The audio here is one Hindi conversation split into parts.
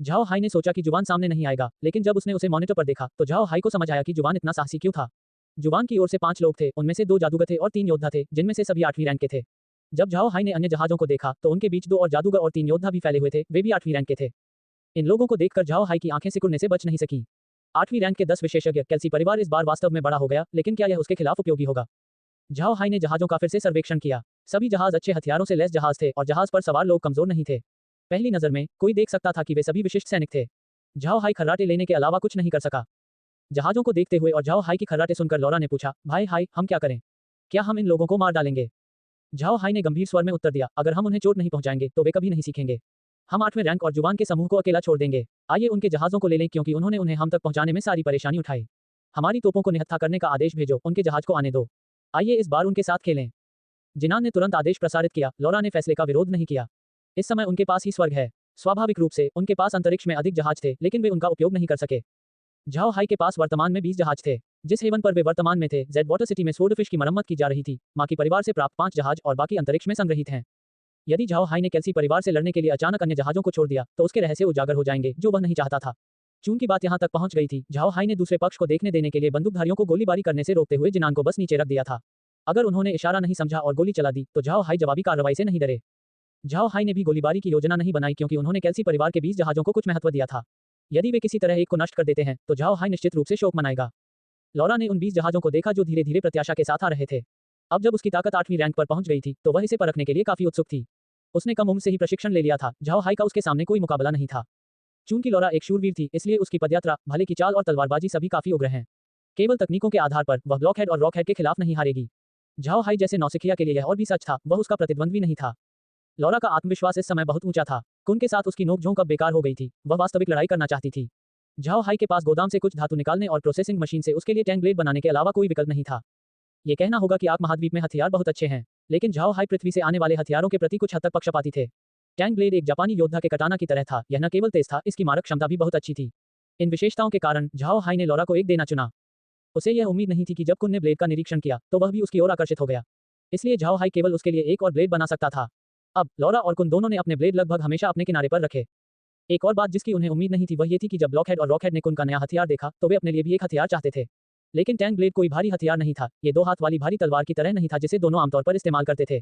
झाओ हाई ने सोचा कि जुबान सामने नहीं आएगा, लेकिन जब उसने उसे मॉनिटर पर देखा तो झाओ हाई को समझ आया कि जुबान इतना साहसी क्यों था। जुबान की ओर से 5 लोग थे, उनमें से 2 जादूगर थे और 3 योद्धा थे, जिनमें से सभी 8वीं रैंक के थे। जब झाओ हाई ने अन्य जहाजों को देखा तो उनके बीच 2 और जादूगर और 3 योद्धा भी फैले हुए थे, वे भी 8वीं रैंक के थे। इन लोगों को देखकर झाओ हाई की आंखें सिकुड़ने से बच नहीं सकी। 8वीं रैंक के 10 विशेषज्ञ केल्सी परिवार इस बार वास्तव में बड़ा हो गया, लेकिन क्या यह उसके खिलाफ उपयोगी होगा? झाओ हाई ने जहाजों का फिर से सर्वेक्षण किया। सभी जहाज अच्छे हथियारों से लैस जहाज थे और जहाज पर सवार लोग कमजोर नहीं थे। पहली नजर में कोई देख सकता था कि वे सभी विशिष्ट सैनिक थे। झाओ हाई खर्राटे लेने के अलावा कुछ नहीं कर सका। जहाजों को देखते हुए और झाओ हाई की खर्राटे सुनकर लौरा ने पूछा, भाई हाई, हम क्या करें? क्या हम इन लोगों को मार डालेंगे? झाओ हाई ने गंभीर स्वर में उत्तर दिया, अगर हम उन्हें चोट नहीं पहुंचाएंगे तो वे कभी नहीं सीखेंगे। हम 8वें रैंक और जुबान के समूह को अकेला छोड़ देंगे। आइए उनके जहाजों को ले लें क्योंकि उन्होंने उन्हें हम तक पहुंचाने में सारी परेशानी उठाई। हमारी तोपों को निहत्था करने का आदेश भेजो, उनके जहाज को आने दो। आइए इस बार उनके साथ खेलें। जिनान ने तुरंत आदेश प्रसारित किया। लौरा ने फैसले का विरोध नहीं किया। इस समय उनके पास ही स्वर्ग है। स्वाभाविक रूप से उनके पास अंतरिक्ष में अधिक जहाज थे, लेकिन वे उनका उपयोग नहीं कर सके। झाओ हाई के पास वर्तमान में 20 जहाज थे। जिस हेवन पर वे वर्तमान में थे, जेड वाटर सिटी में स्वॉर्डफिश की मरम्मत की जा रही थी। माकी परिवार से प्राप्त 5 जहाज और बाकी अंतरिक्ष में संग्रहित हैं। यदि झाओ हाई ने केल्सी परिवार से लड़ने के लिए अचानक अन्य जहाजों को छोड़ दिया तो उसके रहस्य उजागर हो जाएंगे, जो वह नहीं चाहता था। चून की बात यहां तक पहुंच गई थी, झाओ हाई ने दूसरे पक्ष को देखने देने के लिए बंदूकधारियों को गोलीबारी करने से रोकते हुए जिनान को बस नीचे रख दिया था। अगर उन्होंने इशारा नहीं समझा और गोली चला दी तो झाओ हाई जवाबी कार्रवाई से नहीं डरे। झाओ हाई ने भी गोलीबारी की योजना नहीं बनाई क्योंकि उन्होंने केल्सी परिवार के 20 जहाजों को कुछ महत्व दिया था। यदि वे किसी तरह एक को नष्ट कर देते हैं तो झाओ हाई निश्चित रूप से शोक मनाएगा। लौरा ने उन 20 जहाजों को देखा जो धीरे धीरे प्रत्याशा के साथ आ रहे थे। अब जब उसकी ताकत 8वीं रैंक पर पहुंच गई थी तो वह इसे परखने के लिए काफी उत्सुक थी। उसने कम उम्र से ही प्रशिक्षण ले लिया था। झाओ हाई का उसके सामने कोई मुकाबला नहीं था। चूंकि लौरा एक शूरवीर थी, इसलिए उसकी पदयात्रा, भाले की चाल और तलवारबाजी सभी काफी उग्र हैं। केवल तकनीकों के आधार पर वह ब्लॉकहेड और रॉकहेड के खिलाफ नहीं हारेगी। झाओ हाई जैसे नौसिखिया के लिए यह और भी सच था, वह उसका प्रतिद्वंद्वी नहीं था। लौरा का आत्मविश्वास इस समय बहुत ऊंचा था। कुन के साथ उसकी नोकझोंक अब बेकार हो गई थी, वह वास्तविक लड़ाई करना चाहती थी। झाओ हाई के पास गोदाम से कुछ धातु निकालने और प्रोसेसिंग मशीन से उसके लिए टैंक ब्लेड बनाने के अलावा कोई विकल्प नहीं था। ये कहना होगा कि आग महाद्वीप में हथियार बहुत अच्छे हैं, लेकिन झाओ हाई पृथ्वी से आने वाले हथियारों के प्रति कुछ हद तक पक्षपाती थे। टैंक ब्लेड एक जापानी योद्धा के कटाना की तरह था। यह न केवल तेज था, इसकी मारक क्षमता भी बहुत अच्छी थी। इन विशेषताओं के कारण झाओ हाई ने लौरा को एक देना चुना। उसे यह उम्मीद नहीं थी कि जब कुन ने ब्लेड का निरीक्षण किया तो वह भी उसकी ओर आकर्षित हो गया। इसलिए झाओ हाई केवल उसके लिए एक और ब्लेड बना सकता था। अब लौरा और कुन दोनों ने अपने ब्लेड लगभग हमेशा अपने किनारे पर रखे। एक और बात जिसकी उन्हें उम्मीद नहीं थी वह ये थी कि जब ब्लॉकहेड और रॉकहेड ने कुन का नया हथियार देखा तो वे अपने लिए भी एक हथियार चाहते थे। लेकिन टैंक ब्लेड कोई भारी हथियार नहीं था। ये 2 हाथ वाली भारी तलवार की तरह नहीं था जिसे दोनों आमतौर पर इस्तेमाल करते थे।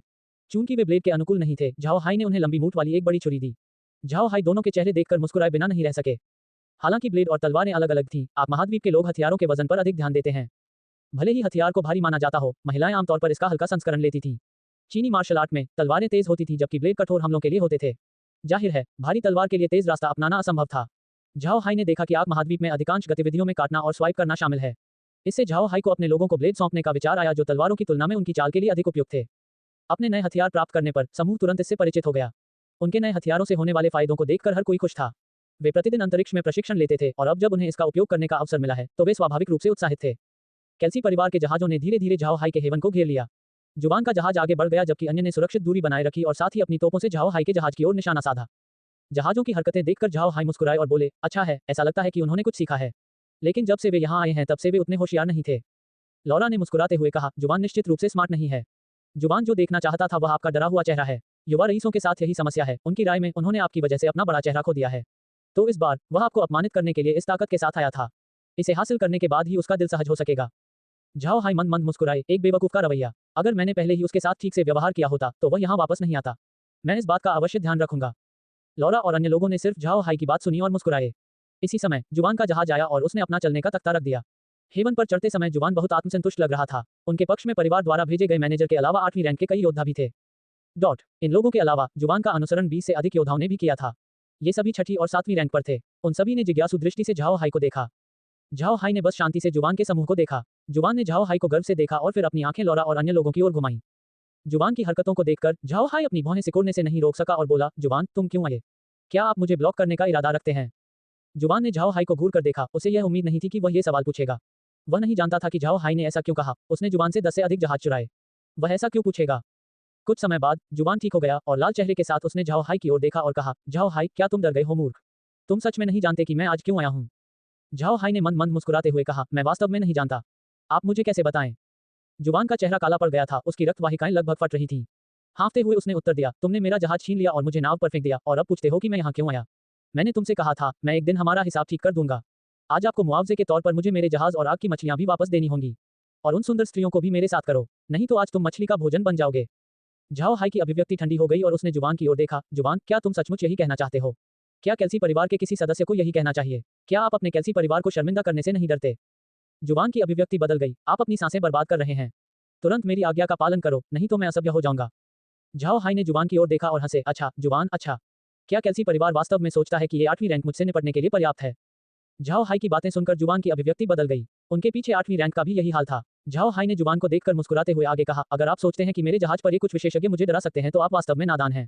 चूंकि वे ब्लेड के अनुकूल नहीं थे, झाओ हाई ने उन्हें लंबी मूठ वाली एक बड़ी छुरी दी। झाओ हाई दोनों के चेहरे देखकर मुस्कुराए बिना नहीं रह सके। हालांकि ब्लेड और तलवारें अलग अलग थीं, आप महाद्वीप के लोग हथियारों के वजन पर अधिक ध्यान देते हैं। भले ही हथियार को भारी माना जाता हो, महिलाएं आमतौर पर इसका हल्का संस्करण लेती थीं। चीनी मार्शल आर्ट में तलवारें तेज होती थीं जबकि ब्लेड कठोर हमलों के लिए होते थे। जाहिर है, भारी तलवार के लिए तेज रास्ता अपनाना असंभव था। झाओ हाई ने देखा कि आग महाद्वीप में अधिकांश गतिविधियों में काटना और स्वाइप करना शामिल है। इससे झाओ हाई को अपने लोगों को ब्लेड सौंपने का विचार आया जो तलवारों की तुलना में उनकी चाल के लिए अधिक उपयुक्त थे। अपने नए हथियार प्राप्त करने पर समूह तुरंत इससे परिचित हो गया। उनके नए हथियारों से होने वाले फायदों को देखकर हर कोई खुश था। वे प्रतिदिन अंतरिक्ष में प्रशिक्षण लेते थे और अब जब उन्हें इसका उपयोग करने का अवसर मिला है तो वे स्वाभाविक रूप से उत्साहित थे। केल्सी परिवार के जहाजों ने धीरे धीरे झाओ हाई के हेवन को घेर लिया। जुबान का जहाज आगे बढ़ गया जबकि अन्य ने सुरक्षित दूरी बनाए रखी और साथ ही अपनी तोपों से झाओ हाई के जहाज की ओर निशाना साधा। जहाजों की हरकतें देखकर झाओ हाई मुस्कुराए और बोले, अच्छा है, ऐसा लगता है कि उन्होंने कुछ सीखा है। लेकिन जब से वे यहाँ आए हैं तब से वे उतने होशियार नहीं थे। लौरा ने मुस्कुराते हुए कहा, जुबान निश्चित रूप से स्मार्ट नहीं है। जुबान जो देखना चाहता था वह आपका डरा हुआ चेहरा है। युवा रईसों के साथ यही समस्या है। उनकी राय में उन्होंने आपकी वजह से अपना बड़ा चेहरा खो दिया है। तो इस बार वह आपको अपमानित करने के लिए इस ताकत के साथ आया था। इसे हासिल करने के बाद ही उसका दिल सहज हो सकेगा। झाओ हाई मंद मंद मुस्कुराए, एक बेवकूफ का रवैया। अगर मैंने पहले ही उसके साथ ठीक से व्यवहार किया होता तो वह यहाँ वापस नहीं आता। मैं इस बात का अवश्य ध्यान रखूंगा। लौरा और अन्य लोगों ने सिर्फ झाओ हाई की बात सुनी और मुस्कुराए। इसी समय जुबान का जहाज आया और उसने अपना चलने का तख्ता रख दिया। हेवन पर चढ़ते समय जुबान बहुत आत्मसंतुष्ट लग रहा था। उनके पक्ष में परिवार द्वारा भेजे गए मैनेजर के अलावा 8वीं रैंक के कई योद्धा भी थे। इन लोगों के अलावा जुबान का अनुसरण 20 से अधिक योद्धाओं ने भी किया था। ये सभी 6ठी और 7वीं रैंक पर थे। उन सभी ने जिज्ञासु दृष्टि से झाओ हाई को देखा। झाओ हाई ने बस शांति से जुबान के समूह को देखा। जुबान ने झाओ हाई को गर्व से देखा और फिर अपनी आंखें लौरा और अन्य लोगों की ओर घुमाई। जुबान की हरकतों को देखकर झाओ हाई अपनी भौहें सिकोड़ने से नहीं रोक सका और बोला, जुबान, तुम क्यों आए? क्या आप मुझे ब्लॉक करने का इरादा रखते हैं? जुबान ने झाओ हाई को घूर कर देखा। उसे यह उम्मीद नहीं थी कि वह ये सवाल पूछेगा। वह नहीं जानता था कि झाओ हाई ने ऐसा क्यों कहा। उसने जुबान से 10 से अधिक जहाज चुराए। वह ऐसा क्यों पूछेगा? कुछ समय बाद जुबान ठीक हो गया और लाल चेहरे के साथ उसने झाओ हाई की ओर देखा और कहा, झाओ हाई, क्या तुम डर गए हो मूर्ख? तुम सच में नहीं जानते कि मैं आज क्यों आया हूँ? झाओ हाई ने मंद मंद मुस्कुराते हुए कहा, मैं वास्तव में नहीं जानता। आप मुझे कैसे बताएं? जुबान का चेहरा काला पड़ गया था, उसकी रक्त वाहिकाएं लगभग फट रही थीं। हाँफते हुए उसने उत्तर दिया, तुमने मेरा जहाज छीन लिया और मुझे नाव पर फेंक दिया और अब पूछते हो कि मैं यहाँ क्यों आया? मैंने तुमसे कहा था, मैं एक दिन हमारा हिसाब ठीक कर दूंगा। आज आपको मुआवजे के तौर पर मुझे मेरे जहाज और आग की मछलियां भी वापस देनी होंगी। और उन सुंदर स्त्रियों को भी मेरे साथ करो, नहीं तो आज तुम मछली का भोजन बन जाओगे। झाओ हाई की अभिव्यक्ति ठंडी हो गई और उसने जुबान की ओर देखा। जुबान, क्या तुम सचमुच यही कहना चाहते हो? क्या कैल्सी परिवार के किसी सदस्य को यही कहना चाहिए? क्या आप अपने कैल्सी परिवार को शर्मिंदा करने से नहीं डरते? जुबान की अभिव्यक्ति बदल गई। आप अपनी सांसें बर्बाद कर रहे हैं। तुरंत मेरी आज्ञा का पालन करो, नहीं तो मैं असभ्य हो जाऊंगा। झाओ हाई ने जुबान की ओर देखा और हंसे। अच्छा जुबान, अच्छा। क्या कैल्सी परिवार वास्तव में सोचता है कि ये 8वीं रैंक मुझसे निपटने के लिए पर्याप्त है? झाओ हाई की बातें सुनकर जुबान की अभिव्यक्ति बदल गई। उनके पीछे 8वीं रैंक का भी यही हाल था। झाओ हाई ने जुबान को देखकर मुस्कुराते हुए आगे कहा, अगर आप सोचते हैं कि मेरे जहाज पर ये कुछ विशेषज्ञ मुझे डरा सकते हैं तो आप वास्तव में नादान हैं।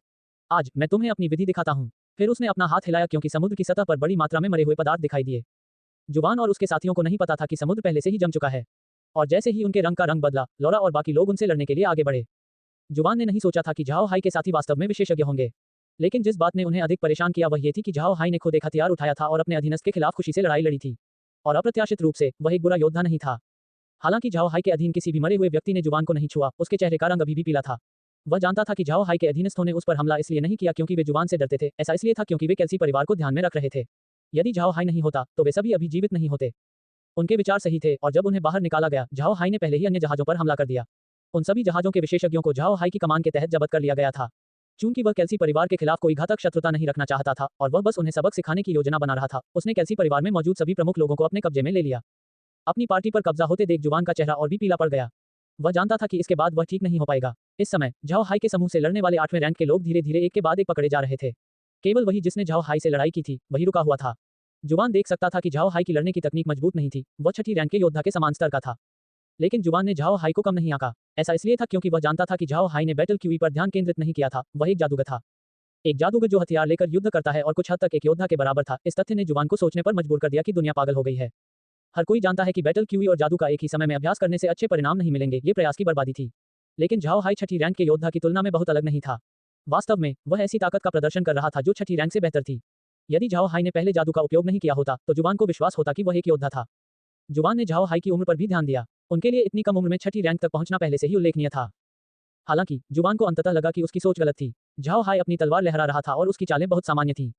आज मैं तुम्हें अपनी विधि दिखाता हूँ। फिर उसने अपना हाथ हिलाया क्योंकि समुद्र की सतह पर बड़ी मात्रा में मरे हुए पदार्थ दिखाई दिए। जुबान और उसके साथियों को नहीं पता था कि समुद्र पहले से ही जम चुका है। और जैसे ही उनके रंग का रंग बदला, लौरा और बाकी लोग उनसे लड़ने के लिए आगे बढ़े। जुबान ने नहीं सोचा था कि झाओ हाई के साथी वास्तव में विशेषज्ञ होंगे। लेकिन जिस बात ने उन्हें अधिक परेशान किया वह ये थी कि झाओ हाई ने खुद एक हथियार उठाया था और अपने अधीनस्थ के खिलाफ खुशी से लड़ाई लड़ी थी। और अप्रत्याशित रूप से वह एक बुरा योद्धा नहीं था। हालांकि झाओ हाई के अधीन किसी भी मरे हुए व्यक्ति ने जुबान को नहीं छुआ, उसके चेहरे का रंग अभी भी पीला था। वह जानता था कि झाओ हाई के अधीनस्थों ने उस पर हमला इसलिए नहीं किया क्योंकि वे जुबान से डरते थे, ऐसा इसलिए था क्योंकि वे कैल्सी परिवार को ध्यान में रख रहे थे। यदि झाओ हाई नहीं होता तो वे सभी अभी जीवित नहीं होते। उनके विचार सही थे और जब उन्हें बाहर निकाला गया, झाओ हाई ने पहले ही अन्य जहाजों पर हमला कर दिया। उन सभी जहाजों के विशेषज्ञों को झाओ हाई की कमान के तहत जब्त कर लिया गया था। चूंकि वह कैल्सी परिवार के खिलाफ कोई घातक शत्रुता नहीं रखना चाहता था और वह बस उन्हें सबक सिखाने की योजना बना रहा था, उसने कैल्सी परिवार में मौजूद सभी प्रमुख लोगों को अपने कब्जे में ले लिया। अपनी पार्टी पर कब्जा होते देख जुबान का चेहरा और भी पीला पड़ गया। वह जानता था कि इसके बाद वह ठीक नहीं हो पाएगा। इस समय झाओ हाई के समूह से लड़ने वाले 8वें रैंक के लोग धीरे धीरे एक के बाद एक पकड़े जा रहे थे। केवल वही जिसने झाओ हाई से लड़ाई की थी वही रुका हुआ था। जुबान देख सकता था कि झाओ हाई की लड़ने की तकनीक मजबूत नहीं थी, वह 6ठी रैंक के योद्धा के समान स्तर का था। लेकिन जुबान ने झाओ हाई को कम नहीं आंका। ऐसा इसलिए था क्योंकि वह जानता था कि झाओ हाई ने बैटल क्यूई पर ध्यान केंद्रित नहीं किया था, वह एक जादूगर था। एक जादूगर जो हथियार लेकर युद्ध करता है और कुछ हद तक एक योद्धा के बराबर था। इस तथ्य ने जुबान को सोचने पर मजबूर कर दिया कि दुनिया पागल हो गई है। हर कोई जानता है कि बैटल क्यूई और जादू का एक ही समय में अभ्यास करने से अच्छे परिणाम नहीं मिलेंगे, ये प्रयास की बर्बादी थी। लेकिन झाओ हाई 6ठी रैंक के योद्धा की तुलना में बहुत अलग नहीं था। वास्तव में वह ऐसी ताकत का प्रदर्शन कर रहा था जो 6ठी रैंक से बेहतर थी। यदि झाओ हाई ने पहले जादू का उपयोग नहीं किया होता तो जुबान को विश्वास होता कि वह एक योद्धा था। जुबान ने झाओ हाई की उम्र पर भी ध्यान दिया। उनके लिए इतनी कम उम्र में 6ठी रैंक तक पहुंचना पहले से ही उल्लेखनीय था। हालांकि जुबान को अंततः लगा कि उसकी सोच गलत थी। झाओ हाई अपनी तलवार लहरा रहा था और उसकी चालें बहुत सामान्य थीं।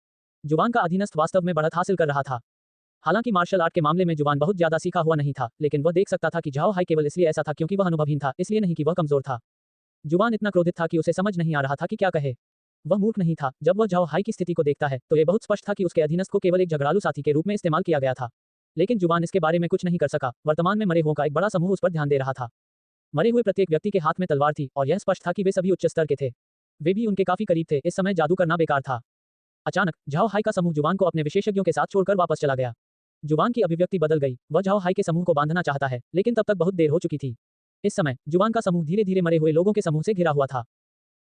जुबान का अधीनस्थ वास्तव में बढ़त हासिल कर रहा था। हालांकि मार्शल आर्ट के मामले में जुबान बहुत ज्यादा सीखा हुआ नहीं था, लेकिन वह देख सकता था कि झाओ हाई केवल इसलिए ऐसा था क्योंकि वह अनुभवहीन था, इसलिए नहीं कि वह कमजोर था। जुबान इतना क्रोधित था कि उसे समझ नहीं आ रहा था कि क्या कहे। वह मूर्ख नहीं था। जब वह झाओ हाई की स्थिति को देखता है तो यह बहुत स्पष्ट था कि उसके अधीनस्थ को केवल एक झगड़ालू साथी के रूप में इस्तेमाल किया गया था। लेकिन जुबान इसके बारे में कुछ नहीं कर सका। वर्तमान में मरे हुओं का एक बड़ा समूह उस पर ध्यान दे रहा था। मरे हुए प्रत्येक व्यक्ति के हाथ में तलवार थी और यह स्पष्ट था कि वे सभी उच्च स्तर के थे। वे भी उनके काफी करीब थे। इस समय जादू करना बेकार था। अचानक झाओ हाई का समूह जुबान को अपने विशेषज्ञों के साथ छोड़कर वापस चला गया। जुबान की अभिव्यक्ति बदल गई। वह झाओ हाई के समूह को बांधना चाहता है, लेकिन तब तक बहुत देर हो चुकी थी। इस समय जुबान का समूह धीरे धीरे मरे हुए लोगों के समूह से घिरा हुआ था।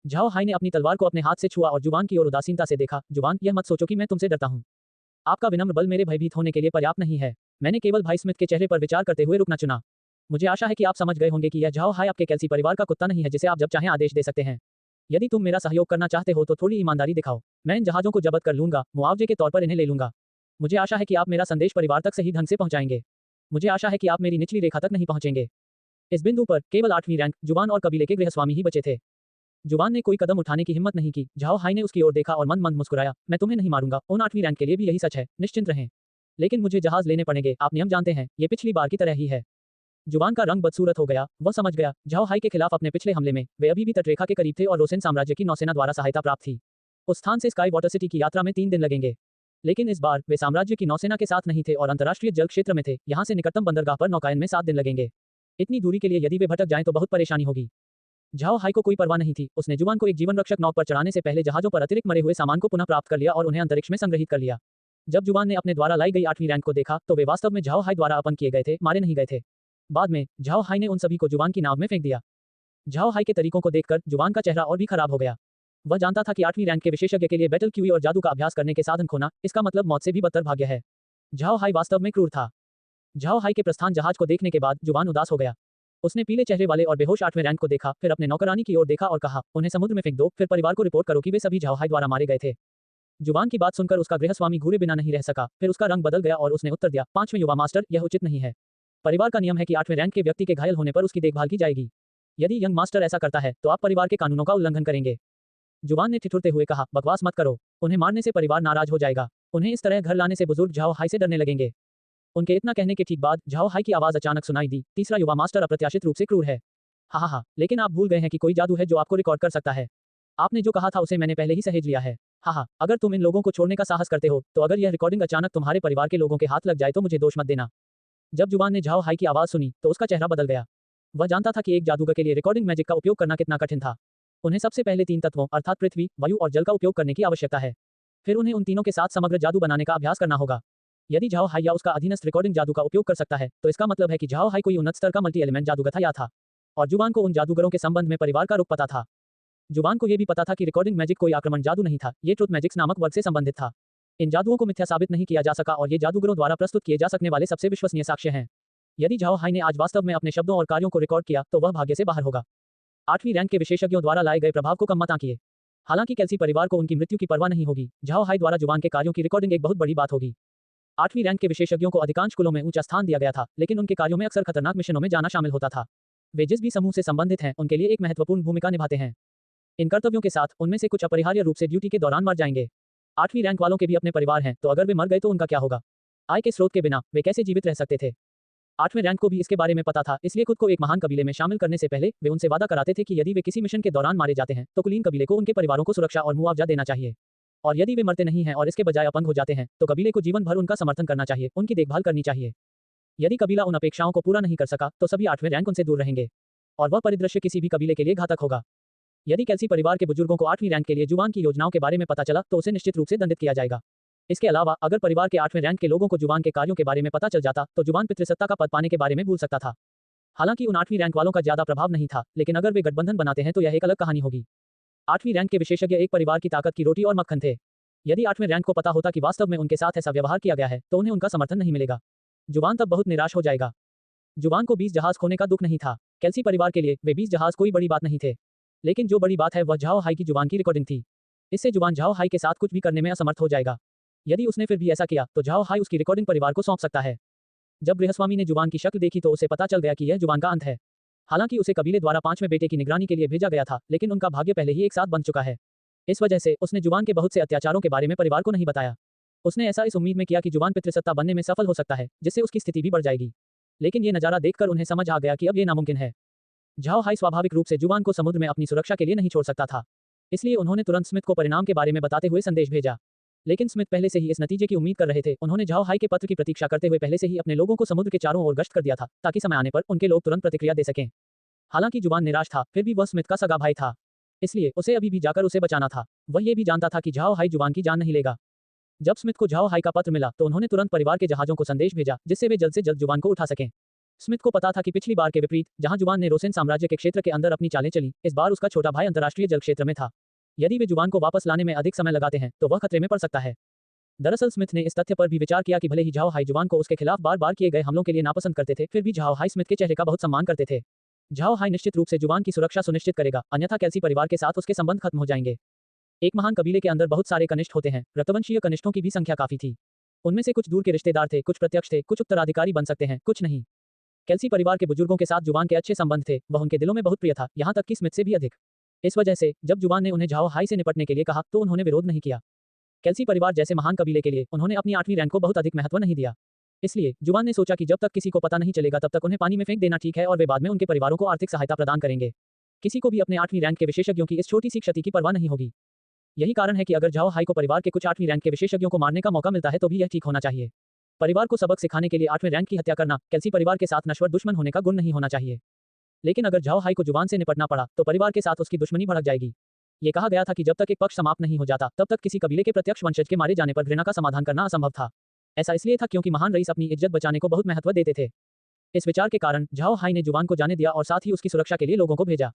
झाओ हाई ने अपनी तलवार को अपने हाथ से छुआ और जुबान की ओर उदासीनता से देखा। जुबान, यह मत सोचो कि मैं तुमसे डरता हूँ। आपका विनम्र बल मेरे भयभीत होने के लिए पर्याप्त नहीं है। मैंने केवल भाई स्मिथ के चेहरे पर विचार करते हुए रुकना चुना। मुझे आशा है कि आप समझ गए होंगे कि यह झाओ हाई आपके कैल्सी परिवार का कुत्ता नहीं है जिसे आप जब चाहें आदेश दे सकते हैं। यदि तुम मेरा सहयोग करना चाहते हो तो थोड़ी ईमानदारी दिखाओ। मैं इन जहाजों को जब्त कर लूंगा, मुआवजे के तौर पर इन्हें ले लूंगा। मुझे आशा है कि आप मेरा संदेश परिवार तक सही ढंग से पहुंचाएंगे। मुझे आशा है कि आप मेरी निचली रेखा तक नहीं पहुंचेंगे। इस बिंदु पर केवल 8वीं रैंक जुबान और कबीले के गृहस्वामी ही बचे थे। जुबान ने कोई कदम उठाने की हिम्मत नहीं की। झाओ हाई ने उसकी ओर देखा और मंद मंद मुस्कुराया। मैं तुम्हें नहीं मारूंगा। उन 8वीं रैंक के लिए भी यही सच है, निश्चिंत रहें। लेकिन मुझे जहाज लेने पड़ेंगे। आप नियम जानते हैं, ये पिछली बार की तरह ही है। जुबान का रंग बदसूरत हो गया। वह समझ गया, झाओ हाई के खिलाफ अपने पिछले हमले में वे अभी भी तटरेखा के करीब थे और रोसेन साम्राज्य की नौसेना द्वारा सहायता प्राप्त थी। उस स्थान से स्काई वाटर सिटी की यात्रा में 3 दिन लगेंगे। लेकिन इस बार वे साम्राज्य की नौसेना के साथ नहीं थे और अंतर्राष्ट्रीय जल क्षेत्र में थे। यहाँ से निकटतम बंदरगाह पर नौकायन में 7 दिन लगेंगे। इतनी दूरी के लिए यदि वे भटक जाएं तो बहुत परेशानी होगी। झाओ हाई को कोई परवाह नहीं थी। उसने जुबान को एक जीवन रक्षक नौक पर चढ़ाने से पहले जहाजों पर अतिरिक्त मरे हुए सामान को पुनः प्राप्त कर लिया और उन्हें अंतरिक्ष में संग्रहित कर लिया। जब जुबान ने अपने द्वारा लाई गई 8वीं रैंक को देखा तो वे वास्तव में झाओ हाई द्वारा अपन किए गए थे, मारे नहीं गए थे। बाद में झाओ हाई ने उन सभी को जुबान की नाव में फेंक दिया। झाओ हाई के तरीकों को देखकर जुबान का चेहरा और भी खराब हो गया। वह जानता था कि 8वीं रैंक के विशेषज्ञ के लिए बैटल क्यूई और जादू का अभ्यास करने के साधन खोना, इसका मतलब मौत से भी बदतर भाग्य है। झाओ हाई वास्तव में क्रूर था। झाओ हाई के प्रस्थान जहाज को देखने के बाद जुबान उदास हो गया। उसने पीले चेहरे वाले और बेहोश 8वें रैंक को देखा, फिर अपने नौकरानी की ओर देखा और कहा, उन्हें समुद्र में फेंक दो, फिर परिवार को रिपोर्ट करो कि वे सभी झाओ हाई द्वारा मारे गए थे। जुबान की बात सुनकर उसका गृहस्वामी घूरे बिना नहीं रह सका। फिर उसका रंग बदल गया और उसने उत्तर दिया, 5वें युवा मास्टर, यह उचित नहीं है। परिवार का नियम है कि 8वें रैंक के व्यक्ति के घायल होने पर उसकी देखभाल की जाएगी। यदि यंग मास्टर ऐसा करता है तो आप परिवार के कानूनों का उल्लंघन करेंगे। जुबान ने ठिठुरते हुए कहा, बकवास मत करो। उन्हें मारने से परिवार नाराज हो जाएगा। उन्हें इस तरह घर लाने से बुजुर्ग झाओ हाई से डरने लगेंगे। उनके इतना कहने के ठीक बाद झाओ हाई की आवाज अचानक सुनाई दी, तीसरा युवा मास्टर अप्रत्याशित रूप से क्रूर है। हा, लेकिन आप भूल गए हैं कि कोई जादू है जो आपको रिकॉर्ड कर सकता है। आपने जो कहा था उसे मैंने पहले ही सहेज लिया है। हा, अगर तुम इन लोगों को छोड़ने का साहस करते हो, तो अगर यह रिकॉर्डिंग अचानक तुम्हारे परिवार के लोगों के हाथ लग जाए तो मुझे दोष मत देना। जब जुबान ने झाओ हाई की आवाज सुनी तो उसका चेहरा बदल गया। वह जानता था कि एक जादूगर के लिए रिकॉर्डिंग मैजिक का उपयोग करना कितना कठिन था। उन्हें सबसे पहले 3 तत्वों अर्थात पृथ्वी, वायु और जल का उपयोग करने की आवश्यकता है। फिर उन्हें उन तीनों के साथ समग्र जादू बनाने का अभ्यास करना होगा। यदि झाओ हाई या उसका अधीनस्थ रिकॉर्डिंग जादू का उपयोग कर सकता है, तो इसका मतलब है कि झाओ हाई कोई उन्नत स्तर का मल्टी एलिमेंट जादूगर था या था। और जुबान को उन जादूगरों के संबंध में परिवार का रुख पता था। जुबान को यह भी पता था कि रिकॉर्डिंग मैजिक कोई आक्रमण जादू नहीं था, ये ट्रुथ मैजिक्स नामक वर्ग से संबंधित था। इन जादुओं को मिथ्या साबित नहीं किया जा सका और ये जादूगरों द्वारा प्रस्तुत किए जा सकने वाले सबसे विश्वसनीय साक्ष्य हैं। यदि झाओ हाई ने आज वास्तव में अपने शब्दों और कार्यों को रिकॉर्ड किया, तो वह भाग्य से बाहर होगा। 8वीं रैंक के विशेषज्ञों द्वारा लाए गए प्रभाव को कम मत आंकिए। हालांकि कैल्सी परिवार को उनकी मृत्यु की परवाह नहीं होगी, झाओ हाई द्वारा जुबान के कार्यों की रिकॉर्डिंग एक बहुत बड़ी बात होगी। 8वीं रैंक के विशेषज्ञों को अधिकांश कुलों में ऊंचा स्थान दिया गया था, लेकिन उनके कार्यों में अक्सर खतरनाक मिशनों में जाना शामिल होता था। वे जिस भी समूह से संबंधित हैं, उनके लिए एक महत्वपूर्ण भूमिका निभाते हैं। इन कर्तव्यों के साथ उनमें से कुछ अपरिहार्य रूप से ड्यूटी के दौरान मर जाएंगे। 8वीं रैंक वालों के भी अपने परिवार हैं, तो अगर वे मर गए तो उनका क्या होगा? आय के स्रोत के बिना वे कैसे जीवित रह सकते थे? 8वें रैंक को भी इसके बारे में पता था, इसलिए खुद को एक महान कबीले में शामिल करने से पहले वे उनसे वादा कराते थे कि यदि वे किसी मिशन के दौरान मारे जाते हैं, तो कुलीन कबीले को उनके परिवारों को सुरक्षा और मुआवजा देना चाहिए। और यदि वे मरते नहीं हैं और इसके बजाय अपंग हो जाते हैं, तो कबीले को जीवन भर उनका समर्थन करना चाहिए, उनकी देखभाल करनी चाहिए। यदि कबीला उन अपेक्षाओं को पूरा नहीं कर सका, तो सभी 8वें रैंक उनसे दूर रहेंगे। और वह परिदृश्य किसी भी कबीले के लिए घातक होगा। यदि कैल्सी परिवार के बुजुर्गों को 8वीं रैंक के लिए जुबान की योजनाओं के बारे में पता चला, तो उसे निश्चित रूप से दंडित किया जाएगा। इसके अलावा अगर परिवार के 8वें रैंक के लोगों को जुबान के कार्यों के बारे में पता चल जाता, तो जुबान पितृसत्ता का पद पाने के बारे में भूल सकता था। हालांकि उन 8वीं रैंक वालों का ज्यादा प्रभाव नहीं था, लेकिन अगर वे गठबंधन बनाते हैं तो यह एक अलग कहानी होगी। 8वीं रैंक के विशेषज्ञ एक परिवार की ताकत की रोटी और मक्खन थे। यदि 8वें रैंक को पता होता कि वास्तव में उनके साथ ऐसा व्यवहार किया गया है, तो उन्हें उनका समर्थन नहीं मिलेगा। जुबान तब बहुत निराश हो जाएगा। जुबान को 20 जहाज खोने का दुख नहीं था। कैल्सी परिवार के लिए वे 20 जहाज कोई बड़ी बात नहीं थे। लेकिन जो बड़ी बात है वह झाओ हाई की जुबान की रिकॉर्डिंग थी। इससे जुबान झाओ हाई के साथ कुछ भी करने में असमर्थ हो जाएगा। यदि उसने फिर भी ऐसा किया, तो झाओ हाई उसकी रिकॉर्डिंग परिवार को सौंप सकता है। जब गृहस्वामी ने जुबान की शक्ल देखी तो उसे पता चल गया कि यह जुबान का अंत है। हालांकि उसे कबीले द्वारा 5वें बेटे की निगरानी के लिए भेजा गया था, लेकिन उनका भाग्य पहले ही एक साथ बन चुका है। इस वजह से उसने जुबान के बहुत से अत्याचारों के बारे में परिवार को नहीं बताया। उसने ऐसा इस उम्मीद में किया कि जुबान पितृसत्ता बनने में सफल हो सकता है, जिससे उसकी स्थिति भी बढ़ जाएगी। लेकिन ये नजारा देखकर उन्हें समझ आ गया कि अब ये नामुमकिन है। झाओ हाई स्वाभाविक रूप से जुबान को समुद्र में अपनी सुरक्षा के लिए नहीं छोड़ सकता था। इसलिए उन्होंने तुरंत स्मिथ को परिणाम के बारे में बताते हुए संदेश भेजा। लेकिन स्मिथ पहले से ही इस नतीजे की उम्मीद कर रहे थे। उन्होंने झाओ हाई के पत्र की प्रतीक्षा करते हुए पहले से ही अपने लोगों को समुद्र के चारों ओर गश्त कर दिया था, ताकि समय आने पर उनके लोग तुरंत प्रतिक्रिया दे सकें। हालांकि जुबान निराश था, फिर भी वह स्मिथ का सगा भाई था, इसलिए उसे अभी भी जाकर उसे बचाना था। वह ये भी जानता था कि झाओ हाई जुबान की जान नहीं लेगा। जब स्मिथ को झाओ हाई का पत्र मिला, तो उन्होंने तुरंत परिवार के जहाजों को संदेश भेजा, जिससे वे जल्द से जल्द जुबान को उठा सकें। स्मिथ को पता था कि पिछली बार के विपरीत, जहां जुबान ने रोसेन साम्राज्य के क्षेत्र के अंदर अपनी चालें चली, इस बार उसका छोटा भाई अंतर्राष्ट्रीय जल क्षेत्र में था। यदि वे जुबान को वापस लाने में अधिक समय लगाते हैं, तो वह खतरे में पड़ सकता है। दरअसल स्मिथ ने इस तथ्य पर भी विचार किया कि भले ही झाओ हाई जुबान को उसके खिलाफ बार बार किए गए हमलों के लिए नापसंद करते थे, फिर भी झाओ हाई स्मिथ के चेहरे का बहुत सम्मान करते थे। झाओ हाई निश्चित रूप से जुबान की सुरक्षा सुनिश्चित करेगा, अन्यथा कैल्सी परिवार के साथ उसके संबंध खत्म हो जाएंगे। एक महान कबीले के अंदर बहुत सारे कनिष्ठ होते हैं। रक्तवंशीय कनिष्ठों की भी संख्या काफी थी। उनमें से कुछ दूर के रिश्तेदार थे, कुछ प्रत्यक्ष थे, कुछ उत्तराधिकारी बन सकते हैं, कुछ नहीं। कैल्सी परिवार के बुजुर्गों के साथ जुबान के अच्छे संबंध थे, वह उनके दिलों में बहुत प्रिय था, यहाँ तक कि स्मिथ से भी अधिक। इस वजह से जब जुबान ने उन्हें झाओ हाई से निपटने के लिए कहा, तो उन्होंने विरोध नहीं किया। कैल्सी परिवार जैसे महान कबीले के लिए उन्होंने अपनी 8वीं रैंक को बहुत अधिक महत्व नहीं दिया। इसलिए जुबान ने सोचा कि जब तक किसी को पता नहीं चलेगा, तब तक उन्हें पानी में फेंक देना ठीक है और वे बाद में उनके परिवारों को आर्थिक सहायता प्रदान करेंगे। किसी को भी अपने 8वीं रैंक के विशेषज्ञों की इस छोटी सी क्षति की परवाह नहीं होगी। यही कारण है कि अगर झाओ हाई को परिवार के कुछ 8वीं रैंक के विशेषज्ञों को मारने का मौका मिलता है, तो भी यह ठीक होना चाहिए। परिवार को सबक सिखाने के लिए 8वें रैंक की हत्या करना कैल्सी परिवार के साथ नश्वर दुश्मन होने का गुण नहीं होना चाहिए। लेकिन अगर झाओ हाई को जुबान से निपटना पड़ा, तो परिवार के साथ उसकी दुश्मनी भड़क जाएगी। ये कहा गया था कि जब तक एक पक्ष समाप्त नहीं हो जाता, तब तक किसी कबीले के प्रत्यक्ष वंशज के मारे जाने पर घृणा का समाधान करना असंभव था। ऐसा इसलिए था क्योंकि महान रईस अपनी इज्जत बचाने को बहुत महत्व देते थे। इस विचार के कारण झाओ हाई ने जुबान को जाने दिया और साथ ही उसकी सुरक्षा के लिए लोगों को भेजा।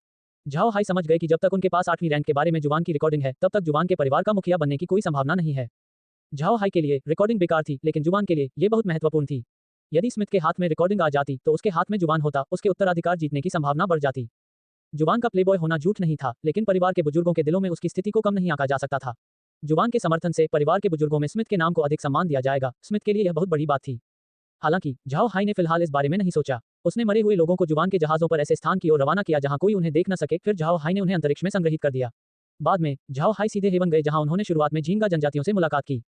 झाओ हाई समझ गए कि जब तक उनके पास 8वीं रैंक के बारे में जुबान की रिकॉर्डिंग है, तब तक जुबान के परिवार का मुखिया बनने की कोई संभावना नहीं है। झाओ हाई के लिए रिकॉर्डिंग बेकार थी, लेकिन जुबान के लिए ये बहुत महत्वपूर्ण थी। यदि स्मिथ के हाथ में रिकॉर्डिंग आ जाती, तो उसके हाथ में जुबान होता, उसके उत्तराधिकार जीतने की संभावना बढ़ जाती। जुबान का प्लेबॉय होना झूठ नहीं था, लेकिन परिवार के बुजुर्गों के दिलों में उसकी स्थिति को कम नहीं आंका जा सकता था। जुबान के समर्थन से परिवार के बुजुर्गों में स्मिथ के नाम को अधिक सम्मान दिया जाएगा। स्मिथ के लिए यह बहुत बड़ी बात थी। हालांकि झाओ हाई ने फिलहाल इस बारे में नहीं सोचा। उसने मरे हुए लोगों को जुबान के जहाजों पर ऐसे स्थान की ओर रवाना किया जहां कोई उन्हें देख न सके। फिर झाओ हाई ने उन्हें अंतरिक्ष में संग्रहित कर दिया। बाद में झाओ हाई सीधे हेवन गए, जहां उन्होंने शुरुआत में झींगा जनजातियों से मुलाकात की।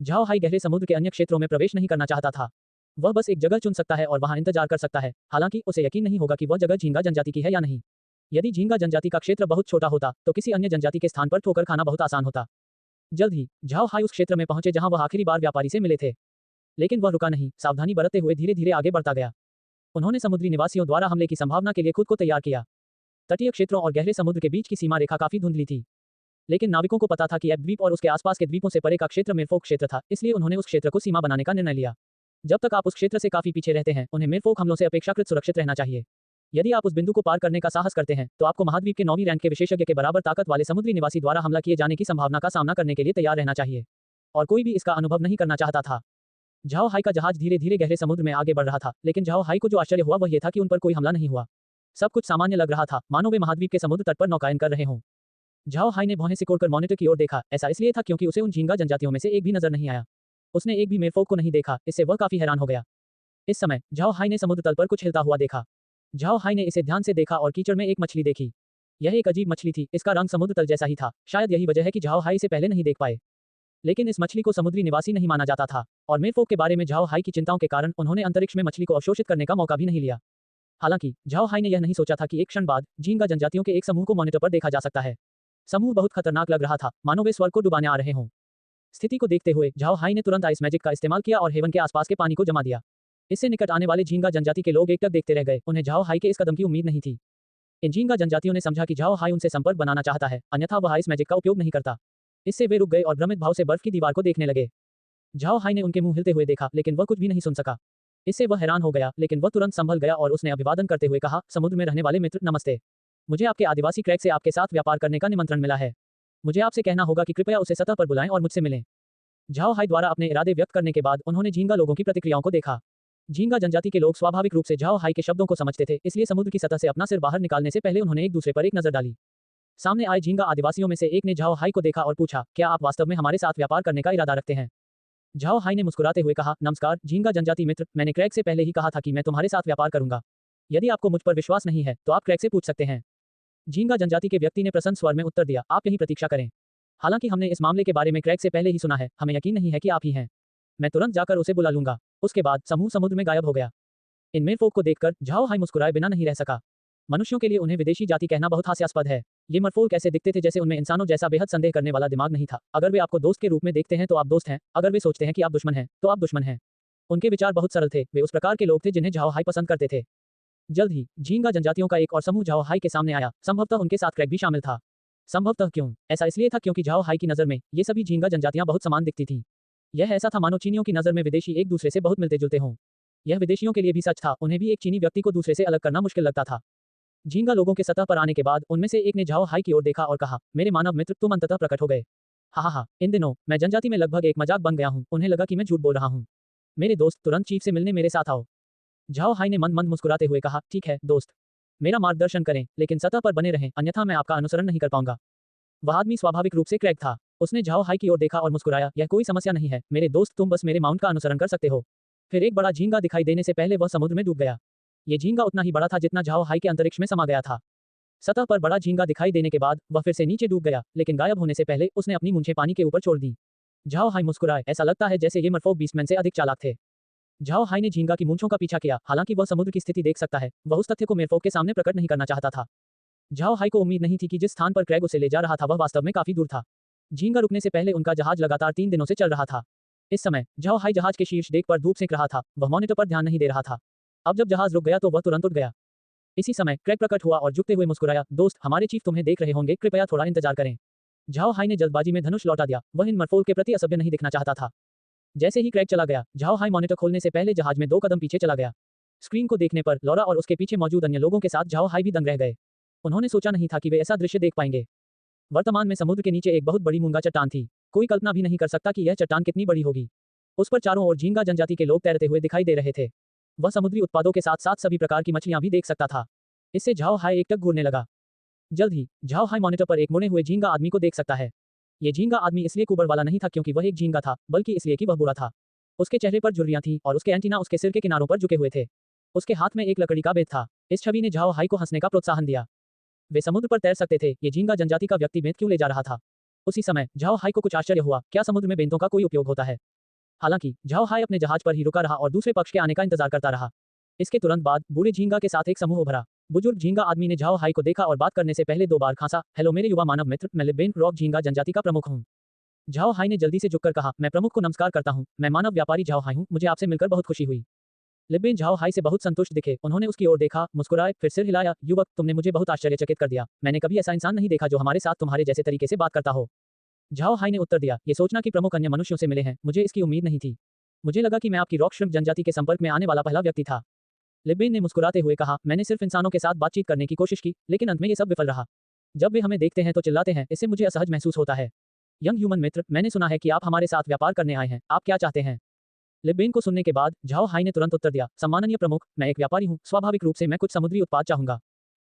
झाओ हाई गहरे समुद्र के अन्य क्षेत्रों में प्रवेश नहीं करना चाहता था। वह बस एक जगह चुन सकता है और वहां इंतजार कर सकता है, हालांकि उसे यकीन नहीं होगा कि वह जगह झींगा जनजाति की है या नहीं। यदि झींगा जनजाति का क्षेत्र बहुत छोटा होता तो किसी अन्य जनजाति के स्थान पर ठोकर खाना बहुत आसान होता। जल्द ही झाओ हाई उस क्षेत्र में पहुंचे जहां वह आखिरी बार व्यापारी से मिले थे, लेकिन वह रुका नहीं, सावधानी बरतते हुए धीरे धीरे आगे बढ़ता गया। उन्होंने समुद्री निवासियों द्वारा हमले की संभावना के लिए खुद को तैयार किया। तटीय क्षेत्रों और गहरे समुद्र के बीच की सीमा रेखा काफी धुंधली थी, लेकिन नाविकों को पता था कि एब द्वीप और उसके आसपास के द्वीपों से परे का क्षेत्र मेरफोक क्षेत्र था, इसलिए उन्होंने उस क्षेत्र को सीमा बनाने का निर्णय लिया। जब तक आप उस क्षेत्र से काफी पीछे रहते हैं, उन्हें मेरफोक हमलों से अपेक्षाकृत सुरक्षित रहना चाहिए। यदि आप उस बिंदु को पार करने का साहस करते हैं, तो आपको महाद्वीप के 9वीं रैंक के विशेषज्ञ के बराबर ताकत वाले समुद्री निवासी द्वारा हमला किए जाने की संभावना का सामना करने के लिए तैयार रहना चाहिए, और कोई भी इसका अनुभव नहीं करना चाहता था। झाओ हाई का जहाज धीरे धीरे गहरे समुद्र में आगे बढ़ रहा था, लेकिन झाओ हाई को जो आश्चर्य हुआ वह यह था कि उन पर कोई हमला नहीं हुआ। सब कुछ सामान्य लग रहा था, मानो वे महाद्वीप के समुद्र तट पर नौकायन कर रहे हों। झाओ हाई ने भौहें सिकोड़कर मॉनिटर की ओर देखा, ऐसा इसलिए था क्योंकि उसे उन झींगा जनजातियों में से एक भी नजर नहीं आया। उसने एक भी मेरफोक को नहीं देखा, इससे वह काफी हैरान हो गया। इस समय झाओ हाई ने समुद्र तल पर कुछ हिलता हुआ देखा। झाओ हाई ने इसे ध्यान से देखा और कीचड़ में एक मछली देखी। यह एक अजीब मछली थी, इसका रंग समुद्र तल जैसा ही था, शायद यही वजह है कि झाओ हाई इसे पहले नहीं देख पाए। लेकिन इस मछली को समुद्री निवासी नहीं माना जाता था, और मेरफोक के बारे में झाओ हाई की चिंताओं के कारण उन्होंने अंतरिक्ष में मछली को अवशोषित करने का मौका भी नहीं लिया। हालांकि झाओ हाई ने यह नहीं सोचा था कि एक क्षण बाद झींगा जनजातियों के एक समूह को मॉनिटर पर देखा जा सकता है। समूह बहुत खतरनाक लग रहा था, मानो वे स्वर्ग को डुबाने आ रहे हों। स्थिति को देखते हुए झाओ हाई ने तुरंत आइस मैजिक का इस्तेमाल किया और हेवन के आसपास के पानी को जमा दिया। इससे निकट आने वाले झींगा जनजाति के लोग एकटक देखते रह गए, उन्हें झाओ हाई के इस कदम की उम्मीद नहीं थी। इन झींगा जनजातियों ने समझा कि झाओ हाई उनसे संपर्क बनाना चाहता है, अन्यथा वह आइस मैजिक का उपयोग नहीं करता। इससे वे रुक गए और भ्रमित भाव से बर्फ की दीवार को देखने लगे। झाओ हाई ने उनके मुंह हिलते हुए देखा, लेकिन वह कुछ भी नहीं सुन सका। इससे वह हैरान हो गया, लेकिन वह तुरंत संभल गया और उसने अभिवादन करते हुए कहा, समुद्र में रहने वाले मित्र, नमस्ते। मुझे आपके आदिवासी क्रैग से आपके साथ व्यापार करने का निमंत्रण मिला है। मुझे आपसे कहना होगा कि कृपया उसे सतह पर बुलाएं और मुझसे मिलें। झाओ हाई द्वारा अपने इरादे व्यक्त करने के बाद उन्होंने झींगा लोगों की प्रतिक्रियाओं को देखा। झींगा जनजाति के लोग स्वाभाविक रूप से झाओ हाई के शब्दों को समझते थे, इसलिए समुद्र की सतह से अपना सिर बाहर निकालने से पहले उन्होंने एक दूसरे पर एक नजर डाली। सामने आए झींगा आदिवासियों में से एक ने झाओ हाई को देखा और पूछा, क्या आप वास्तव में हमारे साथ व्यापार करने का इरादा रखते हैं? झाओ हाई ने मुस्कुराते हुए कहा, नमस्कार झींगा जनजाति मित्र, मैंने क्रैग से पहले ही कहा था कि मैं तुम्हारे साथ व्यापार करूंगा। यदि आपको मुझ पर विश्वास नहीं है तो आप क्रैग से पूछ सकते हैं। झींगा जनजाति के व्यक्ति ने प्रसन्न स्वर में उत्तर दिया, आप यहीं प्रतीक्षा करें। हालांकि हमने इस मामले के बारे में क्रैग से पहले ही सुना है, हमें यकीन नहीं है कि आप ही हैं। मैं तुरंत जाकर उसे बुला लूंगा। उसके बाद समूह समुद्र में गायब हो गया। इन मेरफोक को देखकर झाओ हाई मुस्कुराए बिना नहीं रह सका। मनुष्यों के लिए उन्हें विदेशी जाति कहना बहुत हास्यास्पद है। ये मरफोक ऐसे दिखते थे जैसे उनमें इंसानों जैसा बेहद संदेह करने वाला दिमाग नहीं था। अगर वे आपको दोस्त के रूप में देखते हैं तो आप दोस्त हैं, अगर वे सोचते हैं कि आप दुश्मन हैं तो आप दुश्मन हैं। उनके विचार बहुत सरल थे, वे उस प्रकार के लोग थे जिन्हें झाओ हाई पसंद करते थे। जल्द ही झींगा जनजातियों का एक और समूह झाओ हाई के सामने आया, संभवतः उनके साथ क्रैग भी शामिल था। संभवतः क्यों? ऐसा इसलिए था क्योंकि झाओ हाई की नजर में ये सभी झींगा जनजातियां बहुत समान दिखती थीं। यह ऐसा था मानो चीनियों की नजर में विदेशी एक दूसरे से बहुत मिलते जुलते हों। यह विदेशियों के लिए भी सच था, उन्हें भी एक चीनी व्यक्ति को दूसरे से अलग करना मुश्किल लगता था। झींगा लोगों के सतह पर आने के बाद उनमें से एक ने झाओ हाई की ओर देखा और कहा, मेरे मानव मित्र, तुम अंततः प्रकट हो गए। हा, इन दिनों मैं जनजाति में लगभग एक मजाक बन गया हूँ। उन्हें लगा कि मैं झूठ बोल रहा हूँ। मेरे दोस्त, तुरंत चीफ से मिलने मेरे साथ आओ। झाओ हाई ने मंद मंद मुस्कुराते हुए कहा, ठीक है दोस्त, मेरा मार्गदर्शन करें, लेकिन सतह पर बने रहें, अन्यथा मैं आपका अनुसरण नहीं कर पाऊंगा। वह आदमी स्वाभाविक रूप से क्रैग था। उसने झाओ हाई की ओर देखा और मुस्कुराया, यह कोई समस्या नहीं है मेरे दोस्त, तुम बस मेरे माउंट का अनुसरण कर सकते हो। फिर एक बड़ा झींगा दिखाई देने से पहले वह समुद्र में डूब गया। ये झींगा उतना ही बड़ा था जितना झाओ हाई के अंतरिक्ष में समा गया था। सतह पर बड़ा झींगा दिखाई देने के बाद वह फिर से नीचे डूब गया, लेकिन गायब होने से पहले उसने अपनी मूंछें पानी के ऊपर छोड़ दी। झाओ हाई मुस्कुराए, ऐसा लगता है जैसे ये मरफोक बीस्टमैन से अधिक चालाक थे। झाओ हाई ने झींगा की मूंछों का पीछा किया, हालांकि वह समुद्र की स्थिति देख सकता है, वह उस तथ्य को मेरफोक के सामने प्रकट नहीं करना चाहता था। झाओ हाई को उम्मीद नहीं थी कि जिस स्थान पर क्रैग उसे ले जा रहा था वह वास्तव में काफी दूर था। झींगा रुकने से पहले उनका जहाज लगातार 3 दिनों से चल रहा था। इस समय झाओ हाई जहाज के शीर्ष डेक पर धूप सेंक रहा था, वह मॉनिटर पर ध्यान नहीं दे रहा था। अब जब जहाज रुक गया तो वह तुरंत उठ गया। इसी समय क्रैग प्रकट हुआ और झुकते हुए मुस्कुराया, दोस्त, हमारे चीफ तुम्हें देख रहे होंगे, कृपया थोड़ा इंतजार करें। झाओ हाई ने जल्दबाजी में धनुष लौटा दिया, वह इन मरफोक के प्रति असभ्य नहीं दिखना चाहता था। जैसे ही क्रैग चला गया, झाओ हाई मॉनिटर खोलने से पहले जहाज में 2 कदम पीछे चला गया। स्क्रीन को देखने पर लौरा और उसके पीछे मौजूद अन्य लोगों के साथ झाओ हाई भी दंग रह गए। उन्होंने सोचा नहीं था कि वे ऐसा दृश्य देख पाएंगे। वर्तमान में समुद्र के नीचे एक बहुत बड़ी मूंगा चट्टान थी। कोई कल्पना भी नहीं कर सकता कि यह चट्टान कितनी बड़ी होगी। उस पर चारों ओर झींगा जनजाति के लोग तैरते हुए दिखाई दे रहे थे। वह समुद्री उत्पादों के साथ साथ सभी प्रकार की मछलियां भी देख सकता था। इससे झाओ हाई एकटक घूरने लगा। जल्द ही झाओ हाई मॉनिटर पर एक मुड़े हुए झींगा आदमी को देख सकता है। ये झींगा आदमी इसलिए कुबड़ वाला नहीं था क्योंकि वह एक झींगा था, बल्कि इसलिए कि वह बुरा था। उसके चेहरे पर झुर्रियां थीं और उसके एंटीना उसके सिर के किनारों पर झुके हुए थे। उसके हाथ में एक लकड़ी का बेत था। इस छवि ने झाओ हाई को हंसने का प्रोत्साहन दिया। वे समुद्र पर तैर सकते थे, ये झींगा जनजाति का व्यक्ति बेत क्यों ले जा रहा था? उसी समय झाओ हाई को कुछ आश्चर्य हुआ, क्या समुद्र में बेंतों का कोई उपयोग होता है? हालांकि झाओ हाई अपने जहाज पर ही रुका रहा और दूसरे पक्ष के आने का इंतजार करता रहा। इसके तुरंत बाद बूढ़े झींगा के साथ एक समूह उभरा। बुजुर्ग झींगा आदमी ने झाओ हाई को देखा और बात करने से पहले 2 बार खांसा, हेलो मेरे युवा मानव मित्र, मैं लिबेन रॉक झींगा जनजाति का प्रमुख हूँ। झाओ हाई ने जल्दी से झुककर कहा, मैं प्रमुख को नमस्कार करता हूँ, मैं मानव व्यापारी झाओ हाई हूँ, मुझे आपसे मिलकर बहुत खुशी हुई। लिबेन झाओ हाई से बहुत संतुष्ट दिखे, उन्होंने उसकी ओर देखा, मुस्कुराए, फिर सिर हिलाया, युवक तुमने मुझे बहुत आश्चर्यचकित कर दिया, मैंने कभी ऐसा इंसान नहीं देखा जो हमारे साथ तुम्हारे जैसे तरीके से बात करता हो। झाओ हाई ने उत्तर दिया, ये सोचना कि प्रमुख अन्य मनुष्यों से मिले हैं, मुझे इसकी उम्मीद नहीं थी। मुझे लगा कि मैं आपकी रॉक श्रिम्प जनजाति के संपर्क में आने वाला पहला व्यक्ति था। लिबेन ने मुस्कुराते हुए कहा, मैंने सिर्फ इंसानों के साथ बातचीत करने की कोशिश की, लेकिन अंत में ये सब विफल रहा। जब वे हमें देखते हैं तो चिल्लाते हैं, इससे मुझे असहज महसूस होता है। यंग ह्यूमन मित्र, मैंने सुना है कि आप हमारे साथ व्यापार करने आए हैं, आप क्या चाहते हैं? लिबेन को सुनने के बाद झाओ हाई ने तुरंत उत्तर दिया, सम्माननीय प्रमुख, मैं एक व्यापारी हूँ, स्वाभाविक रूप से मैं कुछ समुद्री उत्पाद चाहूंगा।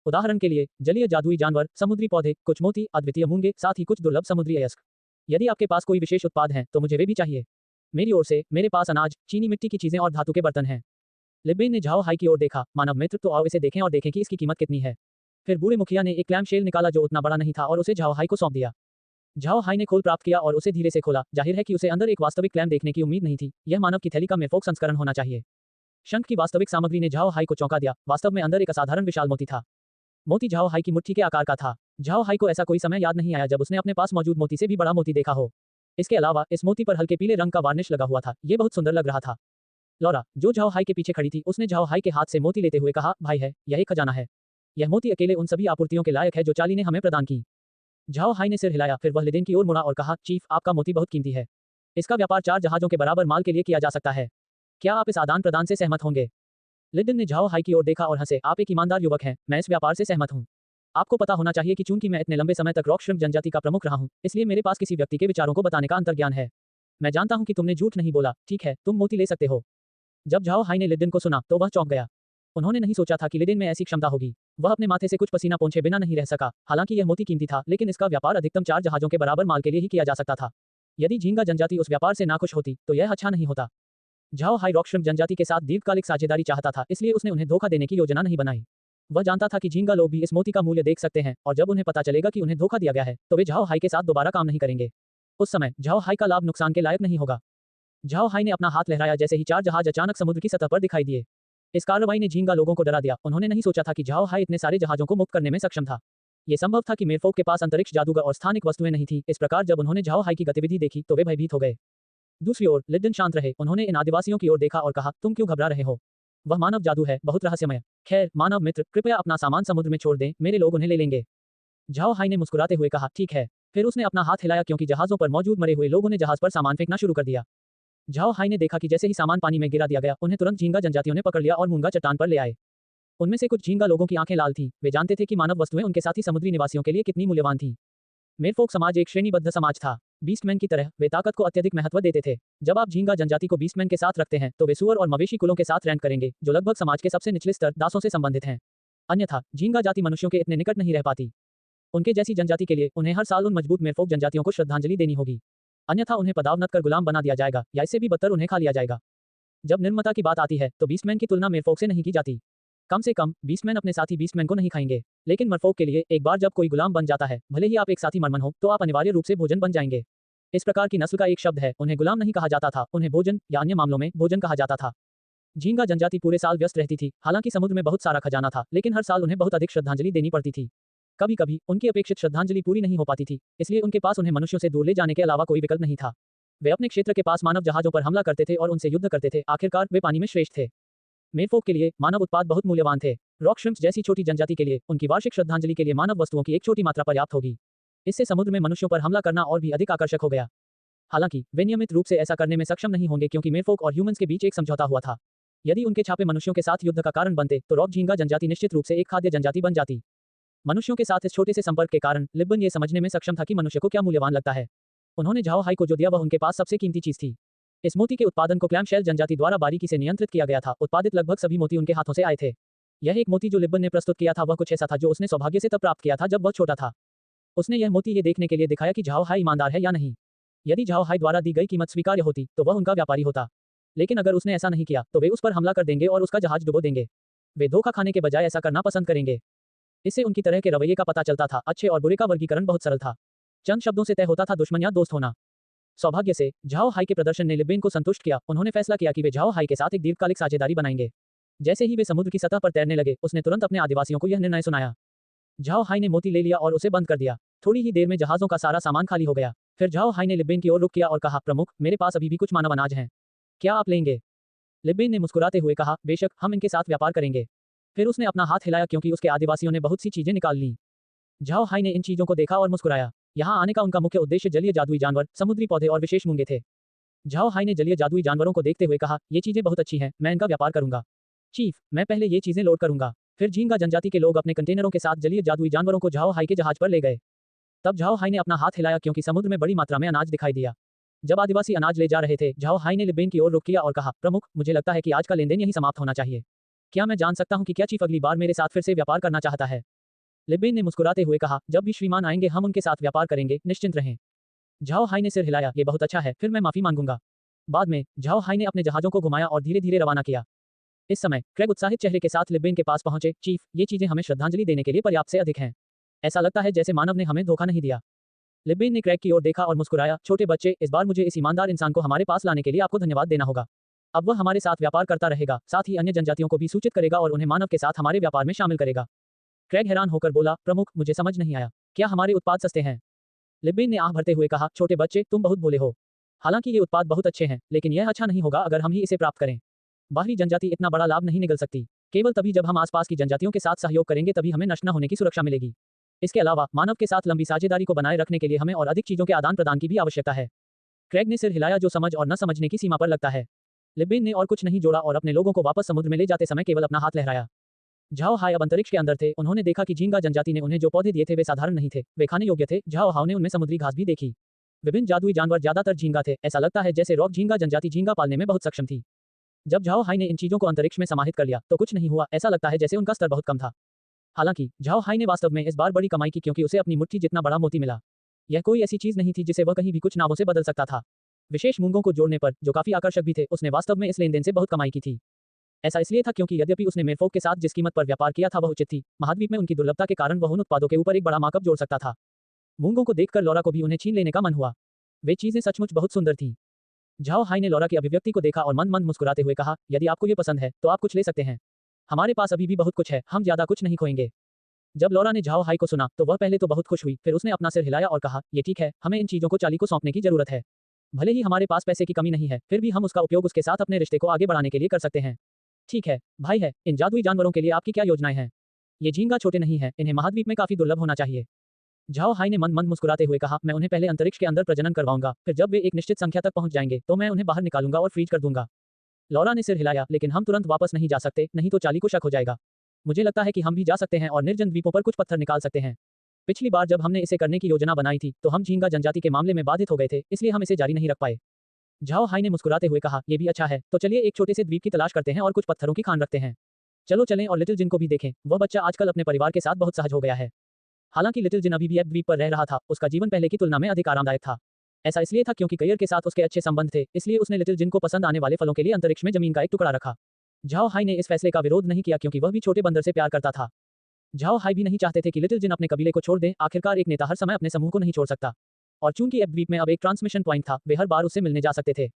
उदाहरण के लिए जलीय जादुई जानवर, समुद्री पौधे, कुछ मोती, अद्वितीय मूंगे, साथ ही कुछ दुर्लभ समुद्री अयस्क। यदि आपके पास कोई विशेष उत्पाद हैं तो मुझे वे भी चाहिए। मेरी ओर से मेरे पास अनाज, चीनी मिट्टी की चीजें और धातु के बर्तन हैं। लिबेन ने झाओ हाई की ओर देखा, मानव मित्र तो आओ इसे देखें और देखें कि इसकी कीमत कितनी है। फिर बूढ़े मुखिया ने एक क्लैम शेल निकाला जो उतना बड़ा नहीं था और उसे झाओ हाई को सौंप दिया। झाओ हाई ने खोल प्राप्त किया और उसे धीरे से खोला, जाहिर है कि उसे अंदर एक वास्तविक क्लैम देखने की उम्मीद नहीं थी, यह मानव की थैली का मेरफोक संस्करण होना चाहिए। शंख की वास्तविक सामग्री ने झाओ हाई को चौंका दिया, वास्तव में अंदर एक असाधारण विशाल मोती था। मोती झाओ हाई की मुट्ठी के आकार का था। झाओ हाई को ऐसा कोई समय याद नहीं आया जब उसने अपने पास मौजूद मोती से भी बड़ा मोती देखा हो। इसके अलावा इस मोती पर हल्के पीले रंग का वार्निश लगा हुआ था, यह बहुत सुंदर लग रहा था। लौरा, जो झाओ हाई के पीछे खड़ी थी, उसने झाओ हाई के हाथ से मोती लेते हुए कहा, भाई है, यह एक खजाना है। यह मोती अकेले उन सभी आपूर्तियों के लायक है जो चाली ने हमें प्रदान की। झाओ हाई ने सिर हिलाया, फिर वह लिडेन की ओर मुड़ा और कहा, चीफ, आपका मोती बहुत कीमती है। इसका व्यापार 4 जहाजों के बराबर माल के लिए किया जा सकता है। क्या आप इस आदान प्रदान से सहमत होंगे? लिडेन ने झाओ हाई की ओर देखा और हंसे, आप एक ईमानदार युवक हैं, मैं इस व्यापार से सहमत हूँ। आपको पता होना चाहिए कि चूंकि मैं इतने लंबे समय तक रॉक श्रिम्प जनजाति का प्रमुख रहा हूँ, इसलिए मेरे पास किसी व्यक्ति के विचारों को बताने का अंतर्ज्ञान है। मैं जानता हूँ कि तुमने झूठ नहीं बोला, ठीक है, तुम मोती ले सकते हो। जब झाओ हाई ने लिडेन को सुना तो वह चौंक गया। उन्होंने नहीं सोचा था कि लिडेन में ऐसी क्षमता होगी। वह अपने माथे से कुछ पसीना पोंछे बिना नहीं रह सका। हालांकि यह मोती कीमती था, लेकिन इसका व्यापार अधिकतम 4 जहाजों के बराबर माल के लिए ही किया जा सकता था। यदि झींगा जनजाति उस व्यापार से नाखुश होती तो यह अच्छा नहीं होता। झाओ हाई रॉक श्रिम्प जनजाति के साथ दीर्घकालिक साझेदारी चाहता था, इसलिए उसने उन्हें धोखा देने की योजना नहीं बनाई। वह जानता था कि झींगा लोग भी इस मोती का मूल्य देख सकते हैं और जब उन्हें पता चलेगा कि उन्हें धोखा दिया गया है तो वे झाओ हाई के साथ दोबारा काम नहीं करेंगे। उस समय झाओ हाई का लाभ नुकसान के लायक नहीं होगा। झाओ हाई ने अपना हाथ लहराया जैसे ही 4 जहाज अचानक समुद्र की सतह पर दिखाई दिए। इस कार्रवाई ने झींगा लोगों को डरा दिया। उन्होंने नहीं सोचा था कि झाओ हाई इतने सारे जहाजों को मुक्त करने में सक्षम था। यह संभव था कि मेरफोक के पास अंतरिक्ष जादूगर और स्थानिक वस्तुएं नहीं थी। इस प्रकार जब उन्होंने झाओ हाई की गतिविधि देखी तो वे भयभीत हो गए। दूसरी ओर लिडेन शांत रहे, उन्होंने इन आदिवासियों की ओर देखा और कहा, तुम क्यों घबरा रहे हो? वह मानव जादू है, बहुत रहस्यमय। खैर मानव मित्र, कृपया अपना सामान समुद्र में छोड़ दें, मेरे लोग उन्हें ले लेंगे। झाओ हाई ने मुस्कुराते हुए कहा, ठीक है। फिर उसने अपना हाथ हिलाया क्योंकि जहाजों पर मौजूद मरे हुए लोगों ने जहाज पर सामान फेंकना शुरू कर दिया। झाओ हाई ने देखा कि जैसे ही सामान पानी में गिरा दिया गया, उन्हें तुरंत झींगा जनजातियों ने पकड़ लिया और मूंगा चट्टान पर ले आए। उनमें से कुछ झींगा लोगों की आंखें लाल थीं, वे जानते थे कि मानव वस्तुएं उनके साथी समुद्री निवासियों के लिए कितनी मूल्यवान थीं। मेरफोक समाज एक श्रेणीबद्ध समाज था। बीस्टमैन की तरह वे ताकत को अत्यधिक महत्व देते थे। जब आप झींगा जनजाति को बीस्टमैन के साथ रखते हैं तो वे सुअर और मवेशी कुलों के साथ रैंक करेंगे, जो लगभग समाज के सबसे निचले स्तर दासों से संबंधित हैं। अन्यथा झींगा जाति मनुष्यों के इतने निकट नहीं रह पाती। उनके जैसी जनजाति के लिए उन्हें हर साल उन मजबूत मेरफोक जनजातियों को श्रद्धांजलि देनी होगी, अन्यथा उन्हें पदावनत कर गुलाम बना दिया जाएगा या इससे भी बदतर उन्हें खा लिया जाएगा। जब निर्ममता की बात आती है तो बीस्टमैन की तुलना मेरफोक से नहीं की जाती। कम से कम बीस्टमैन अपने साथी बीस्टमैन को नहीं खाएंगे, लेकिन मरफोक के लिए एक बार जब कोई गुलाम बन जाता है, भले ही आप एक साथी मरमन हो, तो आप अनिवार्य रूप से भोजन बन जाएंगे। इस प्रकार की नस्ल का एक शब्द है, उन्हें गुलाम नहीं कहा जाता था, उन्हें भोजन या अन्य मामलों में भोजन कहा जाता था। झींगा जनजाति पूरे साल व्यस्त रहती थी, हालांकि समुद्र में बहुत सारा खजाना था, लेकिन हर साल उन्हें बहुत अधिक श्रद्धांजलि देनी पड़ती थी। कभी कभी उनकी अपेक्षित श्रद्धांजलि पूरी नहीं हो पाती थी, इसलिए उनके पास उन्हें मनुष्यों से दूर ले जाने के अलावा कोई विकल्प नहीं था। वे अपने क्षेत्र के पास मानव जहाजों पर हमला करते थे और उनसे युद्ध करते थे। आखिरकार वे पानी में श्रेष्ठ थे। मेरफोक के लिए मानव उत्पाद बहुत मूल्यवान थे। रॉक श्रिम्प्स जैसी छोटी जनजाति के लिए उनकी वार्षिक श्रद्धांजलि के लिए मानव वस्तुओं की एक छोटी मात्रा पर्याप्त होगी। इससे समुद्र में मनुष्यों पर हमला करना और भी अधिक आकर्षक हो गया। हालांकि वे नियमित रूप से ऐसा करने में सक्षम नहीं होंगे क्योंकि मेरफोक और ह्यूमंस के बीच एक समझौता हुआ था। यदि उनके छापे मनुष्यों के साथ युद्ध का कारण बनते तो रॉक झींगा जनजाति निश्चित रूप से एक खाद्य जनजाति बन जाती। मनुष्यों के साथ इस छोटे से संपर्क के कारण लिब्बन ये समझने में सक्षम था कि मनुष्य को क्या मूल्यवान लगता है। उन्होंने झाओ हाई को जो दिया वह उनके पास सबसे कीमती चीज थी। इस मोती के उत्पादन को क्लैम शेल जनजाति द्वारा बारीकी से नियंत्रित किया गया था। उत्पादित लगभग सभी मोती उनके हाथों से आए थे। यह एक मोती जो लिब्बन ने प्रस्तुत किया था वह कुछ ऐसा था जो उसने सौभाग्य से तब प्राप्त किया था जब वह छोटा था। उसने यह मोती ये देखने के लिए दिखाया कि झाओ हाई ईमानदार है या नहीं। यदि झाओ हाई द्वारा दी गई कीमत स्वीकार्य होती तो वह उनका व्यापारी होता, लेकिन अगर उसने ऐसा नहीं किया तो वे उस पर हमला कर देंगे और उसका जहाज डुबो देंगे। वे धोखा खाने के बजाय ऐसा करना पसंद करेंगे। इससे उनकी तरह के रवैये का पता चलता था। अच्छे और बुरे का वर्गीकरण बहुत सरल था। चंद शब्दों से तय होता था दुश्मन या दोस्त होना। सौभाग्य से झाओ हाई के प्रदर्शन ने लिबेन को संतुष्ट किया। उन्होंने फैसला किया कि वे झाओ हाई के साथ एक दीर्घकालिक साझेदारी बनाएंगे। जैसे ही वे समुद्र की सतह पर तैरने लगे, उसने तुरंत अपने आदिवासियों को यह निर्णय सुनाया। झाओ हाई ने मोती ले लिया और उसे बंद कर दिया। थोड़ी ही देर में जहाजों का सारा सामान खाली हो गया। फिर झाओ हाई ने लिबेन की ओर रुख किया और कहा, प्रमुख, मेरे पास अभी भी कुछ मानव अनाज हैं। क्या आप लेंगे? लिबेन ने मुस्कुराते हुए कहा, बेशक, हम इनके साथ व्यापार करेंगे। फिर उसने अपना हाथ हिलाया क्योंकि उसके आदिवासियों ने बहुत सी चीजें निकाल लीं। झाओ हाई ने इन चीजों को देखा और मुस्कुराया। यहाँ आने का उनका मुख्य उद्देश्य जलीय जादुई जानवर, समुद्री पौधे और विशेष मूंगे थे। झाओ हाई ने जलीय जादुई जानवरों को देखते हुए कहा, ये चीजें बहुत अच्छी हैं, मैं इनका व्यापार करूंगा। चीफ, मैं पहले ये चीजें लोड करूंगा। फिर झींगा जनजाति के लोग अपने कंटेनरों के साथ जलीय जादुई जानवरों को झाओ हाई के जहाज पर ले गए। तब झाओ हाई ने अपना हाथ हिलाया क्योंकि समुद्र में बड़ी मात्रा में अनाज दिखाई दिया। जब आदिवासी अनाज ले जा रहे थे, झाओ हाई ने लिबेन की ओर रुख किया और कहा, प्रमुख, मुझे लगता है कि आज का लेनदेन यहीं समाप्त होना चाहिए। क्या मैं जान सकता हूं कि क्या चीफ अगली बार मेरे साथ फिर से व्यापार करना चाहता है? लिबेन ने मुस्कुराते हुए कहा, जब भी श्रीमान आएंगे हम उनके साथ व्यापार करेंगे, निश्चिंत रहें। झाओ हाई ने सिर हिलाया, ये बहुत अच्छा है, फिर मैं माफी मांगूंगा। बाद में झाओ हाई ने अपने जहाजों को घुमाया और धीरे धीरे रवाना किया। इस समय क्रेग उत्साहित चेहरे के साथ लिबेन के पास पहुंचे। चीफ, ये चीजें हमें श्रद्धांजलि देने के लिए पर्याप्त से अधिक हैं। ऐसा लगता है जैसे मानव ने हमें धोखा नहीं दिया। लिबेन ने क्रेग की ओर देखा और मुस्कुराया, छोटे बच्चे, इस बार मुझे इस ईमानदार इंसान को हमारे पास लाने के लिए आपको धन्यवाद देना होगा। अब वह हमारे साथ व्यापार करता रहेगा, साथ ही अन्य जनजातियों को भी सूचित करेगा और उन्हें मानव के साथ हमारे व्यापार में शामिल करेगा। क्रेग हैरान होकर बोला, प्रमुख, मुझे समझ नहीं आया, क्या हमारे उत्पाद सस्ते हैं? लिबेन ने आह भरते हुए कहा, छोटे बच्चे, तुम बहुत भोले हो। हालांकि ये उत्पाद बहुत अच्छे हैं, लेकिन यह अच्छा नहीं होगा अगर हम ही इसे प्राप्त करें। बाहरी जनजाति इतना बड़ा लाभ नहीं निगल सकती। केवल तभी जब हम आसपास की जनजातियों के साथ सहयोग करेंगे तभी हमें नष्ट न होने की सुरक्षा मिलेगी। इसके अलावा मानव के साथ लंबी साझेदारी को बनाए रखने के लिए हमें और अधिक चीजों के आदान प्रदान की भी आवश्यकता है। क्रेग ने सिर हिलाया, जो समझ और न समझने की सीमा पर लगता है। लिबेन ने और कुछ नहीं जोड़ा और अपने लोगों को वापस समुद्र में ले जाते समय केवल अपना हाथ लहराया। झाओ हाई अब अंतरिक्ष के अंदर थे। उन्होंने देखा कि झींगा जनजाति ने उन्हें जो पौधे दिए थे वे साधारण नहीं थे, वे खाने योग्य थे। झाओ हाई ने उनमें समुद्री घास भी देखी। विभिन्न जादुई जानवर, ज्यादातर झींगा थे। ऐसा लगता है जैसे रॉक झींगा जनजाति झींगा पालने में बहुत सक्षम थी। जब झाओ हाई ने इन चीजों को अंतरिक्ष में समाहित कर लिया तो कुछ नहीं हुआ। ऐसा लगता है जैसे उनका स्तर बहुत कम था। हालांकि झाओ हाई ने वास्तव में इस बार बड़ी कमाई की क्योंकि उसे अपनी मुट्ठी जितना बड़ा मोती मिला। यह कोई ऐसी चीज नहीं थी जिसे वह कहीं भी कुछ नामों से बदल सकता था। विशेष मूंगों को जोड़ने पर, जो काफी आकर्षक भी थे, उसने वास्तव में इस लेनदेन से बहुत कमाई की थी। ऐसा इसलिए था क्योंकि यद्यपि उसने मेरफोक के साथ जिस कीमत पर व्यापार किया था वह उचित थी, महाद्वीप में उनकी दुर्लभता के कारण वह उन उत्पादों के ऊपर एक बड़ा मार्कअप जोड़ सकता था। मूंगों को देखकर लौरा को भी उन्हें छीन लेने का मन हुआ। वे चीजें सचमुच बहुत सुंदर थीं। झाओ हाई ने लौरा की अभिव्यक्ति को देखा और मंद मंद मुस्कुराते हुए कहा, यदि आपको ये पसंद है तो आप कुछ ले सकते हैं। हमारे पास अभी भी बहुत कुछ है, हम ज्यादा कुछ नहीं खोएंगे। जब लौरा ने झाओ हाई को सुना तो वह पहले तो बहुत खुश हुई, फिर उसने अपना सिर हिलाया और कहा, ये ठीक है, हमें इन चीजों को चाली को सौंपने की जरूरत है। भले ही हमारे पास पैसे की कमी नहीं है, फिर भी हम उसका उपयोग उसके साथ अपने रिश्ते को आगे बढ़ाने के लिए कर सकते हैं। ठीक है, भाई है, इन जादुई जानवरों के लिए आपकी क्या योजनाएं हैं? ये झींगा छोटे नहीं है, इन्हें महाद्वीप में काफी दुर्लभ होना चाहिए। झाओ हाई ने मंद मंद मुस्कुराते हुए कहा, मैं उन्हें पहले अंतरिक्ष के अंदर प्रजनन करवाऊंगा, फिर जब वे एक निश्चित संख्या तक पहुंच जाएंगे तो मैं उन्हें बाहर निकालूंगा और फ्रीज कर दूंगा। लौरा ने सिर हिलाया, लेकिन हम तुरंत वापस नहीं जा सकते, नहीं तो चाली को शक हो जाएगा। मुझे लगता है कि हम भी जा सकते हैं और निर्जन द्वीपों पर कुछ पत्थर निकाल सकते हैं। पिछली बार जब हमने इसे करने की योजना बनाई थी तो हम झींगा जनजाति के मामले में बाधित हो गए थे, इसलिए हम इसे जारी नहीं रख पाए। झाओ हाई ने मुस्कुराते हुए कहा, यह भी अच्छा है, तो चलिए एक छोटे से द्वीप की तलाश करते हैं और कुछ पत्थरों की खान रखते हैं। चलो चलें और लिटिल जिन को भी देखें, वह बच्चा आजकल अपने परिवार के साथ बहुत सहज हो गया है। हालांकि लिटिल जिन अभी भी एक द्वीप पर रह रहा था, उसका जीवन पहले की तुलना में अधिक आरामदायक था। ऐसा इसलिए था क्योंकि कयिर के साथ उसके अच्छे संबंध थे, इसलिए उसने लिटिल जिन को पसंद आने वाले फलों के लिए अंतरिक्ष में जमीन का एक टुकड़ा रखा। झाओ हाई ने इस फैसले का विरोध नहीं किया क्योंकि वह भी छोटे बंदर से प्यार करता था। झाओ हाई भी नहीं चाहते थे कि लिटिल जिन अपने कबीले को छोड़ दें, आखिरकार एक नेता हर समय अपने समूह को नहीं छोड़ सकता। और चूंकि एब द्वीप में अब एक ट्रांसमिशन पॉइंट था, वे हर बार उससे मिलने जा सकते थे।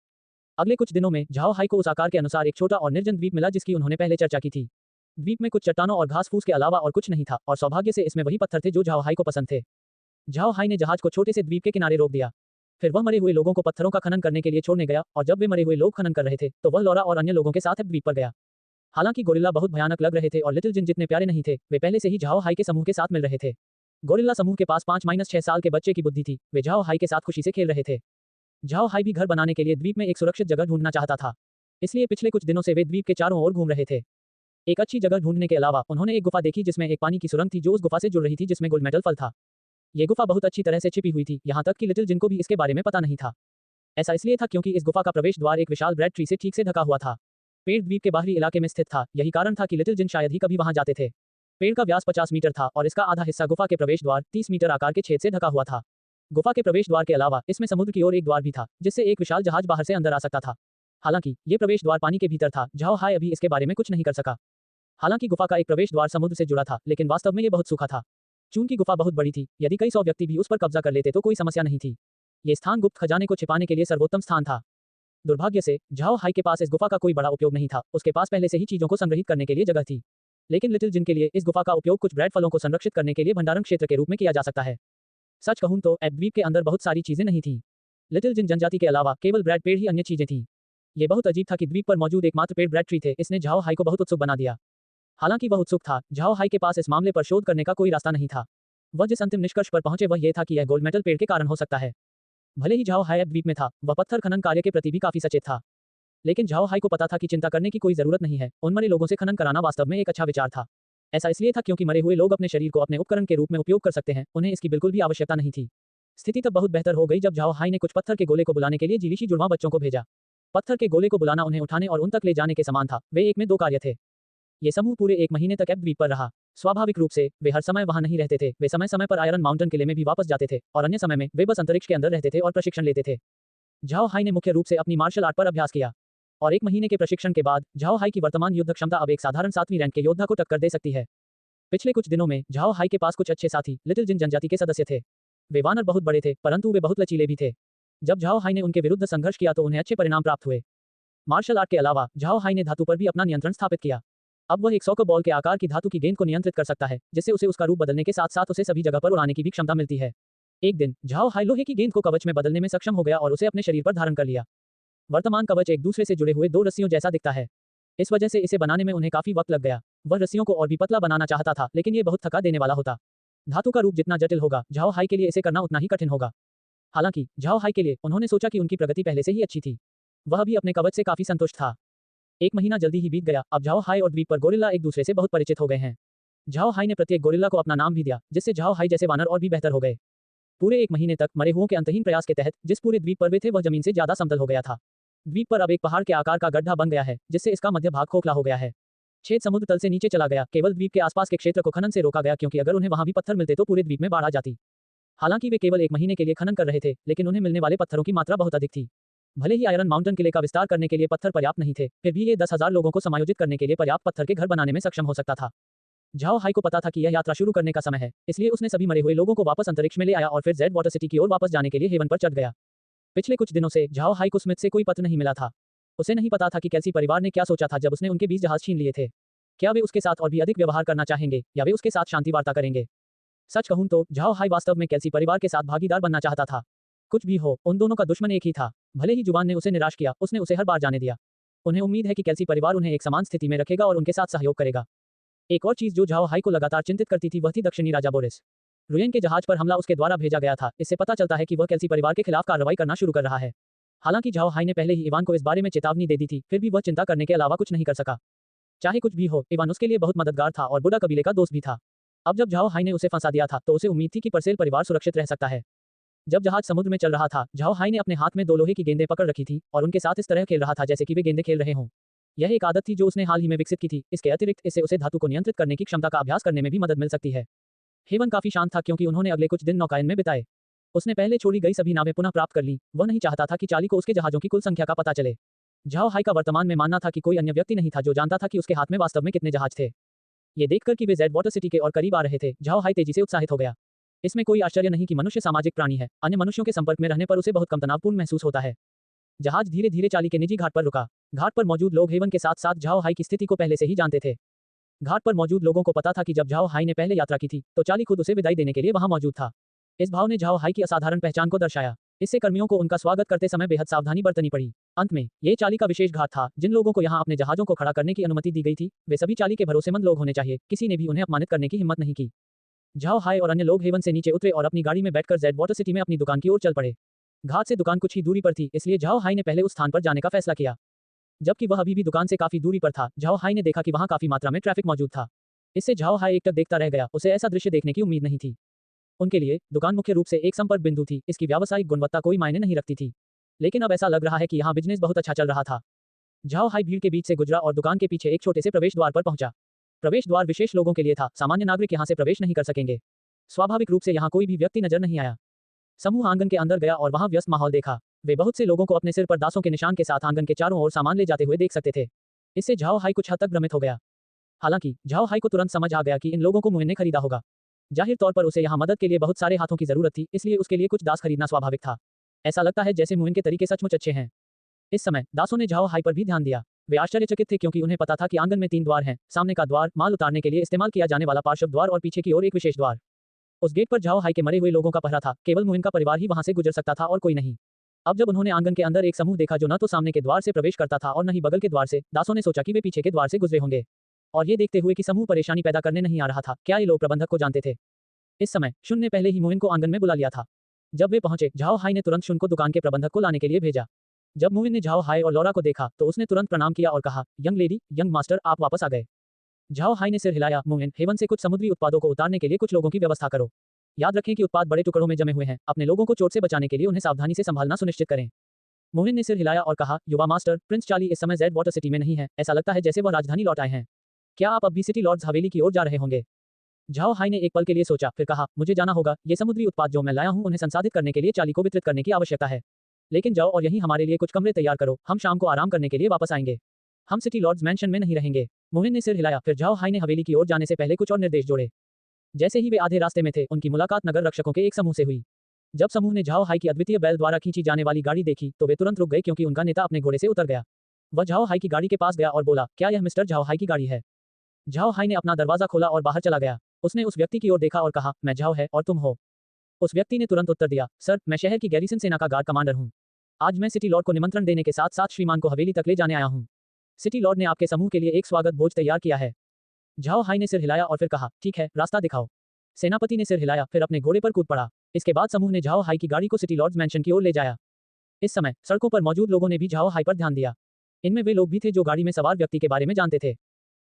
अगले कुछ दिनों में झाओ हाई को उस आकार के अनुसार एक छोटा और निर्जन द्वीप मिला जिसकी उन्होंने पहले चर्चा की थी। द्वीप में कुछ चट्टानों और घास फूस के अलावा और कुछ नहीं था, और सौभाग्य से इसमें वही पत्थर थे जो झाओ हाई को पसंद थे। झाओ हाई ने जहाज को छोटे से द्वीप के किनारे रोक दिया। फिर वह मरे हुए लोगों को पत्थरों का खनन करने के लिए छोड़ने गया, और जब वे मरे हुए लोग खनन कर रहे थे तो वह लौरा और अन्य लोगों के साथ द्वीप पर गया। हालांकि गोरिल्ला बहुत भयानक लग रहे थे और लिटिल जिन जितने प्यारे नहीं थे, वे पहले से ही झाओ हाई के समूह के साथ मिल रहे थे। गोरिल्ला समूह के पास 5-6 साल के बच्चे की बुद्धि थी, वे झाओ हाई के साथ खुशी से खेल रहे थे। झाओ हाई भी घर बनाने के लिए द्वीप में एक सुरक्षित जगह ढूंढना चाहता था, इसलिए पिछले कुछ दिनों से वे द्वीप के चारों ओर घूम रहे थे। एक अच्छी जगह ढूंढने के अलावा उन्होंने एक गुफा देखी जिसमें एक पानी की सुरंग थी जो उस गुफा से जुड़ रही थी जिसमें गोल्ड मेटल फल था। ये गुफा बहुत अच्छी तरह से छिपी हुई थी, यहाँ तक कि लिटिल जिन को भी इसके बारे में पता नहीं था। ऐसा इसलिए था क्योंकि इस गुफा का प्रवेश द्वार एक विशाल ब्रेड ट्री से ठीक से ढका हुआ था। पेड़ द्वीप के बाहरी इलाके में स्थित था, यही कारण था कि लिटिल जिन शायद ही कभी वहां जाते थे। पेड़ का व्यास 50 मीटर था और इसका आधा हिस्सा गुफा के प्रवेश द्वार 30 मीटर आकार के छेद से ढका हुआ था। गुफा के प्रवेश द्वार के अलावा इसमें समुद्र की ओर एक द्वार भी था जिससे एक विशाल जहाज बाहर से अंदर आ सकता था। हालांकि ये प्रवेश द्वार पानी के भीतर था। झाओ हाई अभी इसके बारे में कुछ नहीं कर सका। हालांकि गुफा का एक प्रवेश द्वार समुद्र से जुड़ा था, लेकिन वास्तव में ये बहुत सूखा था। चून की गुफा बहुत बड़ी थी, यदि कई 100 व्यक्ति भी उस पर कब्जा कर लेते तो कोई समस्या नहीं थी। ये स्थान गुप्त खजाने को छिपाने के लिए सर्वोत्तम स्थान था। दुर्भाग्य से झाओ हाई के पास इस गुफा का कोई बड़ा उपयोग नहीं था, उसके पास पहले से ही चीजों को संग्रहित करने के लिए जगह थी। लेकिन लिटिल जिन के लिए इस गुफा का उपयोग कुछ ब्रेड फलों को संरक्षित करने के लिए भंडारण क्षेत्र के रूप में किया जा सकता है। सच कहूं तो एब द्वीप के अंदर बहुत सारी चीजें नहीं थीं। लिटिल जिन जनजाति के अलावा केवल ब्रेड पेड़ ही अन्य चीजें थीं। ये बहुत अजीब था कि द्वीप पर मौजूद एकमात्र पेड़ ब्रेड ट्री थे। इसने झाओ हाई को बहुत उत्सुक बना दिया। हालांकि वह उत्सुक था, झाओ हाई के पास इस मामले पर शोध करने का कोई रास्ता नहीं था। वह जिस अंतिम निष्कर्ष पर पहुंचे वह यह था कि यह गोल्ड मेटल पेड़ के कारण हो सकता है। भले ही झाओ हाई द्वीप में था, वह पत्थर खनन कार्य के प्रति भी काफी सचेत था। लेकिन झाओ हाई को पता था कि चिंता करने की कोई जरूरत नहीं है, उन मरे लोगों से खनन कराना वास्तव में एक अच्छा विचार था। ऐसा इसलिए था क्योंकि मरे हुए लोग अपने शरीर को अपने उपकरण के रूप में उपयोग कर सकते हैं, उन्हें इसकी बिल्कुल भी आवश्यकता नहीं थी। स्थिति तब बहुत बेहतर हो गई जब झाओ हाई ने कुछ पत्थर के गोले को बुलाने के लिए जीविशी जुड़वा बच्चों को भेजा। पत्थर के गोले को बुलाना उन्हें उठाने और उन तक ले जाने के समान था, वे एक में दो कार्य थे। ये समूह पूरे 1 महीने तक एब द्वीप पर रहा। स्वाभाविक रूप से वे हर समय वहां नहीं रहते थे, वे समय समय पर आयरन माउंटेन किले में भी वापस जाते थे और अन्य समय में वे बस अंतरिक्ष के अंदर रहते थे और प्रशिक्षण लेते थे। झाओ हाई ने मुख्य रूप से अपनी मार्शल आर्ट पर अभ्यास किया और 1 महीने के प्रशिक्षण के बाद झाओ हाई की वर्तमान युद्ध क्षमता अब एक साधारण 7वीं रैंक के योद्धा को टक्कर दे सकती है। पिछले कुछ दिनों में झाओ हाई के पास कुछ अच्छे साथी लिटिल जिन जनजाति के सदस्य थे। वे वानर बहुत बड़े थे, परंतु वे बहुत लचीले भी थे। जब झाओ हाई ने उनके विरुद्ध संघर्ष किया तो उन्हें अच्छे परिणाम प्राप्त हुए। मार्शल आर्ट के अलावा झाओ हाई ने धातु पर भी अपना नियंत्रण स्थापित किया। अब वह एक सॉकर बॉल के आकार की धातु की गेंद को नियंत्रित कर सकता है, जिससे उसे उसका रूप बदलने के साथ साथ उसे सभी जगह पर उड़ाने की भी क्षमता मिलती है। एक दिन झाओ हाई लोहे की गेंद को कवच में बदलने में सक्षम हो गया और उसे अपने शरीर पर धारण कर लिया। वर्तमान कवच एक दूसरे से जुड़े हुए 2 रस्सियों जैसा दिखता है। इस वजह से इसे बनाने में उन्हें काफी वक्त लग गया। वह रस्सियों को और भी पतला बनाना चाहता था, लेकिन ये बहुत थका देने वाला होता। धातु का रूप जितना जटिल होगा, झाओ हाई के लिए इसे करना उतना ही कठिन होगा। हालांकि झाओ हाई के लिए उन्होंने सोचा कि उनकी प्रगति पहले से ही अच्छी थी। वह भी अपने कवच से काफी संतुष्ट था। 1 महीना जल्दी ही बीत गया। अब झाओ हाई और द्वीप पर गोरिल्ला एक दूसरे से बहुत परिचित हो गए हैं। झाओ हाई ने प्रत्येक गोरिल्ला को अपना नाम भी दिया, जिससे झाओ हाई जैसे वानर और भी बेहतर हो गए। पूरे 1 महीने तक मरे हुओं के अंतहीन प्रयास के तहत जिस पूरे द्वीप पर वे थे वह जमीन से ज्यादा समतल हो गया था। द्वीप पर अब एक पहाड़ के आकार का गड्ढा बन गया है, जिससे इसका मध्य भाग खोखला हो गया है। छेद समुद्र तल से नीचे चला गया। केवल द्वीप के आसपास के क्षेत्र को खनन से रोका गया, क्योंकि अगर उन्हें वहां भी पत्थर मिलते तो पूरे द्वीप में बाढ़ आ जाती। हालांकि वे केवल 1 महीने के लिए खनन कर रहे थे, लेकिन उन्हें मिलने वाले पत्थरों की मात्रा बहुत अधिक थी। भले ही आयरन माउंटेन किले का विस्तार करने के लिए पत्थर पर्याप्त नहीं थे, फिर भी ये 10,000 लोगों को समायोजित करने के लिए पर्याप्त पत्थर के घर बनाने में सक्षम हो सकता था। झाओ हाई को पता था कि यह यात्रा शुरू करने का समय है, इसलिए उसने सभी मरे हुए लोगों को वापस अंतरिक्ष में ले आया और फिर जेड वाटर सिटी की ओर वापस जाने के लिए हेवन पर चढ़ गया। पिछले कुछ दिनों से झाओ हाई को स्मिथ से कोई पत्र नहीं मिला था। उसे नहीं पता था कि कैसी परिवार ने क्या सोचा था जब उसने उनके 20 जहाज छीन लिए थे। क्या वे उसके साथ और भी अधिक व्यवहार करना चाहेंगे या वे उसके साथ शांति वार्ता करेंगे? सच कहूं तो झाओ हाई वास्तव में कैसी परिवार के साथ भागीदार बनना चाहता था। कुछ भी हो, उन दोनों का दुश्मन एक ही था। भले ही जुबान ने उसे निराश किया, उसने उसे हर बार जाने दिया। उन्हें उम्मीद है कि कैसी परिवार उन्हें एक समान स्थिति में रखेगा और उनके साथ सहयोग करेगा। एक और चीज जो झाओ हाई को लगातार चिंतित करती थी वह थी दक्षिणी राजा बोरिस। रुयन के जहाज पर हमला उसके द्वारा भेजा गया था। इससे पता चलता है कि वह कैसी परिवार के खिलाफ कार्रवाई करना शुरू कर रहा है। हालांकि झाओ हाई ने पहले ही इवान को इस बारे में चेतावनी दे दी थी, फिर भी वह चिंता करने के अलावा कुछ नहीं कर सका। चाहे कुछ भी हो, इवान उसके लिए बहुत मददगार था और बुडा कबीले का दोस्त भी था। अब जब झाओ हाई ने उसे फंसा दिया था तो उसे उम्मीद थी कि परसेल परिवार सुरक्षित रह सकता है। जब जहाज समुद्र में चल रहा था, झाओ हाई ने अपने हाथ में 2 लोहे की गेंदें पकड़ रखी थी और उनके साथ इस तरह खेल रहा था जैसे कि वे गेंदें खेल रहे हों। यह एक आदत थी जो उसने हाल ही में विकसित की थी। इसके अतिरिक्त इससे उसे धातु को नियंत्रित करने की क्षमता का अभ्यास करने में भी मदद मिल सकती है। हेवन काफी शांत था क्योंकि उन्होंने अगले कुछ दिन नौकायन में बिताए। उसने पहले छोड़ी गई सभी नावें पुनः प्राप्त कर ली। वह नहीं चाहता था कि चाली को उसके जहाजों की कुल संख्या का पता चले। झाओ हाई का वर्तमान में मानना था कि कोई अन्य व्यक्ति नहीं था जो जानता था कि उसके हाथ में वास्तव में कितने जहाज थे। ये देखकर कि वे जेड वाटर सिटी के और करीब आ रहे थे, झाओ हाई तेजी से उत्साहित हो गया। इसमें कोई आश्चर्य नहीं कि मनुष्य सामाजिक प्राणी है। अन्य मनुष्यों के संपर्क में रहने पर उसे बहुत कम तनावपूर्ण महसूस होता है। जहाज धीरे धीरे चाली के निजी घाट पर रुका। घाट पर मौजूद लोग हेवन के साथ साथ झाओ हाई की स्थिति को पहले से ही जानते थे। घाट पर मौजूद लोगों को पता था कि जब झाओ हाई ने पहले यात्रा की थी तो चाली खुद उसे विदाई देने के लिए वहां मौजूद था। इस भाव ने झाओ हाई की असाधारण पहचान को दर्शाया। इससे कर्मियों को उनका स्वागत करते समय बेहद सावधानी बरतनी पड़ी। अंत में ये चाली का विशेष घाट था। जिन लोगों को यहाँ अपने जहाजों को खड़ा करने की अनुमति दी गई थी वे सभी चाली के भरोसेमंद लोग होने चाहिए। किसी ने भी उन्हें अपमानित करने की हिम्मत नहीं की। झाओ हाई और अन्य लोग हेवन से नीचे उतरे और अपनी गाड़ी में बैठकर जेड वाटर सिटी में अपनी दुकान की ओर चल पड़े। घाट से दुकान कुछ ही दूरी पर थी, इसलिए झाओ हाई ने पहले उस स्थान पर जाने का फैसला किया। जबकि वह अभी भी दुकान से काफी दूरी पर था, झाओ हाई ने देखा कि वहां काफी मात्रा में ट्रैफिक मौजूद था। इससे झाओ हाई एकटक देखता रह गया। उसे ऐसा दृश्य देखने की उम्मीद नहीं थी। उनके लिए दुकान मुख्य रूप से एक संपर्क बिंदु थी। इसकी व्यावसायिक गुणवत्ता कोई मायने नहीं रखती थी, लेकिन अब ऐसा लग रहा है कि यहाँ बिजनेस बहुत अच्छा चल रहा था। झाओ हाई भीड़ के बीच से गुजरा और दुकान के पीछे एक छोटे से प्रवेश द्वार पर पहुंचा। प्रवेश द्वार विशेष लोगों के लिए था, सामान्य नागरिक यहाँ से प्रवेश नहीं कर सकेंगे। स्वाभाविक रूप से यहाँ कोई भी व्यक्ति नजर नहीं आया। समूह आंगन के अंदर गया और वहां व्यस्त माहौल देखा। वे बहुत से लोगों को अपने सिर पर दासों के निशान के साथ आंगन के चारों ओर सामान ले जाते हुए देख सकते थे। इससे झाओ हाई कुछ हद तक भ्रमित हो गया। हालांकि झाओ हाई को तुरंत समझ आ गया कि इन लोगों को मुझे ने खरीदा होगा। जाहिर तौर पर उसे यहाँ मदद के लिए बहुत सारे हाथों की जरूरत थी, इसलिए उसके लिए कुछ दास खरीदना स्वाभाविक था। ऐसा लगता है जैसे मुइन के तरीके सचमुच अच्छे हैं। इस समय दासों ने झाओ हाई पर भी ध्यान दिया। वे आश्चर्यचकित थे क्योंकि उन्हें पता था कि आंगन में 3 द्वार हैं, सामने का द्वार, माल उतारने के लिए इस्तेमाल किया जाने वाला पार्श्व द्वार और पीछे की ओर एक विशेष द्वार। उस गेट पर झाओ हाई के मरे हुए लोगों का पहरा था, केवल मुइन का परिवार ही वहां से गुजर सकता था और कोई नहीं। अब जब उन्होंने आंगन के अंदर एक समूह देखा जो न तो सामने के द्वार से प्रवेश करता था और न ही बगल के द्वार से, दासों ने सोचा कि वे पीछे के द्वार से गुजरे होंगे। और ये देखते हुए कि समूह परेशानी पैदा करने नहीं आ रहा था, क्या ये लोग प्रबंधक को जानते थे? इस समय शुन ने पहले ही मुइन को आंगन में बुला लिया था। जब वे पहुंचे, झाओ हाई ने तुरंत शुन को दुकान के प्रबंधक को लाने के लिए भेजा। जब मुइन ने झाओ हाई और लौरा को देखा तो उसने तुरंत प्रणाम किया और कहा, यंग लेडी, यंग मास्टर, आप वापस आ गए। झाओ हाई ने सिर हिलाया। मुइन, हेवन से कुछ समुद्री उत्पादों को उतारने के लिए कुछ लोगों की व्यवस्था करो। याद रखें कि उत्पाद बड़े टुकड़ों में जमे हुए हैं, अपने लोगों को चोट से बचाने के लिए उन्हें सावधानी से संभालना सुनिश्चित करें। मोहन ने सिर हिलाया और कहा, युवा मास्टर, प्रिंस चार्ली इस समय जेड वाटर सिटी में नहीं है, ऐसा लगता है जैसे वह राजधानी लौट आए हैं। क्या आप अब भी सिटी लॉर्ड्स हवेली की ओर जा रहे होंगे? झाओ हाई ने एक पल के लिए सोचा, फिर कहा, मुझे जाना होगा, ये समुद्री उत्पाद जो मैं लाया हूं उन्हें संसाधित करने के लिए चार्ली को वितरित करने की आवश्यकता है। लेकिन जाओ और यहीं हमारे लिए कुछ कमरे तैयार करो, हम शाम को आराम करने के लिए वापस आएंगे। हम सिटी लॉर्ड्स मैंशन में नहीं रहेंगे। मोहन ने सिर हिलाया, फिर झाओ हाई ने हवेली की ओर जाने से पहले कुछ और निर्देश जोड़े। जैसे ही वे आधे रास्ते में थे, उनकी मुलाकात नगर रक्षकों के एक समूह से हुई। जब समूह ने झाओ हाई की अद्वितीय बैल द्वारा खींची जाने वाली गाड़ी देखी तो वे तुरंत रुक गए क्योंकि उनका नेता अपने घोड़े से उतर गया। वह झाओ हाई की गाड़ी के पास गया और बोला, क्या यह मिस्टर झाओ हाई की गाड़ी है? झाओ हाई ने अपना दरवाजा खोला और बाहर चला गया। उसने उस व्यक्ति की ओर देखा और कहा, मैं झाओ है और तुम हो? उस व्यक्ति ने तुरंत उत्तर दिया, सर, मैं शहर की गैरिसन सेना का गार्ड कमांडर हूँ। आज मैं सिटी लॉर्ड को निमंत्रण देने के साथ साथ श्रीमान को हवेली तक ले जाने आया हूँ। सिटी लॉर्ड ने आपके समूह के लिए एक स्वागत भोज तैयार किया है। झाओ हाई ने सिर हिलाया और फिर कहा, ठीक है, रास्ता दिखाओ। सेनापति ने सिर हिलाया, फिर अपने घोड़े पर कूद पड़ा। इसके बाद समूह ने झाओ हाई की गाड़ी को सिटी लॉर्ड्स मैंशन की ओर ले जाया। इस समय सड़कों पर मौजूद लोगों ने भी झाओ हाई पर ध्यान दिया। इनमें वे लोग भी थे जो गाड़ी में सवार व्यक्ति के बारे में जानते थे।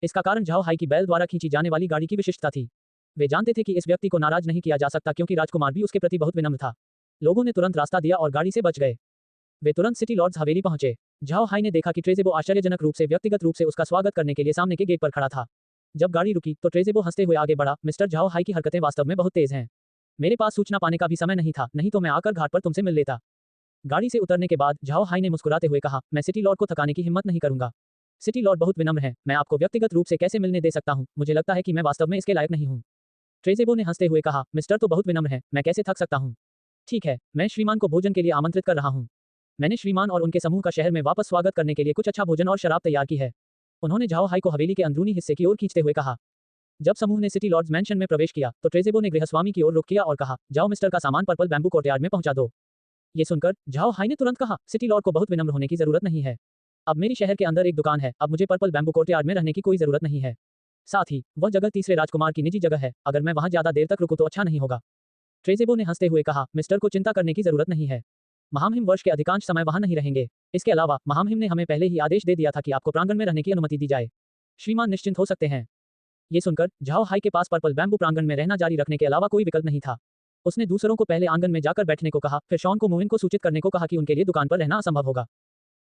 इसका कारण झाओ हाई की बैल द्वारा खींची जाने वाली गाड़ी की विशिष्टता थी। वे जानते थे कि इस व्यक्ति को नाराज नहीं किया जा सकता क्योंकि राजकुमार भी उसके प्रति बहुत विनम्र था। लोगों ने तुरंत रास्ता दिया और गाड़ी से बच गए। वे तुरंत सिटी लॉर्ड्स हवेली पहुंचे। झाओ हाई ने देखा कि ट्रेजेबो आश्चर्यजनक रूप से व्यक्तिगत रूप से उसका स्वागत करने के लिए सामने के गेट पर खड़ा था। जब गाड़ी रुकी तो ट्रेजेबो हंसते हुए आगे बढ़ा, मिस्टर झाओ हाई की हरकतें वास्तव में बहुत तेज हैं। मेरे पास सूचना पाने का भी समय नहीं था, नहीं तो मैं आकर घाट पर तुमसे मिल लेता। गाड़ी से उतरने के बाद झाओ हाई ने मुस्कुराते हुए कहा, मैं सिटी लॉर्ड को थकाने की हिम्मत नहीं करूंगा। सिटी लॉर्ड बहुत विनम्र है, मैं आपको व्यक्तिगत रूप से कैसे मिलने दे सकता हूं? मुझे लगता है कि मैं वास्तव में इसके लायक नहीं हूं। ट्रेजेबो ने हंसते हुए कहा, मिस्टर तो बहुत विनम्र है, मैं कैसे थक सकता हूं? ठीक है, मैं श्रीमान को भोजन के लिए आमंत्रित कर रहा हूं। मैंने श्रीमान और उनके समूह का शहर में वापस स्वागत करने के लिए कुछ अच्छा भोजन और शराब तैयार की है। उन्होंने झाओ हाई को हवेली के अंदरूनी हिस्से की ओर खींचते हुए कहा। जब समूह ने सिटी लॉर्ड्स मैंशन में प्रवेश किया तो ट्रेजेबो ने गृहस्वामी की ओर रुख किया और कहा, जाओ मिस्टर का सामान पर्पल बैम्बू कोर्टयार्ड में पहुंचा दो। ये सुनकर झाओ हाई ने तुरंत कहा, सिटी लॉर्ड को बहुत विनम्र होने की जरूरत नहीं है। अब मेरी शहर के अंदर एक दुकान है, अब मुझे पर्पल बैम्बू कोर्टयार्ड में रहने की कोई जरूरत नहीं है। साथ ही वह जगह तीसरे राजकुमार की निजी जगह है, अगर मैं वहां ज्यादा देर तक रुकूं तो अच्छा नहीं होगा। ट्रेजेबो ने हंसते हुए कहा, मिस्टर को चिंता करने की जरूरत नहीं है। महामहिम वर्ष के अधिकांश समय वहां नहीं रहेंगे। इसके अलावा महामहिम ने हमें पहले ही आदेश दे दिया था कि आपको प्रांगण में रहने की अनुमति दी जाए। श्रीमान निश्चिंत हो सकते हैं। ये सुनकर झाओ हाई के पास पर्पल बैम्बू प्रांगण में रहना जारी रखने के अलावा कोई विकल्प नहीं था। उसने दूसरों को पहले आंगन में जाकर बैठने को कहा, फिर शॉन को मोइन को सूचित करने को कहा कि उनके लिए दुकान पर रहना असंभव होगा।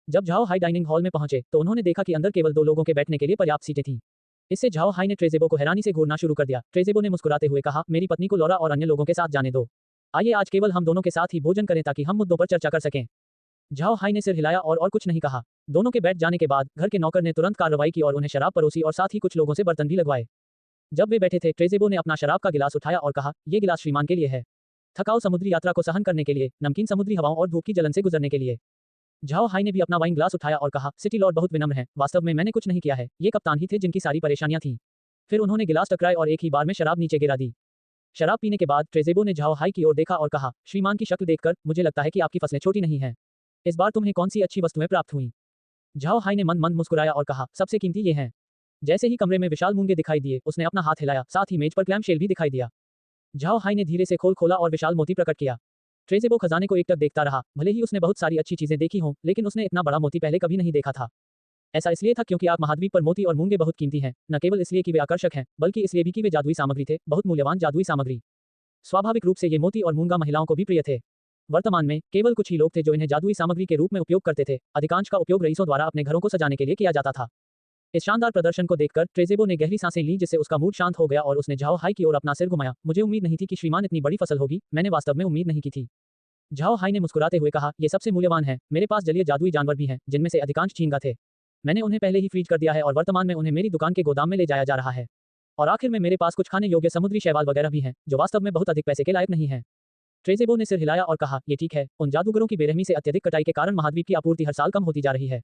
जब झाओ हाई डाइनिंग हॉल में पहुंचे तो उन्होंने देखा कि अंदर केवल 2 लोगों के बैठने के लिए पर्याप्त सीटें थीं। इससे झाओ हाई ने ट्रेजेबो को हैरानी से घूरना शुरू कर दिया। ट्रेजेबो ने मुस्कुराते हुए कहा, मेरी पत्नी को लौरा और अन्य लोगों के साथ जाने दो। आइए आज केवल हम दोनों के साथ ही भोजन करें ताकि हम मुद्दों पर चर्चा कर सकें। झाओ हाई ने सिर हिलाया और कुछ नहीं कहा। दोनों के बैठ जाने के बाद घर के नौकर ने तुरंत कार्रवाई की और उन्हें शराब परोसी और साथ ही कुछ लोगों से बर्तन भी लगवाए। जब वे बैठे थे, ट्रेजेबो ने अपना शराब का गिलास उठाया और कहा, ये गिलास श्रीमान के लिए है। थकाऊ समुद्री यात्रा को सहन करने के लिए, नमकीन समुद्री हवाओं और धूप की जलन से गुजरने के लिए। झाओ हाई ने भी अपना वाइन ग्लास उठाया और कहा, सिटी लॉर्ड बहुत विनम्र हैं, वास्तव में मैंने कुछ नहीं किया है, ये कप्तान ही थे जिनकी सारी परेशानियां थीं। फिर उन्होंने गिलास टकराए और एक ही बार में शराब नीचे गिरा दी। शराब पीने के बाद ट्रेजेबो ने झाओ हाई की ओर देखा और कहा, श्रीमान की शक्ल देखकर मुझे लगता है कि आपकी फसलें छोटी नहीं हैं। इस बार तुम्हें कौन सी अच्छी वस्तुएं प्राप्त हुई? झाओ हाई ने मंद मुस्कुराया और कहा, सबसे कीमती ये हैं। जैसे ही कमरे में विशाल मूंगे दिखाई दिए, उसने अपना हाथ हिलाया, साथ ही मेज पर क्लैम शेल भी दिखाई दिया। झाओ हाई ने धीरे से खोल खोला और विशाल मोती प्रकट किया। ट्रेजेबो खजाने को एकटक देखता रहा। भले ही उसने बहुत सारी अच्छी चीजें देखी हों, लेकिन उसने इतना बड़ा मोती पहले कभी नहीं देखा था। ऐसा इसलिए था क्योंकि आग महाद्वीप पर मोती और मूंगे बहुत कीमती हैं, न केवल इसलिए कि वे आकर्षक हैं, बल्कि इसलिए भी कि वे जादुई सामग्री थे, बहुत मूल्यवान जादुई सामग्री। स्वाभाविक रूप से ये मोती और मूंगा महिलाओं को भी प्रिय थे। वर्तमान में केवल कुछ ही लोग थे जो इन्हें जादुई सामग्री के रूप में उपयोग करते थे। अधिकांश का उपयोग रईसों द्वारा अपने घरों को सजाने के लिए किया जाता था। इस शानदार प्रदर्शन को देखकर ट्रेजेबो ने गहरी सांसें ली, जिससे उसका मूड शांत हो गया और उसने झाओ हाई की ओर अपना सिर घुमाया। मुझे उम्मीद नहीं थी कि श्रीमान इतनी बड़ी फसल होगी, मैंने वास्तव में उम्मीद नहीं की थी। झाओ हाई ने मुस्कुराते हुए कहा, ये सबसे मूल्यवान है। मेरे पास जलीय जादुई जानवर भी हैं, जिनमें से अधिकांश झींगा थे। मैंने उन्हें पहले ही फ्रीज कर दिया है और वर्तमान में उन्हें मेरी दुकान के गोदाम में ले जाया जा रहा है। और आखिर में मेरे पास कुछ खाने योग्य समुद्री शैवाल वगैरह भी हैं, जो वास्तव में बहुत अधिक पैसे के लायक नहीं हैं। ट्रेज़ेबो ने सिर हिलाया और कहा, ये ठीक है, उन जादूगरों की बेरहमी से अत्यधिक कटाई के कारण महाद्वीप की आपूर्ति हर साल कम होती जा रही है।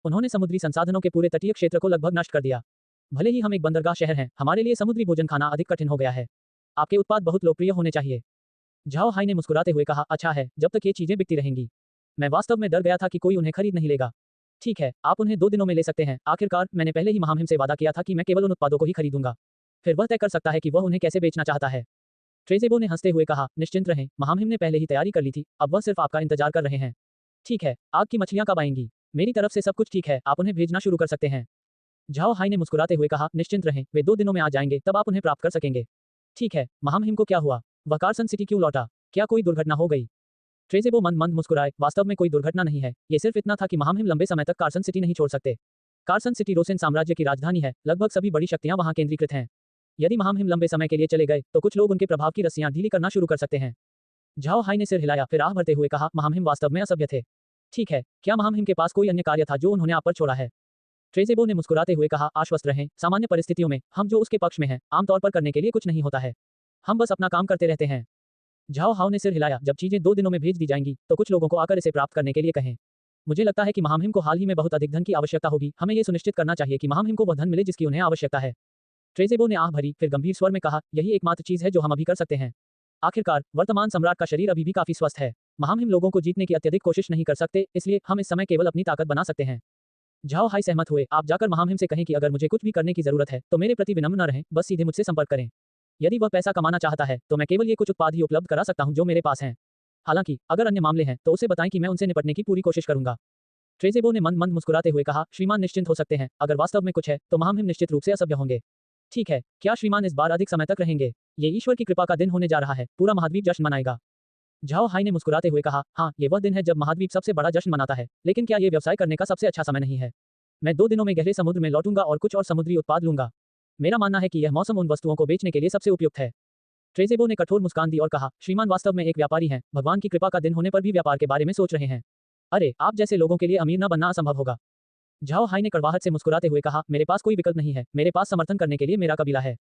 उन्होंने समुद्री संसाधनों के पूरे तटीय क्षेत्र को लगभग नष्ट कर दिया। भले ही हम एक बंदरगाह शहर हैं, हमारे लिए समुद्री भोजन खाना अधिक कठिन हो गया है। आपके उत्पाद बहुत लोकप्रिय होने चाहिए। झाओ हाई ने मुस्कुराते हुए कहा, अच्छा है, जब तक ये चीजें बिकती रहेंगी। मैं वास्तव में डर गया था कि कोई उन्हें खरीद नहीं लेगा। ठीक है, आप उन्हें 2 दिनों में ले सकते हैं। आखिरकार मैंने पहले ही महामहिम से वादा किया था कि मैं केवल उन उत्पादों को ही खरीदूंगा। फिर वह तय कर सकता है कि वह उन्हें कैसे बेचना चाहता है। ट्रेज़ेबो ने हंसते हुए कहा, निश्चिंत रहें, महामहिम ने पहले ही तैयारी कर ली थी, अब वह सिर्फ आपका इंतजार कर रहे हैं। ठीक है, आग की मछलियां कब आएंगी? मेरी तरफ से सब कुछ ठीक है, आप उन्हें भेजना शुरू कर सकते हैं। झाओ हाई ने मुस्कुराते हुए कहा, निश्चिंत रहें, वे 2 दिनों में आ जाएंगे, तब आप उन्हें प्राप्त कर सकेंगे। ठीक है, महामहिम को क्या हुआ? वह कार्सन सिटी क्यों लौटा? क्या कोई दुर्घटना हो गई? ट्रेज़ेबो मंद मंद मुस्कुराए, वास्तव में कोई दुर्घटना नहीं है, ये सिर्फ इतना था कि महामहिम लंबे समय तक कार्सन सिटी नहीं छोड़ सकते। कार्सन सिटी रोसेन साम्राज्य की राजधानी है, लगभग सभी बड़ी शक्तियां वहां केंद्रीकृत हैं। यदि महामहिम लंबे समय के लिए चले गए, तो कुछ लोग उनके प्रभाव की रस्सियां ढीली करना शुरू कर सकते हैं। झाओ हाई ने सिर हिलाया, फिर आह भरते हुए कहा, महामहिम वास्तव में असभ्य थे। ठीक है, क्या महामहिम के पास कोई अन्य कार्य था जो उन्होंने आप पर छोड़ा है? ट्रेज़ेबो ने मुस्कुराते हुए कहा, आश्वस्त रहें, सामान्य परिस्थितियों में हम जो उसके पक्ष में हैं, आमतौर पर करने के लिए कुछ नहीं होता है। हम बस अपना काम करते रहते हैं। झाओ हाओ ने सिर हिलाया, जब चीजें 2 दिनों में भेज दी जाएंगी, तो कुछ लोगों को आकर इसे प्राप्त करने के लिए कहें। मुझे लगता है कि महामहिम को हाल ही में बहुत अधिक धन की आवश्यकता होगी, हमें यह सुनिश्चित करना चाहिए कि महामहिम को वह धन मिले जिसकी उन्हें आवश्यकता है। ट्रेज़ेबो ने आह भरी, फिर गंभीर स्वर में कहा, यही एकमात्र चीज है जो हम अभी कर सकते हैं। आखिरकार वर्तमान सम्राट का शरीर अभी भी काफी स्वस्थ है। महामहिम लोगों को जीतने की अत्यधिक कोशिश नहीं कर सकते, इसलिए हम इस समय केवल अपनी ताकत बना सकते हैं। झाओ हाई सहमत हुए, आप जाकर महामहिम से कहें कि अगर मुझे कुछ भी करने की जरूरत है, तो मेरे प्रति विनम्र न रहें, बस सीधे मुझसे संपर्क करें। यदि वह पैसा कमाना चाहता है, तो मैं केवल ये कुछ उत्पाद ही उपलब्ध करा सकता हूं जो मेरे पास हैं। हालांकि अगर अन्य मामले हैं, तो उसे बताएं कि मैं उनसे निपटने की पूरी कोशिश करूंगा। ट्रेज़ेबो ने मंद मंद मुस्कुराते हुए कहा, श्रीमान निश्चिंत हो सकते हैं, अगर वास्तव में कुछ है, तो महामहिम निश्चित रूप से असभ्य होंगे। ठीक है, क्या श्रीमान इस बार अधिक समय तक रहेंगे? ये ईश्वर की कृपा का दिन होने जा रहा है, पूरा महाद्वीप जश्न मनाएगा। झाओ हाई ने मुस्कुराते हुए कहा, हाँ, ये वह दिन है जब महाद्वीप सबसे बड़ा जश्न मनाता है, लेकिन क्या ये व्यवसाय करने का सबसे अच्छा समय नहीं है? मैं 2 दिनों में गहरे समुद्र में लौटूंगा और कुछ और समुद्री उत्पाद लूंगा। मेरा मानना है कि यह मौसम उन वस्तुओं को बेचने के लिए सबसे उपयुक्त है। ट्रेज़ेबो ने कठोर मुस्कान दी और कहा, श्रीमान वास्तव में एक व्यापारी हैं, भगवान की कृपा का दिन होने पर भी व्यापार के बारे में सोच रहे हैं। अरे, आप जैसे लोगों के लिए अमीर न बनना असंभव होगा। झाओ हाई ने कड़वाहट से मुस्कुराते हुए कहा, मेरे पास कोई विकल्प नहीं है, मेरे पास समर्थन करने के लिए मेरा कबीला है।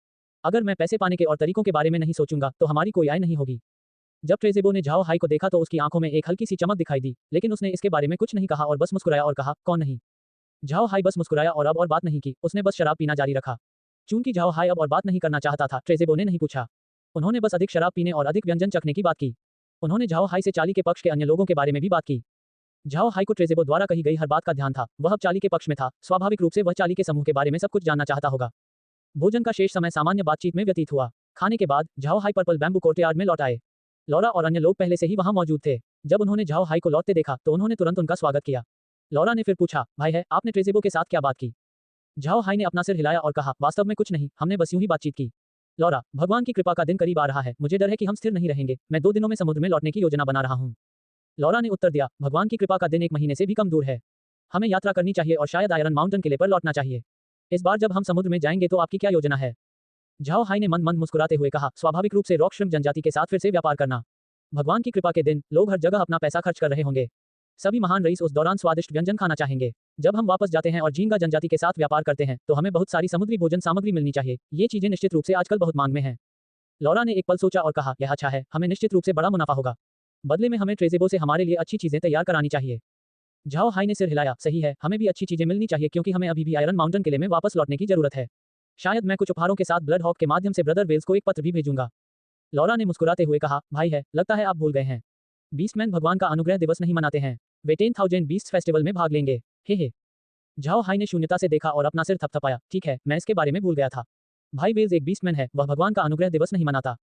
अगर मैं पैसे पाने के और तरीकों के बारे में नहीं सोचूंगा, तो हमारी कोई आय नहीं होगी। जब ट्रेज़ेबो ने झाओ हाई को देखा तो उसकी आंखों में एक हल्की सी चमक दिखाई दी, लेकिन उसने इसके बारे में कुछ नहीं कहा और बस मुस्कुराया और कहा, कौन नहीं? झाओ हाई बस मुस्कुराया और अब और बात नहीं की, उसने बस शराब पीना जारी रखा। चूंकि झाओ हाई अब और बात नहीं करना चाहता था, ट्रेज़ेबो ने नहीं पूछा। उन्होंने बस अधिक शराब पीने और अधिक व्यंजन चखने की बात की। उन्होंने झाओ हाई से चाली के पक्ष के अन्य लोगों के बारे में भी बात की। झाओ हाई को ट्रेज़ेबो द्वारा कही गई हर बात का ध्यान था, वह अब चाली के पक्ष में था, स्वाभाविक रूप से वह चाली के समूह के बारे में सब कुछ जानना चाहता होगा। भोजन का शेष समय सामान्य बातचीत में व्यतीत हुआ। खाने के बाद Zhao high purple bamboo courtyard में लौट आए। लौरा और अन्य लोग पहले से ही वहां मौजूद थे। जब उन्होंने झाओ हाई को लौटते देखा, तो उन्होंने तुरंत उनका स्वागत किया। लौरा ने फिर पूछा, भाई है, आपने ट्रेज़ेबो के साथ क्या बात की? झाओ हाई ने अपना सिर हिलाया और कहा, वास्तव में कुछ नहीं, हमने बस यूं ही बातचीत की। लौरा, भगवान की कृपा का दिन करीब आ रहा है, मुझे डर है कि हम स्थिर नहीं रहेंगे, मैं 2 दिनों में समुद्र में लौटने की योजना बना रहा हूँ। लौरा ने उत्तर दिया, भगवान की कृपा का दिन 1 महीने से भी कम दूर है। हमें यात्रा करनी चाहिए और शायद आयरन माउंटेन किले पर लौटना चाहिए। इस बार जब हम समुद्र में जाएंगे तो आपकी क्या योजना है? झाओ हाई ने मंद मंद मुस्कुराते हुए कहा, स्वाभाविक रूप से रॉक श्रिम्प जनजाति के साथ फिर से व्यापार करना। भगवान की कृपा के दिन लोग हर जगह अपना पैसा खर्च कर रहे होंगे। सभी महान रईस उस दौरान स्वादिष्ट व्यंजन खाना चाहेंगे। जब हम वापस जाते हैं और झींगा जनजाति के साथ व्यापार करते हैं, तो हमें बहुत सारी समुद्री भोजन सामग्री मिलनी चाहिए। ये चीजें निश्चित रूप से आजकल बहुत मांग में हैं। लौरा ने एक पल सोचा और कहा, यह अच्छा है, हमें निश्चित रूप से बड़ा मुनाफा होगा। बदले में हमें ट्रेज़ेबो से हमारे लिए अच्छी चीजें तैयार करानी चाहिए। झाओ हाई ने सिर हिलाया, सही है, हमें भी अच्छी चीजें मिलनी चाहिए क्योंकि हमें अभी भी आयरन माउंटेन किले में वापस लौटने की जरूरत है। शायद मैं कुछ उपहारों के साथ ब्लड हॉक के माध्यम से ब्रदर वेल्स को एक पत्र भी भेजूंगा। लौरा ने मुस्कुराते हुए कहा, भाई है, लगता है आप भूल गए हैं। बीस्टमैन भगवान का अनुग्रह दिवस नहीं मनाते हैं, वे 10,000 बीस्ट फेस्टिवल में भाग लेंगे। हे। झाओ हाई ने शून्यता से देखा और अपना सिर थपथपाया, ठीक है, मैं इसके बारे में भूल गया था। भाई वेल्स एक बीस्टमैन है, वह भगवान का अनुग्रह दिवस नहीं मनाता।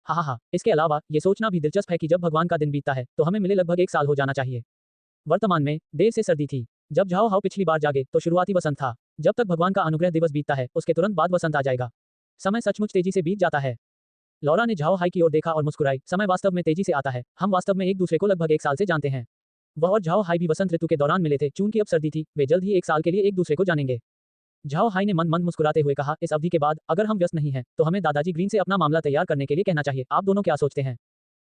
हाँ, इसके अलावा ये सोचना भी दिलचस्प है कि जब भगवान का दिन बीतता है, तो हमें मिले लगभग 1 साल हो जाना चाहिए। वर्तमान में देर से सर्दी थी। जब झाओ हाओ पिछली बार जागे, तो शुरुआती वसंत था। जब तक भगवान का अनुग्रह दिवस बीतता है, उसके तुरंत बाद वसंत आ जाएगा। समय सचमुच तेजी से बीत जाता है। लौरा ने झाओ हाई की ओर देखा और मुस्कुराई, समय वास्तव में तेजी से आता है, हम वास्तव में एक दूसरे को लगभग 1 साल से जानते हैं। वह और झाओ हाई भी वसंत ऋतु के दौरान मिले थे, चूंकि अब सर्दी थी, वे जल्द ही 1 साल के लिए एक दूसरे को जानेंगे। झाओ हाई ने मंद मंद मुस्कुराते हुए कहा, इस अवधि के बाद अगर हम व्यस्त नहीं हैं, तो हमें दादाजी ग्रीन से अपना मामला तैयार करने के लिए कहना चाहिए। आप दोनों क्या सोचते हैं?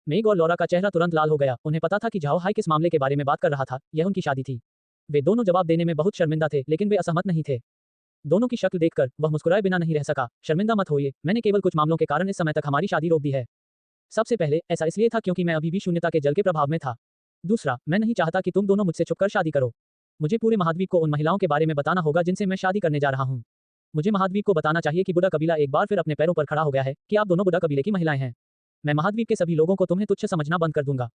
मेग और लौरा का चेहरा तुरंत लाल हो गया, उन्हें पता था कि झाओ हाई किस मामले के बारे में बात कर रहा था, यह उनकी शादी थी। वे दोनों जवाब देने में बहुत शर्मिंदा थे, लेकिन वे असहमत नहीं थे। दोनों की शक्ल देखकर वह मुस्कुराए बिना नहीं रह सका। शर्मिंदा मत होइए, मैंने केवल कुछ मामलों के कारण इस समय तक हमारी शादी रोक दी है। सबसे पहले ऐसा इसलिए था क्योंकि मैं अभी भी शून्यता के जल के प्रभाव में था। दूसरा, मैं नहीं चाहता कि तुम दोनों मुझसे छुपकर शादी करो। मुझे पूरे महाद्वीप को उन महिलाओं के बारे में बताना होगा जिनसे मैं शादी करने जा रहा हूँ। मुझे महाद्वीप को बताना चाहिए कि बुड्ढा कबीला एक बार फिर अपने पैरों पर खड़ा हो गया है, कि आप दोनों बुड्ढा कबीले की महिलाएं हैं। मैं महाद्वीप के सभी लोगों को तुम्हें तुच्छ समझना बंद कर दूंगा।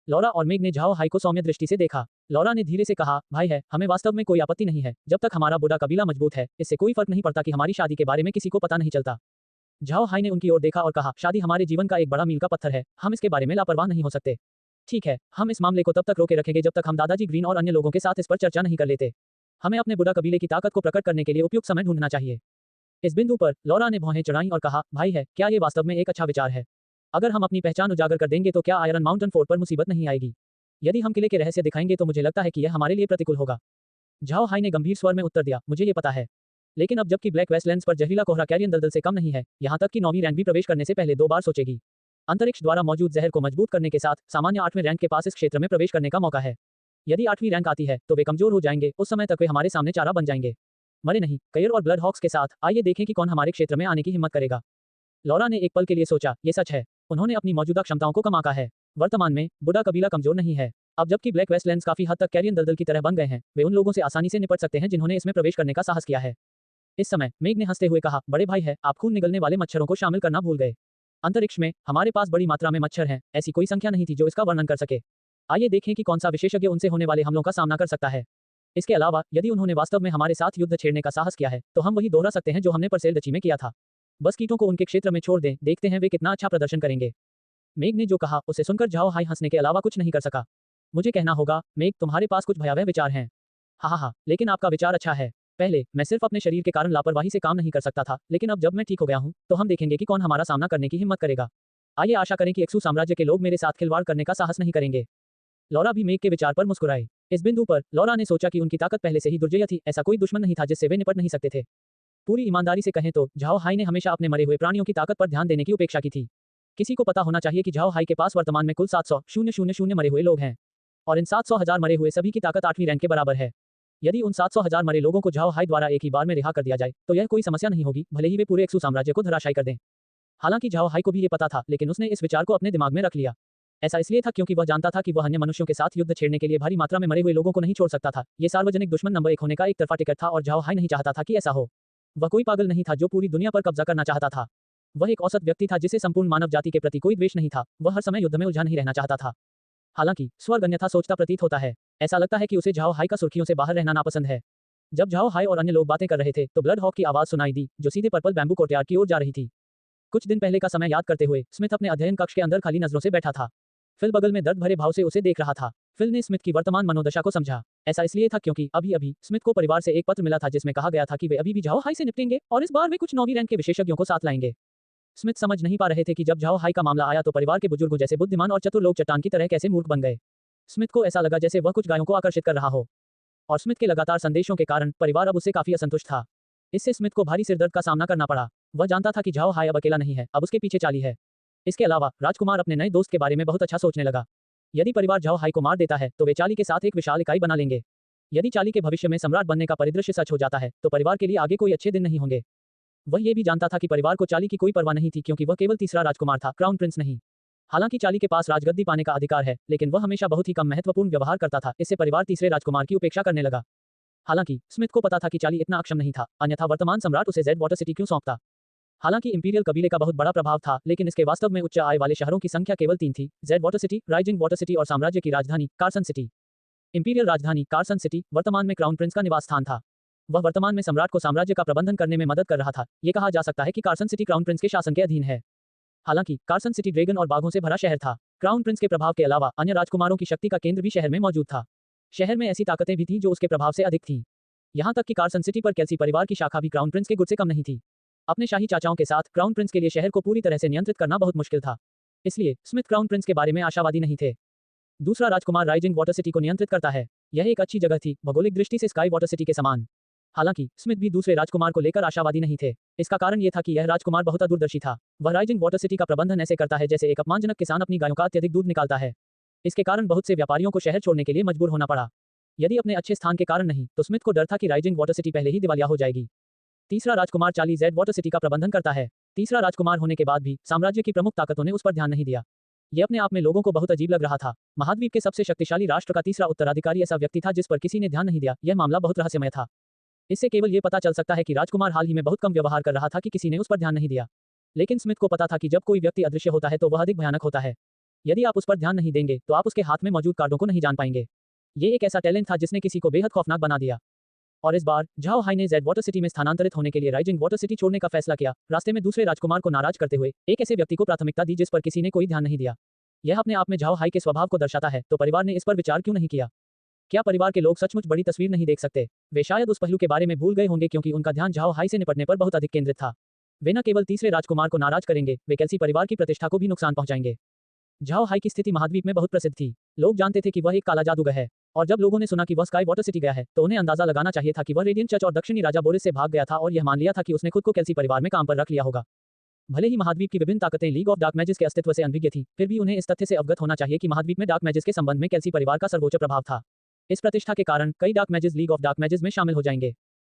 लौरा और मेघ ने झाओ हाई को सौम्य दृष्टि से देखा। लौरा ने धीरे से कहा, भाई है, हमें वास्तव में कोई आपत्ति नहीं है, जब तक हमारा बुड्ढा कबीला मजबूत है, इससे कोई फर्क नहीं पड़ता कि हमारी शादी के बारे में किसी को पता नहीं चलता। झाओ हाई ने उनकी ओर देखा और कहा, शादी हमारे जीवन का एक बड़ा मील का पत्थर है, हम इसके बारे में लापरवाह नहीं हो सकते। ठीक है, हम इस मामले को तब तक रोके रखेंगे जब तक हम दादाजी ग्रीन और अन्य लोगों के साथ इस पर चर्चा नहीं कर लेते। हमें अपने बुड्ढा कबीले की ताकत को प्रकट करने के लिए उपयुक्त समय ढूंढना चाहिए। इस बिंदु पर लौरा ने भौहें चढ़ाईं और कहा, भाई है, क्या ये वास्तव में एक अच्छा विचार है? अगर हम अपनी पहचान उजागर कर देंगे तो क्या आयरन माउंटेन फोर्ट पर मुसीबत नहीं आएगी? यदि हम किले के रहस्य दिखाएंगे तो मुझे लगता है कि यह हमारे लिए प्रतिकूल होगा। झाओ हाई ने गंभीर स्वर में उत्तर दिया, मुझे ये पता है। लेकिन अब जबकि ब्लैक वेस्टलैंड्स पर जहरीला कोहरा कैरियन दलदल से कम नहीं है, यहाँ तक कि 9वीं रैंक भी प्रवेश करने से पहले 2 बार सोचेगी। अंतरिक्ष द्वारा मौजूद जहर को मजबूत करने के साथ सामान्य 8वें रैंक के पास इस क्षेत्र में प्रवेश करने का मौका है। यदि 8वीं रैंक आती है तो वे कमजोर हो जाएंगे, उस समय तक वे हमारे सामने चारा बन जाएंगे। मरे नहीं, कयर और ब्लड हॉक्स के साथ आइए देखें कि कौन हमारे क्षेत्र में आने की हिम्मत करेगा। लौरा ने एक पल के लिए सोचा, ये सच है, उन्होंने अपनी मौजूदा क्षमताओं को कम आंका है। वर्तमान में बुड्ढा कबीला कमजोर नहीं है। अब जबकि ब्लैक वेस्टलैंड्स काफी हद तक कैरियन दलदल की तरह बन गए हैं, वे उन लोगों से आसानी से निपट सकते हैं जिन्होंने इसमें प्रवेश करने का साहस किया है। इस समय मेघ ने हंसते हुए कहा, बड़े भाई है, आप खून निगलने वाले मच्छरों को शामिल करना भूल गए। अंतरिक्ष में हमारे पास बड़ी मात्रा में मच्छर हैं, ऐसी कोई संख्या नहीं थी जो इसका वर्णन कर सके। आइए देखें कि कौन सा विशेषज्ञ उनसे होने वाले हमलों का सामना कर सकता है। इसके अलावा यदि उन्होंने वास्तव में हमारे साथ युद्ध छेड़ने का साहस किया है तो हम वही दोहरा सकते हैं जो हमने परसेलदची में किया था। बस कीटों को उनके क्षेत्र में छोड़ दें, देखते हैं वे कितना अच्छा प्रदर्शन करेंगे। मेघ ने जो कहा उसे सुनकर झाओ हाई हंसने के अलावा कुछ नहीं कर सका। मुझे कहना होगा, मेघ, तुम्हारे पास कुछ भयावह विचार हैं। हा, लेकिन आपका विचार अच्छा है। पहले मैं सिर्फ अपने शरीर के कारण लापरवाही से काम नहीं कर सकता था, लेकिन अब जब मैं ठीक हो गया हूँ तो हम देखेंगे कि कौन हमारा सामना करने की हिम्मत करेगा। आइए आशा करें कि एक्सू साम्राज्य के लोग मेरे साथ खिलवाड़ करने का साहस नहीं करेंगे। लौरा भी मेघ के विचार पर मुस्कुराई। इस बिंदु पर लौरा ने सोचा कि उनकी ताकत पहले से ही दुर्जय थी, ऐसा कोई दुश्मन नहीं था जिससे वे निपट नहीं सकते थे। पूरी ईमानदारी से कहें तो झाओ हाई ने हमेशा अपने मरे हुए प्राणियों की ताकत पर ध्यान देने की उपेक्षा की थी। किसी को पता होना चाहिए कि झाओ हाई के पास वर्तमान में कुल 700,000 मरे हुए लोग हैं, और इन 700,000 मरे हुए सभी की ताकत 8वीं रैंक के बराबर है। यदि उन 700,000 मरे लोगों को झाओ हाई द्वारा एक ही बार में रिहा कर दिया जाए तो यह कोई समस्या नहीं होगी, भले ही वे पूरे एक्सू साम्राज्य को धराशायी कर दें। हालांकि झाओ हाई को भी ये पता था, लेकिन उसने इस विचार को अपने दिमाग में रख लिया। ऐसा इसलिए था क्योंकि वह जानता था कि वह अन्य मनुष्यों के साथ युद्ध छेड़ने के लिए भारी मात्रा में मरे हुए लोगों को नहीं छोड़ सकता था। ये सार्वजनिक दुश्मन नंबर 1 होने का एक तरफा टिकट था और झाओ हाई नहीं चाहता था कि ऐसा हो। वह कोई पागल नहीं था जो पूरी दुनिया पर कब्जा करना चाहता था। वह एक औसत व्यक्ति था जिसे संपूर्ण मानव जाति के प्रति कोई द्वेष नहीं था। वह हर समय युद्ध में उलझा नहीं रहना चाहता था। हालांकि स्वर्ग अन्यथा सोचता प्रतीत होता है। ऐसा लगता है कि उसे झाओ हाई का सुर्खियों से बाहर रहना नापसंद है। जब झाओ हाई और अन्य लोग बातें कर रहे थे तो ब्लड हॉक की आवाज सुनाई दी, जो सीधे पर्पल बैम्बू कोर्टयार्ड की ओर जा रही थी। कुछ दिन पहले का समय याद करते हुए स्मिथ अपने अध्ययन कक्ष के अंदर खाली नजरों से बैठा था। फिल बगल में दर्द भरे भाव से उसे देख रहा था। फिल ने स्मिथ की वर्तमान मनोदशा को समझा। ऐसा इसलिए था क्योंकि अभी स्मिथ को परिवार से एक पत्र मिला था जिसमें कहा गया था कि वे अभी भी झाओ हाई से निपटेंगे और इस बार वे कुछ 9वीं रैंक के विशेषज्ञों को साथ लाएंगे। स्मिथ समझ नहीं पा रहे थे कि जब झाओ हाई का मामला आया तो परिवार के बुजुर्गों जैसे बुद्धिमान और चतुर लोग चट्टान की तरह कैसे मूर्ख बन गए। स्मिथ को ऐसा लगा जैसे वह कुछ गायों को आकर्षित कर रहा हो, और स्मिथ के लगातार संदेशों के कारण परिवार अब उससे काफी असंतुष्ट था। इससे स्मिथ को भारी सिरदर्द का सामना करना पड़ा। वह जानता था कि झाओ हाई अब अकेला नहीं है, अब उसके पीछे चाली है। इसके अलावा राजकुमार अपने नए दोस्त के बारे में बहुत अच्छा सोचने लगा। यदि परिवार झाओ हाई को मार देता है तो वे चाली के साथ एक विशाल इकाई बना लेंगे। यदि चाली के भविष्य में सम्राट बनने का परिदृश्य सच हो जाता है तो परिवार के लिए आगे कोई अच्छे दिन नहीं होंगे। वह ये भी जानता था कि परिवार को चाली की कोई परवाह नहीं थी क्योंकि वह केवल तीसरा राजकुमार था, क्राउन प्रिंस नहीं। हालांकि चाली के पास राजगद्दी पाने का अधिकार है, लेकिन वह हमेशा बहुत ही कम महत्वपूर्ण व्यवहार करता था। इससे परिवार तीसरे राजकुमार की उपेक्षा करने लगा। हालांकि स्मिथ को पता था कि चाली इतना अक्षम नहीं था, अन्यथा वर्तमान सम्राट उसे जेड वाटर सिटी क्यों सौंपता। हालांकि इंपीरियल कबीले का बहुत बड़ा प्रभाव था, लेकिन इसके वास्तव में उच्च आय वाले शहरों की संख्या केवल 3 थी, Z water city, rising water city और साम्राज्य की राजधानी कार्सन सिटी। इंपीरियल राजधानी कार्सन सिटी वर्तमान में क्राउन प्रिंस का निवास स्थान था। वह वर्तमान में सम्राट को साम्राज्य का प्रबंधन करने में मदद कर रहा था। ये कहा जा सकता है कि कार्सन सिटी क्राउन प्रिंस के शासन के अधीन है। हालांकि कार्सन सिटी ड्रैगन और बाघों से भरा शहर था। क्राउन प्रिंस के प्रभाव के अलावा अन्य राजकुमारों की शक्ति का केंद्र भी शहर में मौजूद था। शहर में ऐसी ताकतें भी थीं जो उसके प्रभाव से अधिक थीं। यहाँ तक कि कार्सन सिटी पर कैल्सी परिवार की शाखा भी क्राउन प्रिंस के गुट से कम नहीं थी। अपने शाही चाचाओं के साथ क्राउन प्रिंस के लिए शहर को पूरी तरह से नियंत्रित करना बहुत मुश्किल था। इसलिए स्मिथ क्राउन प्रिंस के बारे में आशावादी नहीं थे। दूसरा राजकुमार राइजिंग वाटर सिटी को नियंत्रित करता है। यह एक अच्छी जगह थी, भौगोलिक दृष्टि से स्काई वाटर सिटी के समान। हालांकि स्मिथ भी दूसरे राजकुमार को लेकर आशावादी नहीं थे। इसका कारण यह था कि यह राजकुमार बहुत दूरदर्शी था। वह राइजिंग वाटर सिटी का प्रबंधन ऐसे करता है जैसे एक अपमानजनक किसान अपनी गायों का अत्यधिक दूध निकालता है। इसके कारण बहुत से व्यापारियों को शहर छोड़ने के लिए मजबूर होना पड़ा। यदि अपने अच्छे स्थान के कारण नहीं तो स्मिथ को डर था कि राइजिंग वाटर सिटी पहले ही दिवालिया हो जाएगी। तीसरा राजकुमार चार्ली जेड वाटर सिटी का प्रबंधन करता है। तीसरा राजकुमार होने के बाद भी साम्राज्य की प्रमुख ताकतों ने उस पर ध्यान नहीं दिया। यह अपने आप में लोगों को बहुत अजीब लग रहा था। महाद्वीप के सबसे शक्तिशाली राष्ट्र का तीसरा उत्तराधिकारी ऐसा व्यक्ति था जिस पर किसी ने ध्यान नहीं दिया। यह मामला बहुत रहस्यमय था। इससे केवल ये पता चल सकता है कि राजकुमार हाल ही में बहुत कम व्यवहार कर रहा था कि किसी ने उस पर ध्यान नहीं दिया। लेकिन स्मिथ को पता था कि जब कोई व्यक्ति अदृश्य होता है तो वह अधिक भयानक होता है। यदि आप उस पर ध्यान नहीं देंगे तो आप उसके हाथ में मौजूद कार्डों को नहीं जान पाएंगे। ये एक ऐसा टैलेंट था जिसने किसी को बेहद खौफनाक बना दिया। और इस बार झाओ हाई ने जेड वाटर सिटी में स्थानांतरित होने के लिए राइजिंग वाटर सिटी छोड़ने का फैसला किया, रास्ते में दूसरे राजकुमार को नाराज करते हुए एक ऐसे व्यक्ति को प्राथमिकता दी जिस पर किसी ने कोई ध्यान नहीं दिया। यह अपने आप में झाओ हाई के स्वभाव को दर्शाता है। तो परिवार ने इस पर विचार क्यों नहीं किया? क्या परिवार के लोग सचमुच बड़ी तस्वीर नहीं देख सकते? वे शायद उस पहलू के बारे में भूल गए होंगे क्योंकि उनका ध्यान झाओ हाई से निपटने पर बहुत अधिक केंद्रित था। वे न केवल तीसरे राजकुमार को नाराज करेंगे, वे केल्सी परिवार की प्रतिष्ठा को भी नुकसान पहुंचाएंगे। झाओ हाई की स्थिति महाद्वीप में बहुत प्रसिद्ध थी। लोग जानते थे कि वह एक काला जादूगर है, और जब लोगों ने सुना कि वह स्काई वाटर सिटी गया है तो उन्हें अंदाजा लगाना चाहिए था कि वह रेडियंट चर्च और दक्षिणी राजा बोरिस से भाग गया था और यह मान लिया था कि उसने खुद को केल्सी परिवार में काम पर रख लिया होगा। भले ही महाद्वीप की विभिन्न ताकतें लीग ऑफ डार्क मैजिस के अस्तित्व से अनभिज्ञ थी, फिर भी उन्हें इस तथ्य से अवगत होना चाहिए कि महाद्वीप में डार्क मैजिस के संबंध में केल्सी परिवार का सर्वोच्च प्रभाव था। इस प्रतिष्ठा के कारण कई डार्क मैजिस लीग ऑफ डार्क मैजिस में शामिल हो जाएंगे।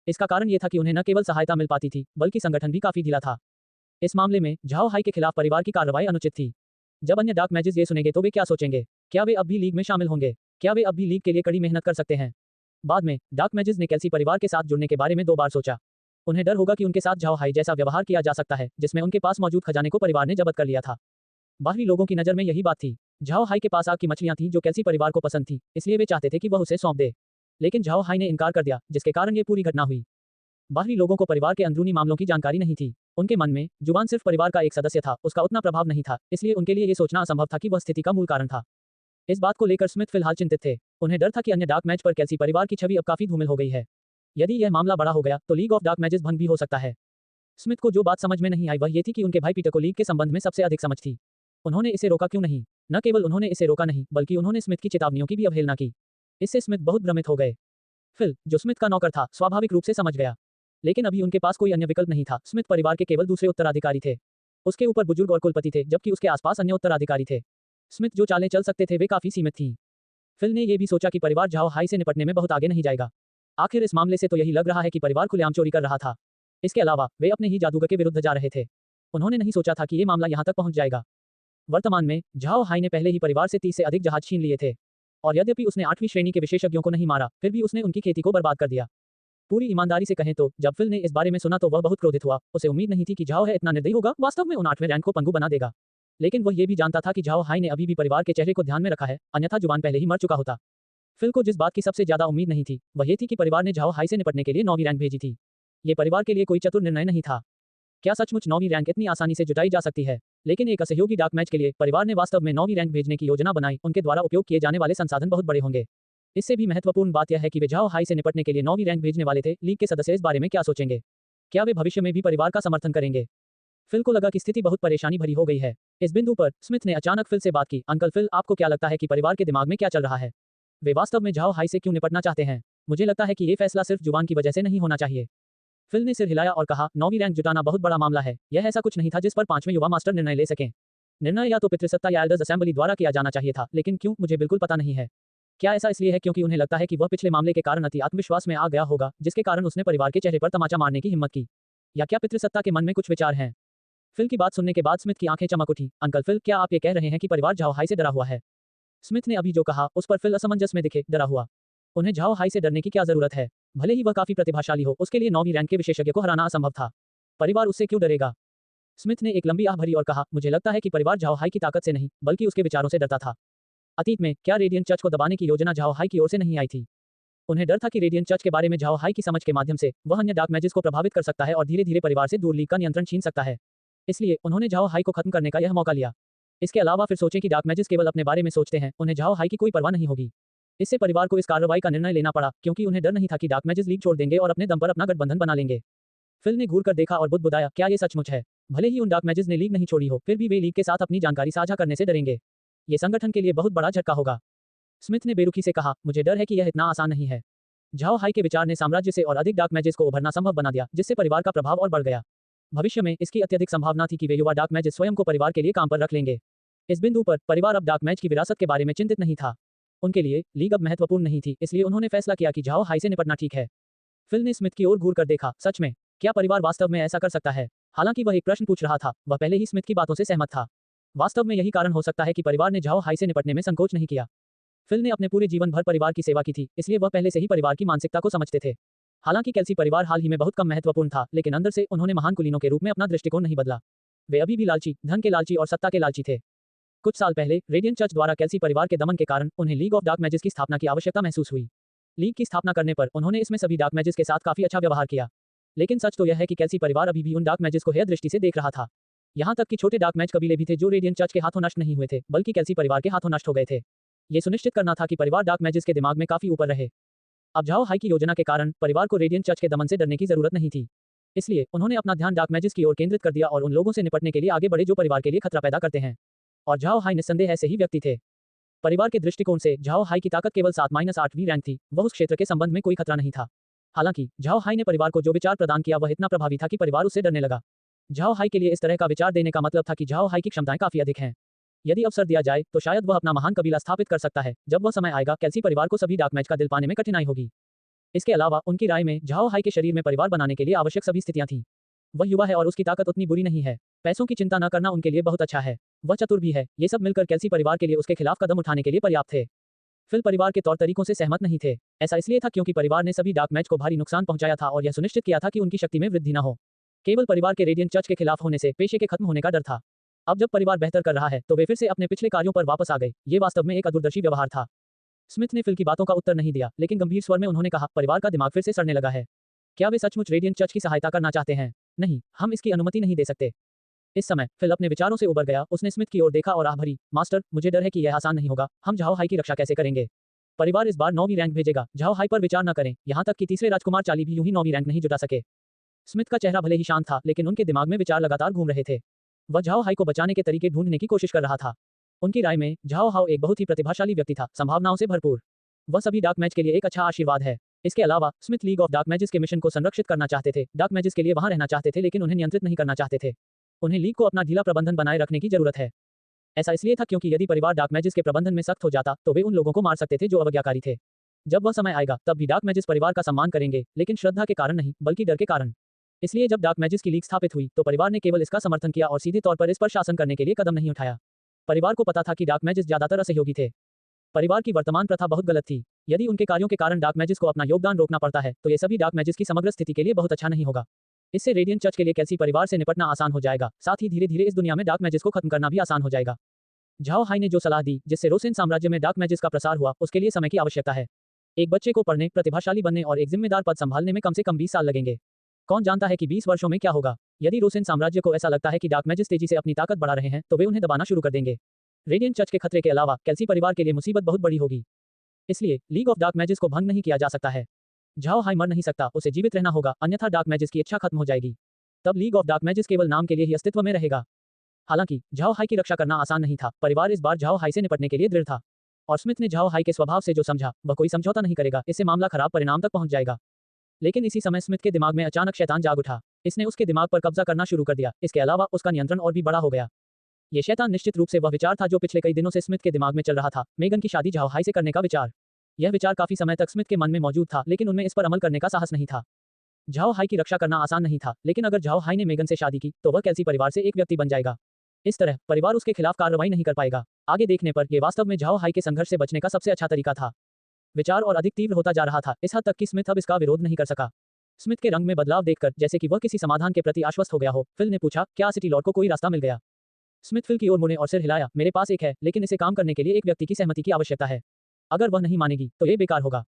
इसका कारण यह था कि उन्हें न केवल सहायता मिल पाती थी बल्कि संगठन भी काफी ढीला था। इस मामले में झाओ हाई के खिलाफ परिवार की कार्रवाई अनुचित थी। जब अन्य डार्क मैजिस ये सुनेंगे तो वे क्या सोचेंगे? क्या वे अब भी लीग में शामिल होंगे? क्या वे अब भी लीग के लिए कड़ी मेहनत कर सकते हैं? बाद में डार्क मैजिस ने केल्सी परिवार के साथ जुड़ने के बारे में 2 बार सोचा। उन्हें डर होगा कि उनके साथ झाओ हाई जैसा व्यवहार किया जा सकता है जिसमें उनके पास मौजूद खजाने को परिवार ने जब्त कर लिया था। बाहरी लोगों की नजर में यही बात थी। झाओ हाई के पास आग की मछलियां थीं जो केल्सी परिवार को पसंद थी, इसलिए वे चाहते थे कि वह उसे सौंप दे। लेकिन झाओ हाई ने इनकार कर दिया, जिसके कारण ये पूरी घटना हुई। बाहरी लोगों को परिवार के अंदरूनी मामलों की जानकारी नहीं थी। उनके मन में जुबान सिर्फ परिवार का एक सदस्य था, उसका उतना प्रभाव नहीं था, इसलिए उनके लिए ये सोचना असंभव था कि वह स्थिति का मूल कारण था। इस बात को लेकर स्मिथ फिलहाल चिंतित थे। उन्हें डर था कि अन्य डार्क मैच पर केल्सी परिवार की छवि अब काफी धूमिल हो गई है। यदि यह मामला बड़ा हो गया तो लीग ऑफ डार्क मैजिस भंग भी हो सकता है। स्मिथ को जो बात समझ में नहीं आई वह ये थी कि उनके भाई पीटर को लीग के संबंध में सबसे अधिक समझ थी। उन्होंने इसे रोका क्यों नहीं? न केवल उन्होंने इसे रोका नहीं बल्कि उन्होंने स्मिथ की चेतावनियों की भी अवहेलना की। इससे स्मिथ बहुत भ्रमित हो गए। फिल, जो स्मिथ का नौकर था, स्वाभाविक रूप से समझ गया। लेकिन अभी उनके पास कोई अन्य विकल्प नहीं था। स्मिथ परिवार के केवल दूसरे उत्तराधिकारी थे। उसके ऊपर बुजुर्ग और कुलपति थे, जबकि उसके आसपास अन्य उत्तराधिकारी थे। स्मिथ जो चालें चल सकते थे वे काफी सीमित थीं। फिल ने यह भी सोचा कि परिवार झाओ हाई से निपटने में बहुत आगे नहीं जाएगा। आखिर इस मामले से तो यही लग रहा है कि परिवार खुलेआम चोरी कर रहा था। इसके अलावा वे अपने ही जादूगर के विरुद्ध जा रहे थे। उन्होंने नहीं सोचा था कि ये मामला यहाँ तक पहुंच जाएगा। वर्तमान में झाओ हाई ने पहले ही परिवार से 30 से अधिक जहाज छीन लिए थे, और यद्यपि उसने 8वीं श्रेणी के विशेषज्ञों को नहीं मारा, फिर भी उसने उनकी खेती को बर्बाद कर दिया। पूरी ईमानदारी से कहें तो जब फिल ने इस बारे में सुना तो वह बहुत क्रोधित हुआ। उसे उम्मीद नहीं थी कि झाओ है इतना निर्दयी होगा, वास्तव में उन 8वें रैंक को पंगु बना देगा। लेकिन वह ये भी जानता था कि झाओ हाई ने अभी भी परिवार के चेहरे को ध्यान में रखा है, अन्यथा जुबान पहले ही मर चुका होता। फिल को जिस बात की सबसे ज्यादा उम्मीद नहीं थी वह ये थी कि परिवार ने झाओ हाई से निपटने के लिए 9वीं रैंक भेजी थी। ये परिवार के लिए कोई चतुर निर्णय नहीं था। क्या सचमुच 9वीं रैंक इतनी आसानी से जुटाई जा सकती है? लेकिन एक असहयोगी डार्क मैच के लिए परिवार ने वास्तव में 9वीं रैंक भेजने की योजना बनाई। उनके द्वारा उपयोग किए जाने वाले संसाधन बहुत बड़े होंगे। इससे भी महत्वपूर्ण बात यह है कि वे झाओ हाई से निपटने के लिए 9वीं रैंक भेजने वाले थे। लीग के सदस्य इस बारे में क्या सोचेंगे? क्या वे भविष्य में भी परिवार का समर्थन करेंगे? फिल को लगा कि स्थिति बहुत परेशानी भरी हो गई है। इस बिंदु पर स्मिथ ने अचानक फिल से बात की। अंकल फिल, आपको क्या लगता है कि परिवार के दिमाग में क्या चल रहा है? वे वास्तव में झाओ हाई से क्यों निपटना चाहते हैं? मुझे लगता है कि ये फैसला सिर्फ जुबान की वजह से नहीं होना चाहिए। फिल ने सिर हिलाया और कहा, 9वीं रैंक जुटाना बहुत बड़ा मामला है। यह ऐसा कुछ नहीं था जिस पर 5वें युवा मास्टर निर्णय ले सकें। निर्णय या तो पितृसत्ता या एल्डर्स असेंबली द्वारा किया जाना चाहिए था, लेकिन क्यों, मुझे बिल्कुल पता नहीं है। क्या ऐसा इसलिए है क्योंकि उन्हें लगता है कि वह पिछले मामले के कारण अति आत्मविश्वास में आ गया होगा, जिसके कारण उसने परिवार के चेहरे पर तमाचा मारने की हिम्मत की? या क्या पितृसत्ता के मन में कुछ विचार हैं? फिल की बात सुनने के बाद स्मिथ की आंखें चमक उठी। अंकल फिल, क्या आप ये कह रहे हैं कि परिवार झाओ हाई से डरा हुआ है? स्मिथ ने अभी जो कहा उस पर फिल असमंजस में दिखे। डरा हुआ? उन्हें झाओ हाई से डरने की क्या जरूरत है? भले ही वह काफी प्रतिभाशाली हो, उसके लिए 9वीं रैंक के विशेषज्ञ को हराना असंभव था। परिवार उससे क्यों डरेगा? स्मिथ ने एक लंबी आह भरी और कहा, मुझे लगता है कि परिवार झाओ हाई की ताकत से नहीं बल्कि उसके विचारों से डरता था। अतीत में क्या रेडियंट चर्च को दबाने की योजना झाओ हाई की ओर से नहीं आई थी? उन्हें डर था कि रेडियंट चर्च के बारे में झाओ हाई की समझ के माध्यम से वह अन्य डार्क मैजिस को प्रभावित कर सकता है और धीरे धीरे परिवार से दूर लीग का नियंत्रण छीन सकता है। इसलिए उन्होंने झाओ हाई को खत्म करने का यह मौका लिया। इसके अलावा फिर सोचें कि डार्क मैजिस केवल अपने बारे में सोचते हैं, उन्हें झाओ हाई की कोई परवाह नहीं होगी। इससे परिवार को इस कार्रवाई का निर्णय लेना पड़ा क्योंकि उन्हें डर नहीं था कि डार्क मैजिस लीग छोड़ देंगे और अपने दम पर अपना गठबंधन बना लेंगे। फिल ने घूर कर देखा और बुदबुदाया, क्या ये सचमुच है? भले ही उन डार्क मैजिस ने लीग नहीं छोड़ी हो, फिर भी वे लीग के साथ अपनी जानकारी साझा करने से डरेंगे। ये संगठन के लिए बहुत बड़ा झटका होगा। स्मिथ ने बेरुखी से कहा, मुझे डर है कि यह इतना आसान नहीं है। झाओ हाई के विचार ने साम्राज्य से और अधिक डार्क मैजिस को उभरना संभव बना दिया, जिससे परिवार का प्रभाव और बढ़ गया। भविष्य में इसकी अत्यधिक संभावना थी कि वे युवा डार्क मैजिस स्वयं को परिवार के लिए काम पर रख लेंगे। इस बिंदु पर परिवार अब डार्क मैच की विरासत के बारे में चिंतित नहीं था। उनके लिए लीग अब महत्वपूर्ण नहीं थी, इसलिए उन्होंने फैसला किया कि झाओ हाई से निपटना ठीक है। फिल ने स्मिथ की ओर घूर कर देखा। सच में? क्या परिवार वास्तव में ऐसा कर सकता है? हालांकि वह एक प्रश्न पूछ रहा था, वह पहले ही स्मिथ की बातों से सहमत था। वास्तव में यही कारण हो सकता है कि परिवार ने झाओ हाई से निपटने में संकोच नहीं किया। फिल ने अपने पूरे जीवन भर परिवार की सेवा की थी, इसलिए वह पहले से ही परिवार की मानसिकता को समझते थे। हालांकि केल्सी परिवार हाल ही में बहुत कम महत्वपूर्ण था, लेकिन अंदर से उन्होंने महान कुलीनों के रूप में अपना दृष्टिकोण नहीं बदला। वे अभी भी लालची, धन के लालची और सत्ता के लालची थे। कुछ साल पहले रेडियंट चर्च द्वारा केल्सी परिवार के दमन के कारण उन्हें लीग ऑफ डार्क मैजिस की स्थापना की आवश्यकता महसूस हुई। लीग की स्थापना करने पर उन्होंने इसमें सभी डार्क मैजिस के साथ काफी अच्छा व्यवहार किया। लेकिन सच तो यह है कि केल्सी परिवार अभी भी उन डार्क मैजिस को हेय दृष्टि से देख रहा था। यहाँ तक कि छोटे डार्क मैज कबीले भी थे जो रेडियंट चर्च के हाथों नष्ट नहीं हुए थे, बल्कि केल्सी परिवार के हाथों नष्ट हो गए थे। ये सुनिश्चित करना था कि परिवार डार्क मैजिस के दिमाग में काफी ऊपर रहे। अब झाओ हाई की योजना के कारण परिवार को रेडियंट चर्च के दमन से डरने की जरूरत नहीं थी। इसलिए उन्होंने अपना ध्यान डार्क मैजिस की ओर केंद्रित कर दिया और उन लोगों से निपटने के लिए आगे बढ़े जो परिवार के लिए खतरा पैदा करते हैं। और झाओ हाई निस्संदेह ऐसे ही व्यक्ति थे। परिवार के दृष्टिकोण से झाओ हाई की ताकत केवल 7-8वीं रैंक थी, वह उस क्षेत्र के संबंध में कोई खतरा नहीं था। हालांकि झाओ हाई ने परिवार को जो विचार प्रदान किया वह इतना प्रभावी था कि परिवार उससे डरने लगा। झाओ हाई के लिए इस तरह का विचार देने का मतलब था कि झाओ हाई की क्षमताएं काफी अधिक हैं। यदि अवसर दिया जाए तो शायद वह अपना महान कबीला स्थापित कर सकता है। जब वह समय आएगा, केल्सी परिवार को सभी डार्क मैज का दिल पाने में कठिनाई होगी। इसके अलावा उनकी राय में झाओ हाई के शरीर में परिवार बनाने के लिए आवश्यक सभी स्थितियां थीं। वह युवा है और उसकी ताकत उतनी बुरी नहीं है। पैसों की चिंता न करना उनके लिए बहुत अच्छा है। वह चतुर भी है। ये सब मिलकर केल्सी परिवार के लिए उसके खिलाफ कदम उठाने के लिए पर्याप्त थे। फिल परिवार के तौर तरीकों से सहमत नहीं थे। ऐसा इसलिए था क्योंकि परिवार ने सभी डार्क मैज को भारी नुकसान पहुंचाया था और यह सुनिश्चित किया था कि उनकी शक्ति में वृद्धि न हो। केवल परिवार के रेडियंट चर्च के खिलाफ होने से पेशे के खत्म होने का डर था। अब जब परिवार बेहतर कर रहा है तो वे फिर से अपने पिछले कार्यों पर वापस आ गए। ये वास्तव में एक अदूरदर्शी व्यवहार था। स्मिथ ने फिल की बातों का उत्तर नहीं दिया, लेकिन गंभीर स्वर में उन्होंने कहा, परिवार का दिमाग फिर से सड़ने लगा है। क्या वे सचमुच रेडियंट चर्च की सहायता करना चाहते हैं? नहीं, हम इसकी अनुमति नहीं दे सकते। इस समय फिल अपने विचारों से उबर गया। उसने स्मिथ की ओर देखा और आह भरी, मास्टर, मुझे डर है कि यह आसान नहीं होगा। हम झाओ हाई की रक्षा कैसे करेंगे? परिवार इस बार 9वीं रैंक भेजेगा। झाओ हाई पर विचार न करें। यहाँ तक कि तीसरे राजकुमार चाली भी यूं ही 9वीं रैंक नहीं जुटा सके। स्मिथ का चेहरा भले ही शांत था, लेकिन उनके दिमाग में विचार लगातार घूम रहे थे। वह झाओ हाई को बचाने के तरीके ढूंढने की कोशिश कर रहा था। उनकी राय में झाओ हाओ एक बहुत ही प्रतिभाशाली व्यक्ति था, संभावनाओं से भरपूर। वह सभी डार्क मैज के लिए एक अच्छा आशीर्वाद है। इसके अलावा स्मिथ लीग ऑफ डार्क मैजिस के मिशन को संरक्षित करना चाहते थे। डार्क मैजिस के लिए वहां रहना चाहते थे, लेकिन उन्हें नियंत्रित नहीं करना चाहते थे। उन्हें लीग को अपना ढीला प्रबंधन बनाए रखने की जरूरत है। ऐसा इसलिए था क्योंकि यदि परिवार डार्क मैजिस के प्रबंधन में सख्त हो जाता तो वे उन लोगों को मार सकते थे जो अवज्ञाकारी थे। जब वह समय आएगा तब भी डार्क मैजिस परिवार का सम्मान करेंगे, लेकिन श्रद्धा के कारण नहीं, बल्कि डर के कारण। इसलिए जब डार्क मैजिस की लीग स्थापित हुई तो परिवार ने केवल इसका समर्थन किया और सीधे तौर पर इस पर शासन करने के लिए कदम नहीं उठाया। परिवार को पता था कि डार्क मैजिस ज्यादातर असहयोगी थे। परिवार की वर्तमान प्रथा बहुत गलत थी। यदि उनके कार्यों के कारण डार्क मैजिस को अपना योगदान रोकना पड़ता है तो ये सभी डार्क मैजिस की समग्र स्थिति के लिए बहुत अच्छा नहीं होगा। इससे रेडियंट चर्च के लिए केल्सी परिवार से निपटना आसान हो जाएगा, साथ ही धीरे धीरे इस दुनिया में डार्क मैजिस को खत्म करना भी आसान हो जाएगा। झाओ हाई ने जो सलाह दी जिससे रोसेन साम्राज्य में डार्क मैजिस का प्रसार हुआ, उसके लिए समय की आवश्यकता है। एक बच्चे को पढ़ने, प्रतिभाशाली बनने और एक जिम्मेदार पद संभालने में कम से कम 20 साल लगेंगे। कौन जानता है कि 20 वर्षों में क्या होगा? यदि रोसेन साम्राज्य को ऐसा लगता है कि डार्क मैजिस तेजी से अपनी ताकत बढ़ा रहे हैं तो वे उन्हें दबाना शुरू कर देंगे। रेडियंट चर्च के खतरे के अलावा केल्सी परिवार के लिए मुसीबत बहुत बड़ी होगी। इसलिए लीग ऑफ डार्क मैजिस को भंग नहीं किया जा सकता है। झाओ हाई मर नहीं सकता, उसे जीवित रहना होगा, अन्यथा डार्क मैजिस की इच्छा खत्म हो जाएगी। तब लीग ऑफ डार्क मैजिस केवल नाम के लिए ही अस्तित्व में रहेगा। हालांकि झाओ हाई की रक्षा करना आसान नहीं था। परिवार इस बार झाओ हाई से निपटने के लिए दृढ़ था और स्मिथ ने झाओ हाई के स्वभाव से जो समझा वह कोई समझौता नहीं करेगा, इससे मामला खराब परिणाम तक पहुंच जाएगा। लेकिन इसी समय स्मिथ के दिमाग में अचानक शैतान जाग उठा। इसने उसके दिमाग पर कब्जा करना शुरू कर दिया। इसके अलावा उसका नियंत्रण और भी बड़ा हो गया। ये शैतान निश्चित रूप से वह विचार था जो पिछले कई दिनों से स्मिथ के दिमाग में चल रहा था, मेगन की शादी झाओ हाई से करने का विचार। यह विचार काफी समय तक स्मिथ के मन में मौजूद था, लेकिन उनमें इस पर अमल करने का साहस नहीं था। झाओ हाई की रक्षा करना आसान नहीं था, लेकिन अगर झाओ हाई ने मेगन से शादी की तो वह केल्सी परिवार से एक व्यक्ति बन जाएगा। इस तरह परिवार उसके खिलाफ कार्रवाई नहीं कर पाएगा। आगे देखने पर यह वास्तव में झाओ हाई के संघर्ष से बचने का सबसे अच्छा तरीका था। विचार और अधिक तीव्र होता जा रहा था, इस हद तक कि स्मिथ अब इसका विरोध नहीं कर सका। स्मिथ के रंग में बदलाव देखकर जैसे कि वह किसी समाधान के प्रति आश्वस्त हो गया हो, फिल ने पूछा, क्या सिटी लॉर्ड को कोई रास्ता मिल गया? स्मिथ फिल की ओर मुड़े और सिर हिलाया। मेरे पास एक है, लेकिन इसे काम करने के लिए एक व्यक्ति की सहमति की आवश्यकता है। अगर वह नहीं मानेगी तो ये बेकार होगा।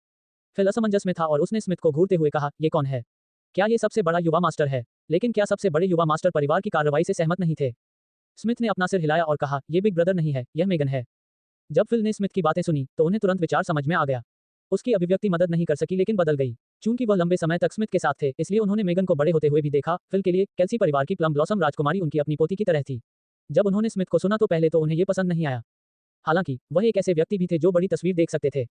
फिल असमंजस में था और उसने स्मिथ को घूरते हुए कहा, ये कौन है? क्या ये सबसे बड़ा युवा मास्टर है? लेकिन क्या सबसे बड़े युवा मास्टर परिवार की कार्रवाई से सहमत नहीं थे? स्मिथ ने अपना सिर हिलाया और कहा, ये बिग ब्रदर नहीं है, यह मेगन है। जब फिल ने स्मिथ की बातें सुनी तो उन्हें तुरंत विचार समझ में आ गया। उसकी अभिव्यक्ति मदद नहीं कर सकी, लेकिन बदल गई। चूंकि वह लंबे समय तक स्मिथ के साथ थे, इसलिए उन्होंने मेगन को बड़े होते हुए भी देखा। फिल के लिए केल्सी परिवार की प्लम ब्लॉसम राजकुमारी उनकी अपनी पोती की तरह थी। जब उन्होंने स्मिथ को सुना तो पहले तो उन्हें यह पसंद नहीं आया। हालांकि वह एक ऐसे व्यक्ति भी थे जो बड़ी तस्वीर देख सकते थे।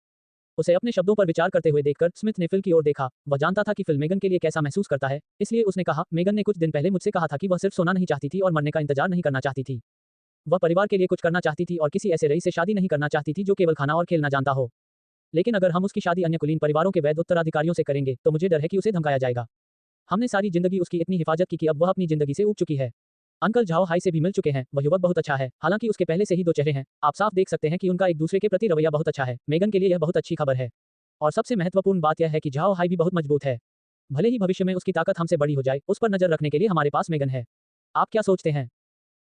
उसे अपने शब्दों पर विचार करते हुए देखकर स्मिथ ने फिल की ओर देखा। वह जानता था कि फिल मेगन के लिए कैसा महसूस करता है, इसलिए उसने कहा, मेगन ने कुछ दिन पहले मुझसे कहा था कि वह सिर्फ सोना नहीं चाहती थी और मरने का इंतजार नहीं करना चाहती थी। वह परिवार के लिए कुछ करना चाहती थी और किसी ऐसे रईस से शादी नहीं करना चाहती थी जो केवल खाना और खेलना जानता हो। लेकिन अगर हम उसकी शादी अन्य कुलीन परिवारों के वैध उत्तराधिकारियों से करेंगे तो मुझे डर है कि उसे धमकाया जाएगा। हमने सारी जिंदगी उसकी इतनी हिफाजत की कि अब वह अपनी जिंदगी से ऊब चुकी है। अंकल झाओ हाई से भी मिल चुके हैं, वह युवक बहुत अच्छा है, हालांकि उसके पहले से ही दो चेहरे हैं, आप साफ देख सकते हैं कि उनका एक दूसरे के प्रति रवैया बहुत अच्छा है। मेगन के लिए यह बहुत अच्छी खबर है। और सबसे महत्वपूर्ण बात यह है कि झाओ हाई भी बहुत मजबूत है। भले ही भविष्य में उसकी ताकत हमसे बड़ी हो जाए, उस पर नजर रखने के लिए हमारे पास मेगन है। आप क्या सोचते हैं?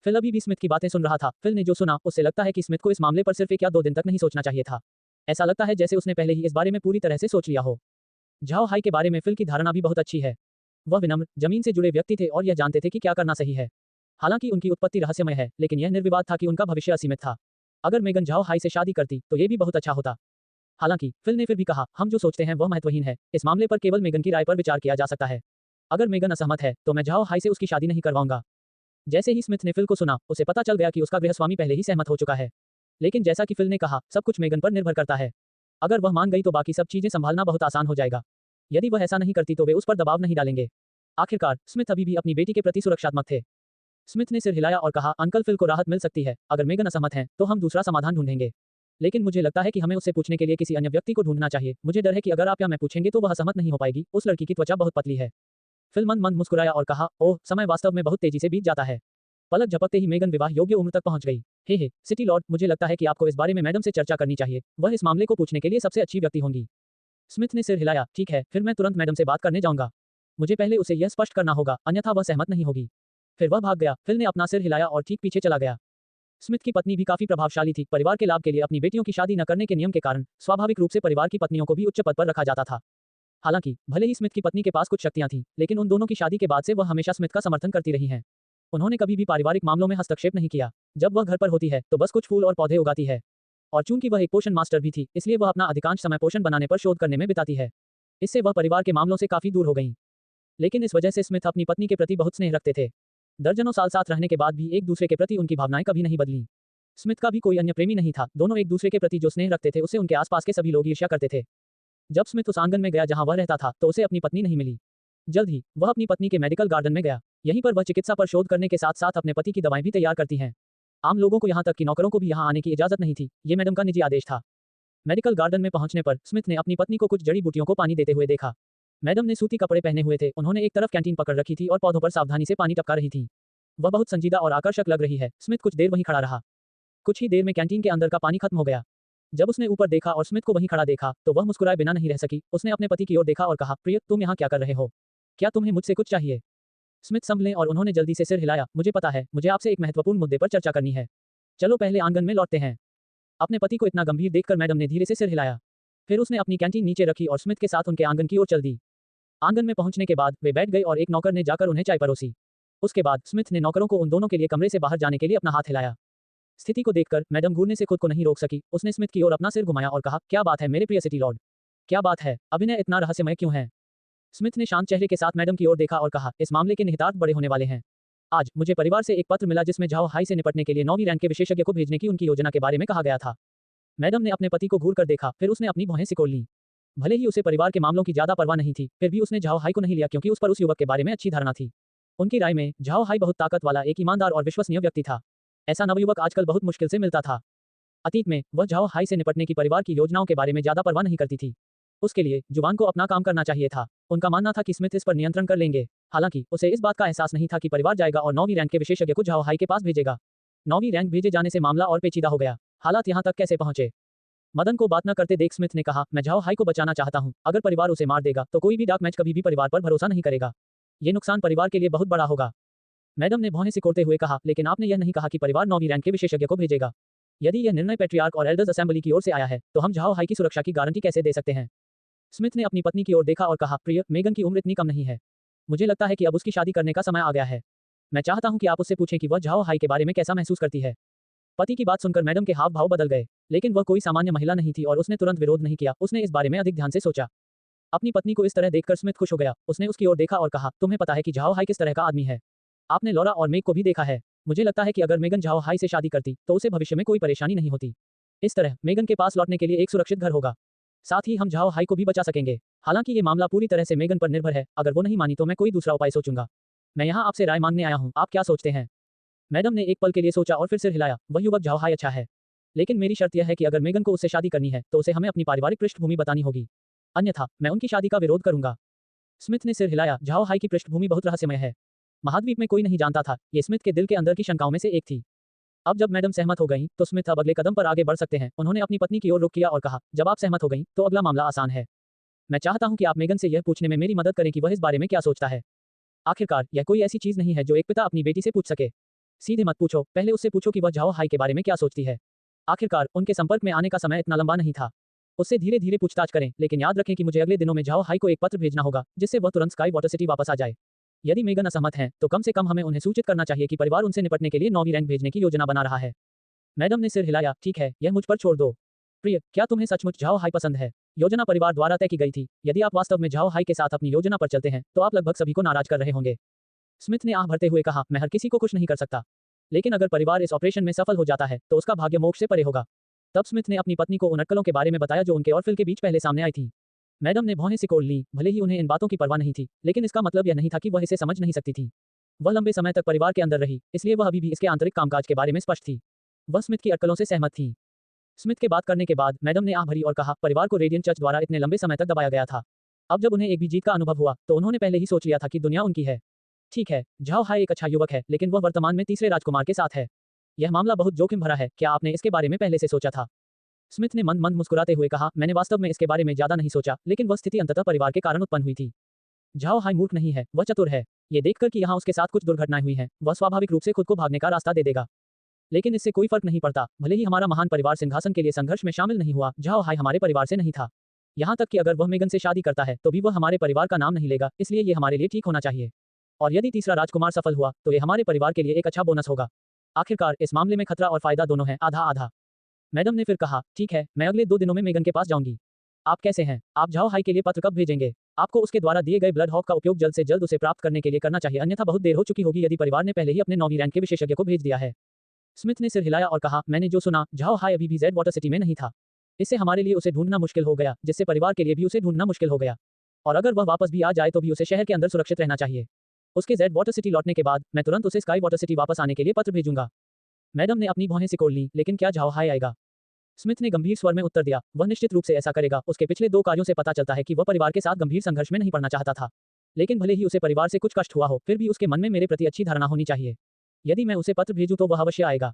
फिल अभी भी स्मिथ की बातें सुन रहा था। फिल ने जो सुना उससे लगता है कि स्मिथ को इस मामले पर सिर्फ 1 या 2 दिन तक नहीं सोचना चाहिए था। ऐसा लगता है जैसे उसने पहले ही इस बारे में पूरी तरह से सोच लिया हो। झाओ हाई के बारे में फिल की धारणा भी बहुत अच्छी है। वह विनम्र, जमीन से जुड़े व्यक्ति थे और यह जानते थे कि क्या करना सही है। हालांकि उनकी उत्पत्ति रहस्यमय है, लेकिन यह निर्विवाद था कि उनका भविष्य असीमित था। अगर मेगन झाओ हाई से शादी करती तो ये भी बहुत अच्छा होता। हालांकि फिल ने फिर भी कहा, हम जो सोचते हैं वह महत्वहीन है, इस मामले पर केवल मेगन की राय पर विचार किया जा सकता है। अगर मेगन असहमत है तो मैं झाओ हाई से उसकी शादी नहीं करवाऊंगा। जैसे ही स्मिथ ने फिल को सुना, उसे पता चल गया कि उसका गृहस्वामी पहले ही सहमत हो चुका है। लेकिन जैसा कि फिल ने कहा, सब कुछ मेगन पर निर्भर करता है। अगर वह मान गई तो बाकी सब चीजें संभालना बहुत आसान हो जाएगा। यदि वह ऐसा नहीं करती तो वे उस पर दबाव नहीं डालेंगे। आखिरकार स्मिथ अभी भी अपनी बेटी के प्रति सुरक्षात्मक थे। स्मिथ ने सिर हिलाया और कहा, अंकल फिल को राहत मिल सकती है, अगर मेगन असहमत है तो हम दूसरा समाधान ढूंढेंगे। लेकिन मुझे लगता है कि हमें उससे पूछने के लिए किसी अन्य व्यक्ति को ढूंढना चाहिए। मुझे डर है कि अगर आप या मैं पूछेंगे तो वह असहमत नहीं हो पाएगी, उस लड़की की त्वचा बहुत पतली है। फिल मंद मंद मुस्कुराया और कहा, ओह, समय वास्तव में बहुत तेजी से बीत जाता है। पलक झपकते ही मेगन विवाह योग्य उम्र तक पहुंच गई। हे सिटी लॉर्ड, मुझे लगता है कि आपको इस बारे में मैडम से चर्चा करनी चाहिए, वह इस मामले को पूछने के लिए सबसे अच्छी व्यक्ति होंगी। स्मिथ ने सिर हिलाया, ठीक है, फिर मैं तुरंत मैडम से बात करने जाऊंगा। मुझे पहले उसे यह स्पष्ट करना होगा, अन्यथा वह सहमत नहीं होगी। फिर वह भाग गया। फिल ने अपना सिर हिलाया और ठीक पीछे चला गया। स्मिथ की पत्नी भी काफी प्रभावशाली थी। परिवार के लाभ के लिए अपनी बेटियों की शादी न करने के नियम के कारण स्वाभाविक रूप से परिवार की पत्नियों को भी उच्च पद पर रखा जाता था। हालांकि भले ही स्मिथ की पत्नी के पास कुछ शक्तियां थीं, लेकिन उन दोनों की शादी के बाद से वह हमेशा स्मिथ का समर्थन करती रही हैं। उन्होंने कभी भी पारिवारिक मामलों में हस्तक्षेप नहीं किया। जब वह घर पर होती है तो बस कुछ फूल और पौधे उगाती है। और चूंकि वह एक पोषण मास्टर भी थी, इसलिए वह अपना अधिकांश समय पोषण बनाने पर शोध करने में बिताती है। इससे वह परिवार के मामलों से काफी दूर हो गईं। लेकिन इस वजह से स्मिथ अपनी पत्नी के प्रति बहुत स्नेह रखते थे। दर्जनों साल साथ रहने के बाद भी एक दूसरे के प्रति उनकी भावनाएं कभी नहीं बदली। स्मिथ का भी कोई अन्य प्रेमी नहीं था। दोनों एक दूसरे के प्रति जो स्नेह रखते थे उससे उनके आसपास के सभी लोग ईर्ष्या करते थे। जब स्मिथ उस आंगन में गया जहां वह रहता था तो उसे अपनी पत्नी नहीं मिली। जल्द ही वह अपनी पत्नी के मेडिकल गार्डन में गया। यहीं पर वह चिकित्सा पर शोध करने के साथ साथ अपने पति की दवाएं भी तैयार करती हैं। आम लोगों को यहाँ तक कि नौकरों को भी यहाँ आने की इजाजत नहीं थी, ये मैडम का निजी आदेश था। मेडिकल गार्डन में पहुंचने पर स्मिथ ने अपनी पत्नी को कुछ जड़ी बूटियों को पानी देते हुए देखा। मैडम ने सूती कपड़े पहने हुए थे, उन्होंने एक तरफ कैंटीन पकड़ रखी थी और पौधों पर सावधानी से पानी टपका रही थी। वह बहुत संजीदा और आकर्षक लग रही है। स्मिथ कुछ देर वहीं खड़ा रहा। कुछ ही देर में कैंटीन के अंदर का पानी खत्म हो गया। जब उसने ऊपर देखा और स्मिथ को वहीं खड़ा देखा तो वह मुस्कुराए बिना नहीं रह सकी। उसने अपने पति की ओर देखा और कहा, प्रिय, तुम यहाँ क्या कर रहे हो? क्या तुम्हें मुझसे कुछ चाहिए? स्मिथ संभले और उन्होंने जल्दी से सिर हिलाया, मुझे पता है, मुझे आपसे एक महत्वपूर्ण मुद्दे पर चर्चा करनी है। चलो पहले आंगन में लौटते हैं। अपने पति को इतना गंभीर देखकर मैडम ने धीरे से सिर हिलाया। फिर उसने अपनी कैंटीन नीचे रखी और स्मिथ के साथ उनके आंगन की ओर चल दी। आंगन में पहुंचने के बाद वे बैठ गए और एक नौकर ने जाकर उन्हें चाय परोसी। उसके बाद स्मिथ ने नौकरों को उन दोनों के लिए कमरे से बाहर जाने के लिए अपना हाथ हिलाया। स्थिति को देखकर मैडम घूरने से खुद को नहीं रोक सकी। उसने स्मिथ की ओर अपना सिर घुमाया और कहा, क्या बात है मेरे प्रिय सिटी लॉर्ड? क्या बात है? अभिनय इतना रहस्यमय क्यों है? स्मिथ ने शांत चेहरे के साथ मैडम की ओर देखा और कहा, इस मामले के निहितार्थ बड़े होने वाले हैं। आज मुझे परिवार से एक पत्र मिला जिसमें झाओ हाई से निपटने के लिए 9वीं रैंक के विशेषज्ञ को भेजने की उनकी योजना के बारे में कहा गया था। मैडम ने अपने पति को घूर कर देखा, फिर उसने अपनी भौहें सिकोड़ ली। भले ही उसे परिवार के मामलों की ज्यादा परवाह नहीं थी, फिर भी उसने झाओ हाई को नहीं लिया क्योंकि उस पर उस युवक के बारे में अच्छी धारणा थी। उनकी राय में झाओ हाई बहुत ताकत वाला, एक ईमानदार और विश्वसनीय व्यक्ति था। ऐसा नवयुवक आजकल बहुत मुश्किल से मिलता था। अतीत में वह झाओ हाई से निपटने की परिवार की योजनाओं के बारे में ज्यादा परवाह नहीं करती थी। उसके लिए जुवान को अपना काम करना चाहिए था। उनका मानना था कि स्मिथ इस पर नियंत्रण कर लेंगे। हालांकि उसे इस बात का एहसास नहीं था कि परिवार जाएगा और 9वीं रैंक के विशेषज्ञ को झाओ हाई के पास भेजेगा। 9वीं रैंक भेजे जाने से मामला और पेचीदा हो गया। हालात यहाँ तक कैसे पहुंचे? मदन को बात न करते देख स्मिथ ने कहा, मैं झाओ हाई को बचाना चाहता हूँ। अगर परिवार उसे मार देगा तो कोई भी डाक मैच कभी भी परिवार पर भरोसा नहीं करेगा। ये नुकसान परिवार के लिए बहुत बड़ा होगा। मैडम ने भौहें सिकोड़ते हुए कहा, लेकिन आपने यह नहीं कहा कि परिवार 9वीं रैंक के विशेषज्ञ को भेजेगा। यदि यह निर्णय पैट्रियार्क और एल्डर्स असेंबली की ओर से आया है तो हम झाओ हाई की सुरक्षा की गारंटी कैसे दे सकते हैं? स्मिथ ने अपनी पत्नी की ओर देखा और कहा, प्रिय, मेगन की उम्र इतनी कम नहीं है। मुझे लगता है कि अब उसकी शादी करने का समय आ गया है। मैं चाहता हूं कि आप उससे पूछें कि वह झाओ हाई के बारे में कैसा महसूस करती है। पति की बात सुनकर मैडम के हाव भाव बदल गए, लेकिन वह कोई सामान्य महिला नहीं थी और उसने तुरंत विरोध नहीं किया। उसने इस बारे में अधिक ध्यान से सोचा। अपनी पत्नी को इस तरह देखकर स्मिथ खुश हो गया। उसने उसकी ओर देखा और कहा, तुम्हें पता है कि झाओ हाई किस तरह का आदमी है? आपने लॉरा और मेग को भी देखा है। मुझे लगता है कि अगर मेगन झाओ हाई से शादी करती तो उसे भविष्य में कोई परेशानी नहीं होती। इस तरह मेगन के पास लौटने के लिए एक सुरक्षित घर होगा। साथ ही हम झाओ हाई को भी बचा सकेंगे। हालांकि ये मामला पूरी तरह से मेगन पर निर्भर है। अगर वो नहीं मानी तो मैं कोई दूसरा उपाय सोचूंगा। मैं यहाँ आपसे राय मांगने आया हूँ, आप क्या सोचते हैं? मैडम ने एक पल के लिए सोचा और फिर सिर हिलाया। वह युवक झाओ हाई अच्छा है, लेकिन मेरी शर्त यह है कि अगर मेगन को उससे शादी करनी है तो उसे हमें अपनी पारिवारिक पृष्ठभूमि बतानी होगी, अन्यथा मैं उनकी शादी का विरोध करूंगा। स्मिथ ने सिर हिलाया। झाओ हाई की पृष्ठभूमि बहुत रहस्यमय है। महाद्वीप में कोई नहीं जानता था। ये स्मिथ के दिल के अंदर की शंकाओं में से एक थी। अब जब मैडम सहमत हो गईं, तो स्मिथ अब अगले कदम पर आगे बढ़ सकते हैं। उन्होंने अपनी पत्नी की ओर रुख किया और कहा, जब आप सहमत हो गईं, तो अगला मामला आसान है। मैं चाहता हूं कि आप मेगन से यह पूछने में मेरी मदद करें कि वह इस बारे में क्या सोचता है। आखिरकार यह कोई ऐसी चीज नहीं है जो एक पिता अपनी बेटी से पूछ सके। सीधे मत पूछो, पहले उससे पूछो कि वह झाओ हाई के बारे में क्या सोचती है। आखिरकार उनके संपर्क में आने का समय इतना लंबा नहीं था। उससे धीरे धीरे पूछताछ करें, लेकिन याद रखें कि मुझे अगले दिनों में झाओ हाई को एक पत्र भेजना होगा, जिससे वह तुरंत स्काई वाटर सिटी वापस आ जाए। यदि मेगन असहमत हैं, तो कम से कम हमें उन्हें सूचित करना चाहिए कि परिवार उनसे निपटने के लिए 9वीं रैंक भेजने की योजना बना रहा है। मैडम ने सिर हिलाया। ठीक है, यह मुझ पर छोड़ दो। प्रिय, क्या तुम्हें सचमुच झाओ हाई पसंद है? योजना परिवार द्वारा तय की गई थी। यदि आप वास्तव में झाओ हाई के साथ अपनी योजना पर चलते हैं, तो आप लगभग सभी को नाराज कर रहे होंगे। स्मिथ ने आह भरते हुए कहा, मैं हर किसी को खुश नहीं कर सकता, लेकिन अगर परिवार इस ऑपरेशन में सफल हो जाता है, तो उसका भाग्य मोक्ष से परे होगा। तब स्मिथ ने अपनी पत्नी को उन अटकलों के बारे में बताया जो उनके और फिल के बीच पहले सामने आई थी। मैडम ने भौहें सिकोड़ लीं। भले ही उन्हें इन बातों की परवाह नहीं थी, लेकिन इसका मतलब यह नहीं था कि वह इसे समझ नहीं सकती थी। वह लंबे समय तक परिवार के अंदर रही, इसलिए वह अभी भी इसके आंतरिक कामकाज के बारे में स्पष्ट थी। वह स्मिथ की अटकलों से सहमत थी। स्मिथ के बात करने के बाद मैडम ने आह भरी और कहा, परिवार को रेडियंट चर्च द्वारा इतने लंबे समय तक दबाया गया था। अब जब उन्हें एक भी जीत का अनुभव हुआ, तो उन्होंने पहले ही सोच लिया था कि दुनिया उनकी है। ठीक है, झाओ हाई एक अच्छा युवक है, लेकिन वह वर्तमान में तीसरे राजकुमार के साथ है। यह मामला बहुत जोखिम भरा है। क्या आपने इसके बारे में पहले से सोचा था? स्मिथ ने मंद मंद मुस्कुराते हुए कहा, मैंने वास्तव में इसके बारे में ज्यादा नहीं सोचा, लेकिन वह स्थिति अंततः परिवार के कारण उत्पन्न हुई थी। झाओ हाई मूर्ख नहीं है, वह चतुर है। ये देखकर कि यहाँ उसके साथ कुछ दुर्घटनाएं हुई हैं, वह स्वाभाविक रूप से खुद को भागने का रास्ता दे देगा। लेकिन इससे कोई फर्क नहीं पड़ता। भले ही हमारा महान परिवार सिंहासन के लिए संघर्ष में शामिल नहीं हुआ, झाओ हाई हमारे परिवार से नहीं था। यहाँ तक कि अगर वह मेगन से शादी करता है, तो भी वह हमारे परिवार का नाम नहीं लेगा, इसलिए ये हमारे लिए ठीक होना चाहिए। और यदि तीसरा राजकुमार सफल हुआ, तो ये हमारे परिवार के लिए एक अच्छा बोनस होगा। आखिरकार इस मामले में खतरा और फायदा दोनों है, आधा आधा। मैडम ने फिर कहा, ठीक है, मैं अगले 2 दिनों में मेगन के पास जाऊंगी। आप कैसे हैं? आप झाओ हाई के लिए पत्र कब भेजेंगे? आपको उसके द्वारा दिए गए ब्लड हॉक का उपयोग जल्द से जल्द उसे प्राप्त करने के लिए करना चाहिए, अन्यथा बहुत देर हो चुकी होगी यदि परिवार ने पहले ही अपने 9वीं रैंक के विशेषज्ञ को भेज दिया है। स्मिथ ने सिर हिलाया और कहा, मैंने जो सुना, झाओ हाई अभी भी जेड वाटर सिटी में नहीं था। इससे हमारे लिए उसे ढूंढना मुश्किल हो गया, जिससे परिवार के लिए भी उसे ढूंढना मुश्किल हो गया। और अगर वह वापस भी आ जाए तो भी उसे शहर के अंदर सुरक्षित रहना चाहिए। उसके जेड वाटर सिटी लौटने के बाद मैं तुरंत उसे स्काई वाटर सिटी वापस आने के लिए पत्र भेजूंगा। मैडम ने अपनी भौहें सिकोड़ लीं, लेकिन क्या झाओ हाई आएगा? स्मिथ ने गंभीर स्वर में उत्तर दिया, वह निश्चित रूप से ऐसा करेगा। उसके पिछले 2 कार्यों से पता चलता है कि वह परिवार के साथ गंभीर संघर्ष में नहीं पड़ना चाहता था। लेकिन भले ही उसे परिवार से कुछ कष्ट हुआ हो, फिर भी उसके मन में मेरे प्रति अच्छी धारणा होनी चाहिए। यदि मैं उसे पत्र भेजूं तो वह अवश्य आएगा।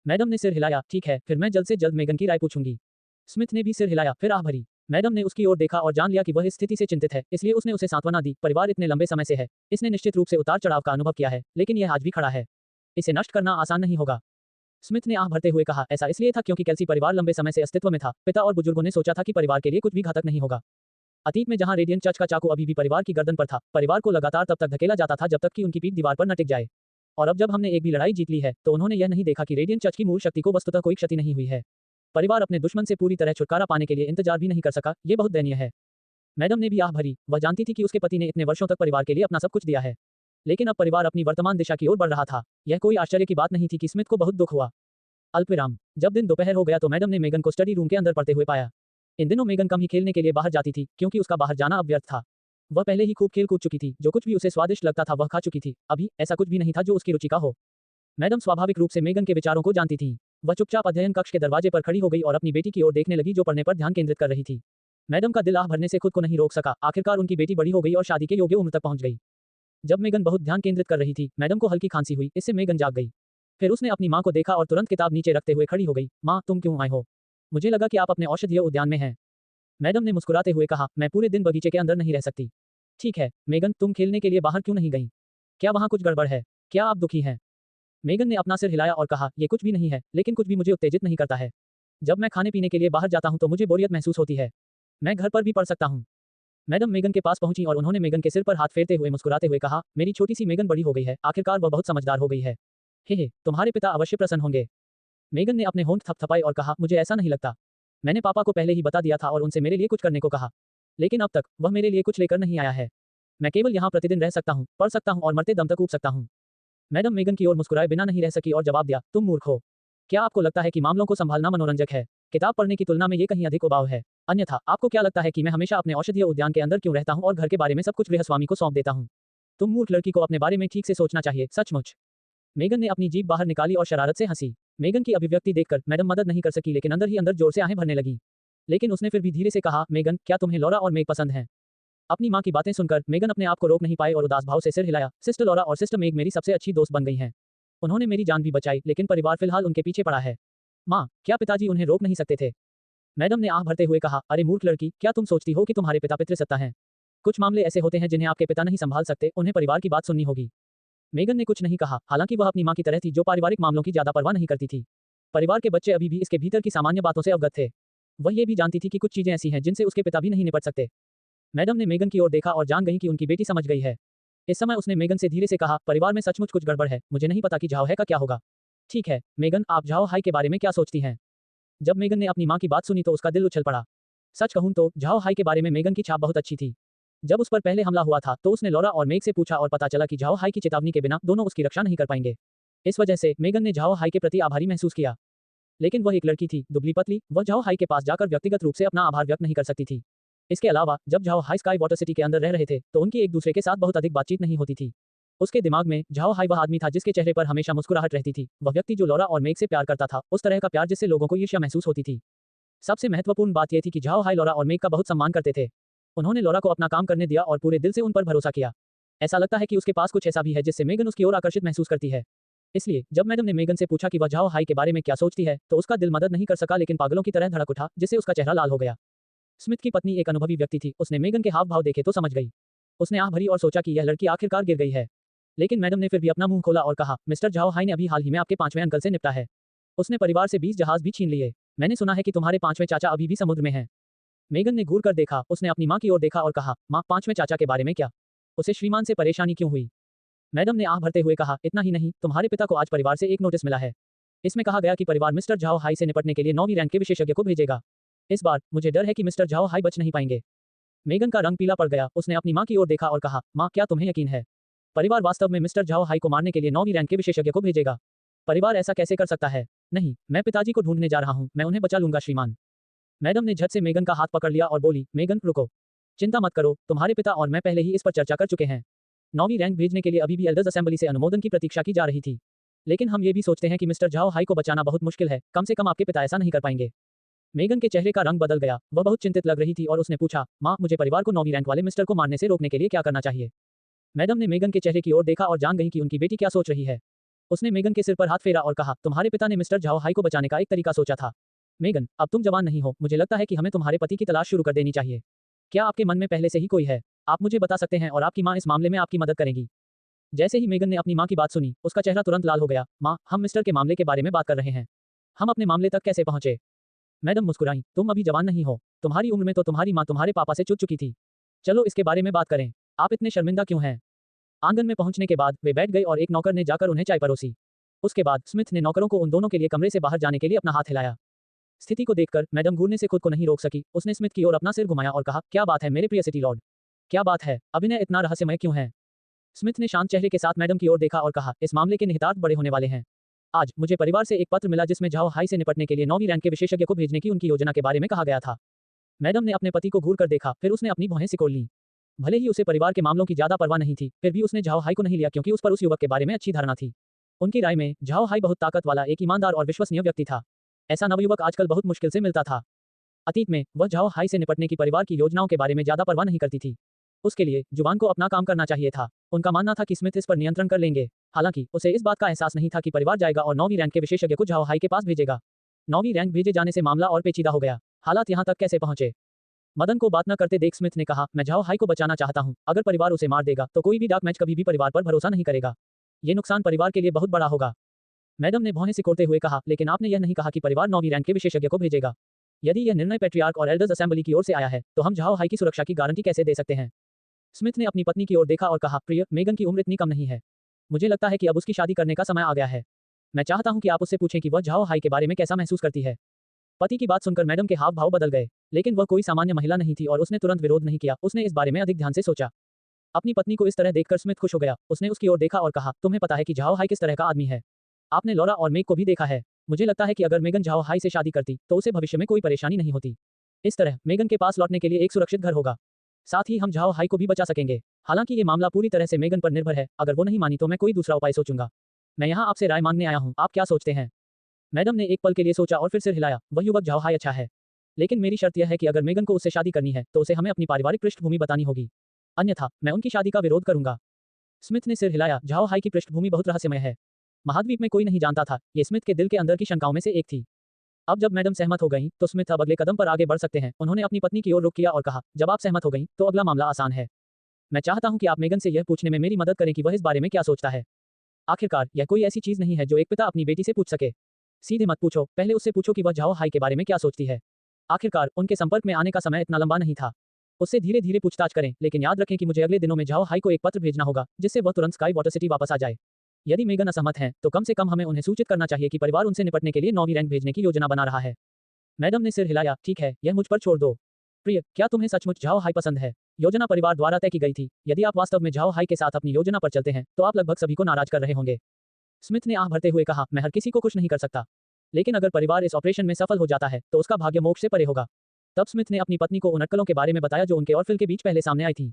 मैडम ने सिर हिलाया, ठीक है, फिर मैं जल्द से जल्द मेगन की राय पूछूंगी। स्मिथ ने भी सिर हिलाया, फिर आह भरी। मैडम ने उसकी ओर देखा और जान लिया कि वह इस स्थिति से चिंतित है, इसलिए उसने उसे सांत्वना दी। परिवार इतने लंबे समय से है, इसने निश्चित रूप से उतार चढ़ाव का अनुभव किया है, लेकिन यह आज भी खड़ा है। इसे नष्ट करना आसान नहीं होगा। स्मिथ ने आह भरते हुए कहा, ऐसा इसलिए था क्योंकि कैल्सी परिवार लंबे समय से अस्तित्व में था। पिता और बुजुर्गों ने सोचा था कि परिवार के लिए कुछ भी घातक नहीं होगा। अतीत में जहां रेडियंट चर्च का चाकू अभी भी परिवार की गर्दन पर था, परिवार को लगातार तब तक धकेला जाता था जब तक कि उनकी पीठ दीवार पर न टिक जाए। और अब जब हमने एक भी लड़ाई जीत ली है, तो उन्होंने यह नहीं देखा कि रेडियंट चर्च की मूल शक्ति को वस्तुतः कोई क्षति नहीं हुई है। परिवार अपने दुश्मन से पूरी तरह छुटकारा पाने के लिए इंतजार भी नहीं कर सका। ये बहुत दयनीय है। मैडम ने भी आह भरी। वह जानती थी कि उसके पति ने इतने वर्षों तक परिवार के लिए अपना सब कुछ दिया है, लेकिन अब परिवार अपनी वर्तमान दिशा की ओर बढ़ रहा था। यह कोई आश्चर्य की बात नहीं थी कि स्मिथ को बहुत दुख हुआ। अल्पविराम। जब दिन दोपहर हो गया तो मैडम ने मेगन को स्टडी रूम के अंदर पढ़ते हुए पाया। इन दिनों मेगन कम ही खेलने के लिए बाहर जाती थी, क्योंकि उसका बाहर जाना अब व्यर्थ था। वह पहले ही खूब खेल कूद चुकी थी। जो कुछ भी उसे स्वादिष्ट लगता था वह खा चुकी थी। अभी ऐसा कुछ भी नहीं था जो उसकी रुचि का हो। मैडम स्वाभाविक रूप से मेगन के विचारों को जानती थी। वह चुपचाप अध्ययन कक्ष के दरवाजे पर खड़ी हो गई और अपनी बेटी की ओर देखने लगी, जो पढ़ने पर ध्यान केंद्रित कर रही थी। मैडम का दिल आह भरने से खुद को नहीं रोक सका। आखिरकार उनकी बेटी बड़ी हो गई और शादी के योग्य उम्र तक पहुंच गई। जब मेगन बहुत ध्यान केंद्रित कर रही थी, मैडम को हल्की खांसी हुई। इससे मेगन जाग गई। फिर उसने अपनी माँ को देखा और तुरंत किताब नीचे रखते हुए खड़ी हो गई। माँ, तुम क्यों आए हो? मुझे लगा कि आप अपने औषधीय उद्यान में हैं। मैडम ने मुस्कुराते हुए कहा, मैं पूरे दिन बगीचे के अंदर नहीं रह सकती। ठीक है मेगन, तुम खेलने के लिए बाहर क्यों नहीं गई? क्या वहाँ कुछ गड़बड़ है? क्या आप दुखी हैं? मेगन ने अपना सिर हिलाया और कहा, ये कुछ भी नहीं है, लेकिन कुछ भी मुझे उत्तेजित नहीं करता है। जब मैं खाने पीने के लिए बाहर जाता हूँ तो मुझे बोरियत महसूस होती है। मैं घर पर भी पढ़ सकता हूँ। मैडम मेगन के पास पहुंची और उन्होंने मेगन के सिर पर हाथ फेरते हुए मुस्कुराते हुए कहा, मेरी छोटी सी मेगन बड़ी हो गई है। आखिरकार वह बहुत समझदार हो गई है। हे, तुम्हारे पिता अवश्य प्रसन्न होंगे। मेगन ने अपने होंठ थपथपाए और कहा, मुझे ऐसा नहीं लगता। मैंने पापा को पहले ही बता दिया था और उनसे मेरे लिए कुछ करने को कहा, लेकिन अब तक वह मेरे लिए कुछ लेकर नहीं आया है। मैं केवल यहाँ प्रतिदिन रह सकता हूँ, पढ़ सकता हूँ और मरते दम तक ऊब सकता हूँ। मैडम मेगन की ओर मुस्कुराए बिना नहीं रह सकी और जवाब दिया, तुम मूर्ख हो। क्या आपको लगता है कि मामलों को संभालना मनोरंजक है? किताब पढ़ने की तुलना में ये कहीं अधिक उबाऊ है। अन्यथा आपको क्या लगता है कि मैं हमेशा अपने औषधीय उद्यान के अंदर क्यों रहता हूँ और घर के बारे में सब कुछ गृहस्वामी को सौंप देता हूँ? तुम मूर्ख लड़की को अपने बारे में ठीक से सोचना चाहिए, सचमुच। मेगन ने अपनी जीभ बाहर निकाली और शरारत से हंसी। मेगन की अभिव्यक्ति देखकर मैडम मदद नहीं कर सकी, लेकिन अंदर ही अंदर जोर से आहें भरने लगी। लेकिन उसने फिर भी धीरे से कहा, मेगन, क्या तुम्हें लॉरा और मेग पसंद हैं? अपनी माँ की बातें सुनकर मेगन अपने आप को रोक नहीं पाए और उदास भाव से सिर हिलाया। सिस्टर लॉरा और सिस्टर मेग मेरी सबसे अच्छी दोस्त बन गई हैं। उन्होंने मेरी जान भी बचाई, लेकिन परिवार फिलहाल उनके पीछे पड़ा है। माँ, क्या पिताजी उन्हें रोक नहीं सकते थे? मैडम ने आह भरते हुए कहा, अरे मूर्ख लड़की, क्या तुम सोचती हो कि तुम्हारे पिता पितृसत्ता हैं? कुछ मामले ऐसे होते हैं जिन्हें आपके पिता नहीं संभाल सकते, उन्हें परिवार की बात सुननी होगी। मेगन ने कुछ नहीं कहा, हालांकि वह अपनी माँ की तरह थी जो पारिवारिक मामलों की ज्यादा परवाह नहीं करती थी। परिवार के बच्चे अभी भी इसके भीतर की सामान्य बातों से अवगत थे। वह ये भी जानती थी कि कुछ चीजें ऐसी हैं जिनसे उसके पिता भी नहीं निपट सकते। मैडम ने मेगन की ओर देखा और जान गई कि उनकी बेटी समझ गई है। इस समय उसने मेगन से धीरे से कहा, परिवार में सचमुच कुछ गड़बड़ है, मुझे नहीं पता कि झाओ है का क्या होगा। ठीक है, मेगन, आप झाओ हाई के बारे में क्या सोचती हैं? जब मेगन ने अपनी माँ की बात सुनी तो उसका दिल उछल पड़ा। सच कहूं तो झाओ हाई के बारे में मेगन की छाप बहुत अच्छी थी। जब उस पर पहले हमला हुआ था तो उसने लॉरा और मेग से पूछा और पता चला कि झाओ हाई की चेतावनी के बिना दोनों उसकी रक्षा नहीं कर पाएंगे। इस वजह से मेगन ने झाओ हाई के प्रति आभारी महसूस किया। लेकिन वह एक लड़की थी, दुबली पतली, वह झाओ हाई के पास जाकर व्यक्तिगत रूप से अपना आभार व्यक्त नहीं कर सकती थी। इसके अलावा जब Zhao high sky water city के अंदर रह रहे थे तो उनकी एक दूसरे के साथ बहुत अधिक बातचीत नहीं होती थी। उसके दिमाग में झाओ हाई वह आदमी था जिसके चेहरे पर हमेशा मुस्कुराहट रहती थी, वह व्यक्ति जो लॉरा और मेग से प्यार करता था, उस तरह का प्यार जिससे लोगों को ईर्ष्या महसूस होती थी। सबसे महत्वपूर्ण बात यह थी कि झाओ हाई लॉरा और मेग का बहुत सम्मान करते थे। उन्होंने लॉरा को अपना काम करने दिया और पूरे दिल से उन पर भरोसा किया। ऐसा लगता है कि उसके पास कुछ ऐसा भी है जिससे मेगन उसकी ओर आकर्षित महसूस करती है। इसलिए जब मैडम ने मेगन से पूछा कि वह झाओ हाई के बारे में क्या सोचती है तो उसका दिल मदद नहीं कर सका, लेकिन पागलों की तरह धड़क उठा, जिससे उसका चेहरा लाल हो गया। स्मिथ की पत्नी एक अनुभवी व्यक्ति थी, उसने मेगन के हाव भाव देखे तो समझ गई। उसने आह भरी और सोचा कि यह लड़की आखिरकार गिर गई है। लेकिन मैडम ने फिर भी अपना मुंह खोला और कहा, मिस्टर झाओ हाई ने अभी हाल ही में आपके 5वें अंकल से निपटा है। उसने परिवार से 20 जहाज भी छीन लिए। मैंने सुना है कि तुम्हारे 5वें चाचा अभी भी समुद्र में हैं। मेगन ने घूर कर देखा, उसने अपनी माँ की ओर देखा और कहा, माँ, 5वें चाचा के बारे में क्या? उसे श्रीमान से परेशानी क्यों हुई? मैडम ने आह भरते हुए कहा, इतना ही नहीं, तुम्हारे पिता को आज परिवार से एक नोटिस मिला है। इसमें कहा गया कि परिवार मिस्टर झाओ हाई से निपटने के लिए 9वीं रैंक के विशेषज्ञ को भेजेगा। इस बार मुझे डर है कि मिस्टर झाओ हाई बच नहीं पाएंगे। मेगन का रंग पीला पड़ गया, उसने अपनी माँ की ओर देखा और कहा, माँ, क्या तुम्हें यकीन है? परिवार वास्तव में मिस्टर झाओ हाई को मारने के लिए 9वीं रैंक के विशेषज्ञ को भेजेगा? परिवार ऐसा कैसे कर सकता है? नहीं, मैं पिताजी को ढूंढने जा रहा हूँ, मैं उन्हें बचा लूंगा श्रीमान। मैडम ने झट से मेगन का हाथ पकड़ लिया और बोली, मेगन, रुको। चिंता मत करो, तुम्हारे पिता और मैं पहले ही इस पर चर्चा कर चुके हैं। 9वीं रैंक भेजने के लिए अभी भी एल्डर्स असेंबली से अनुमोदन की प्रतीक्षा की जा रही थी। लेकिन हम ये भी सोचते हैं कि मिस्टर झाओ हाई को बचाना बहुत मुश्किल है, कम से कम आपके पिता ऐसा नहीं कर पाएंगे। मेगन के चेहरे का रंग बदल गया, वह बहुत चिंतित लग रही थी और उसने पूछा, माँ, मुझे परिवार को 9वीं रैंक वाले मिस्टर को मारने से रोकने के लिए क्या करना चाहिए? मैडम ने मेगन के चेहरे की ओर देखा और जान गई कि उनकी बेटी क्या सोच रही है। उसने मेगन के सिर पर हाथ फेरा और कहा, तुम्हारे पिता ने मिस्टर झाओ हाई को बचाने का एक तरीका सोचा था। मेगन, अब तुम जवान नहीं हो, मुझे लगता है कि हमें तुम्हारे पति की तलाश शुरू कर देनी चाहिए। क्या आपके मन में पहले से ही कोई है? आप मुझे बता सकते हैं और आपकी माँ इस मामले में आपकी मदद करेगी। जैसे ही मेगन ने अपनी माँ की बात सुनी, उसका चेहरा तुरंत लाल हो गया। माँ, हम मिस्टर के मामले के बारे में बात कर रहे हैं। हम अपने मामले तक कैसे पहुंचे? मैडम मुस्कुराई, तुम अभी जवान नहीं हो, तुम्हारी उम्र में तो तुम्हारी माँ तुम्हारे पापा से चूक चुकी थी। चलो इसके बारे में बात करें। आप इतने शर्मिंदा क्यों हैं? आंगन में पहुंचने के बाद वे बैठ गए और एक नौकर ने जाकर उन्हें चाय परोसी। उसके बाद स्मिथ ने नौकरों को उन दोनों के लिए कमरे से बाहर जाने के लिए अपना हाथ हिलाया। स्थिति को देखकर मैडम घूरने से खुद को नहीं रोक सकी, उसने स्मिथ की ओर अपना सिर घुमाया और कहा, क्या बात है मेरे प्रिय सिटी लॉर्ड? क्या बात है, अभिनय इतना रहस्यमय क्यों है? स्मिथ ने शांत चेहरे के साथ मैडम की ओर देखा और कहा, इस मामले के निहितार्थ बड़े होने वाले हैं। आज मुझे परिवार से एक पत्र मिला जिसमें झाओ हाई से निपटने के लिए 9वीं रैंक के विशेषज्ञ को भेजने की उनकी योजना के बारे में कहा गया था। मैडम ने अपने पति को घूर कर देखा, फिर उसने अपनी भौहें सिकोड़ लीं। भले ही उसे परिवार के मामलों की ज्यादा परवाह नहीं थी, फिर भी उसने झाओ हाई को नहीं लिया क्योंकि उस पर उस युवक के बारे में अच्छी धारणा थी। उनकी राय में झाओ हाई बहुत ताकत वाला, एक ईमानदार और विश्वसनीय व्यक्ति था। ऐसा नवयुवक आजकल बहुत मुश्किल से मिलता था। अतीत में वह झाओ हाई से निपटने की परिवार की योजनाओं के बारे में ज्यादा परवाह नहीं करती थी। उसके लिए जुबान को अपना काम करना चाहिए था। उनका मानना था कि स्मिथ इस पर नियंत्रण कर लेंगे। हालांकि उसे इस बात का एहसास नहीं था कि परिवार जाएगा और 9वीं रैंक के विशेषज्ञ को झाओ हाई के पास भेजेगा। 9वीं रैंक भेजे जाने से मामला और पेचीदा हो गया। हालात यहाँ तक कैसे पहुंचे? मदन को बात न करते देख स्मिथ ने कहा, मैं झाओ हाई को बचाना चाहता हूँ। अगर परिवार उसे मार देगा तो कोई भी डार्क मैच कभी भी परिवार पर भरोसा नहीं करेगा। ये नुकसान परिवार के लिए बहुत बड़ा होगा। मैडम ने भौहें सिकोड़ते हुए कहा, लेकिन आपने यह नहीं कहा कि परिवार 9वीं रैंक के विशेषज्ञ को भेजेगा। यदि यह निर्णय पैट्रियार्क और एल्डर्स असेंबली की ओर से आया है तो हम झाओ हाई की सुरक्षा की गारंटी कैसे दे सकते हैं? स्मिथ ने अपनी पत्नी की ओर देखा और कहा, प्रिय, मेगन की उम्र इतनी कम नहीं है। मुझे लगता है कि अब उसकी शादी करने का समय आ गया है। मैं चाहता हूं कि आप उससे पूछें कि वह झाओ हाई के बारे में कैसा महसूस करती है। पति की बात सुनकर मैडम के हाव भाव बदल गए, लेकिन वह कोई सामान्य महिला नहीं थी और उसने तुरंत विरोध नहीं किया। उसने इस बारे में अधिक ध्यान से सोचा। अपनी पत्नी को इस तरह देखकर स्मिथ खुश हो गया। उसने उसकी ओर देखा और कहा, तुम्हें पता है कि झाओ हाई किस तरह का आदमी है? आपने लॉरा और मेग को भी देखा है। मुझे लगता है कि अगर मेगन झाओ हाई से शादी करती तो उसे भविष्य में कोई परेशानी नहीं होती। इस तरह मेगन के पास लौटने के लिए एक सुरक्षित घर होगा। साथ ही हम झाओ हाई को भी बचा सकेंगे। हालांकि ये मामला पूरी तरह से मेगन पर निर्भर है, अगर वो नहीं मानी तो मैं कोई दूसरा उपाय सोचूंगा। मैं यहाँ आपसे राय मांगने आया हूँ, आप क्या सोचते हैं? मैडम ने एक पल के लिए सोचा और फिर सिर हिलाया। वह युवक झाओ हाई अच्छा है। लेकिन मेरी शर्त यह है कि अगर मेगन को उससे शादी करनी है तो उसे हमें अपनी पारिवारिक पृष्ठभूमि बतानी होगी, अन्यथा मैं उनकी शादी का विरोध करूंगा। स्मिथ ने सिर हिलाया। झाओ हाई की पृष्ठभूमि बहुत रहस्यमय है। महाद्वीप में कोई नहीं जानता था। ये स्मिथ के दिल के अंदर की शंकाओं में से एक थी। अब जब मैडम सहमत हो गईं, तो स्मिथ अब अगले कदम पर आगे बढ़ सकते हैं। उन्होंने अपनी पत्नी की ओर रुख किया और कहा, जब आप सहमत हो गईं, तो अगला मामला आसान है। मैं चाहता हूं कि आप मेगन से यह पूछने में मेरी मदद करें कि वह इस बारे में क्या सोचता है। आखिरकार यह कोई ऐसी चीज नहीं है जो एक पिता अपनी बेटी से पूछ सके। सीधे मत पूछो, पहले उससे पूछो कि वह झाओ हाई के बारे में क्या सोचती है। आखिरकार उनके संपर्क में आने का समय इतना लंबा नहीं था। उससे धीरे धीरे पूछताछ करें, लेकिन याद रखें कि मुझे अगले दिनों में झाओ हाई को एक पत्र भेजना होगा, जिससे वह तुरंत स्काई वाटर सिटी वापस आ जाए। यदि मेगन असहमत हैं, तो कम से कम हमें उन्हें सूचित करना चाहिए कि परिवार उनसे निपटने के लिए 9वीं रैंक भेजने की योजना बना रहा है। मैडम ने सिर हिलाया। ठीक है, यह मुझ पर छोड़ दो। प्रिय, क्या तुम्हें सचमुच झाओ हाई पसंद है? योजना परिवार द्वारा तय की गई थी। यदि आप वास्तव में झाओ हाई के साथ अपनी योजना पर चलते हैं, तो आप लगभग सभी को नाराज कर रहे होंगे। स्मिथ ने आह भरते हुए कहा, मैं हर किसी को खुश नहीं कर सकता, लेकिन अगर परिवार इस ऑपरेशन में सफल हो जाता है, तो उसका भाग्य मोक्ष से परे होगा। तब स्मिथ ने अपनी पत्नी को उन अटकलों के बारे में बताया जो उनके और फिल के बीच पहले सामने आई थी।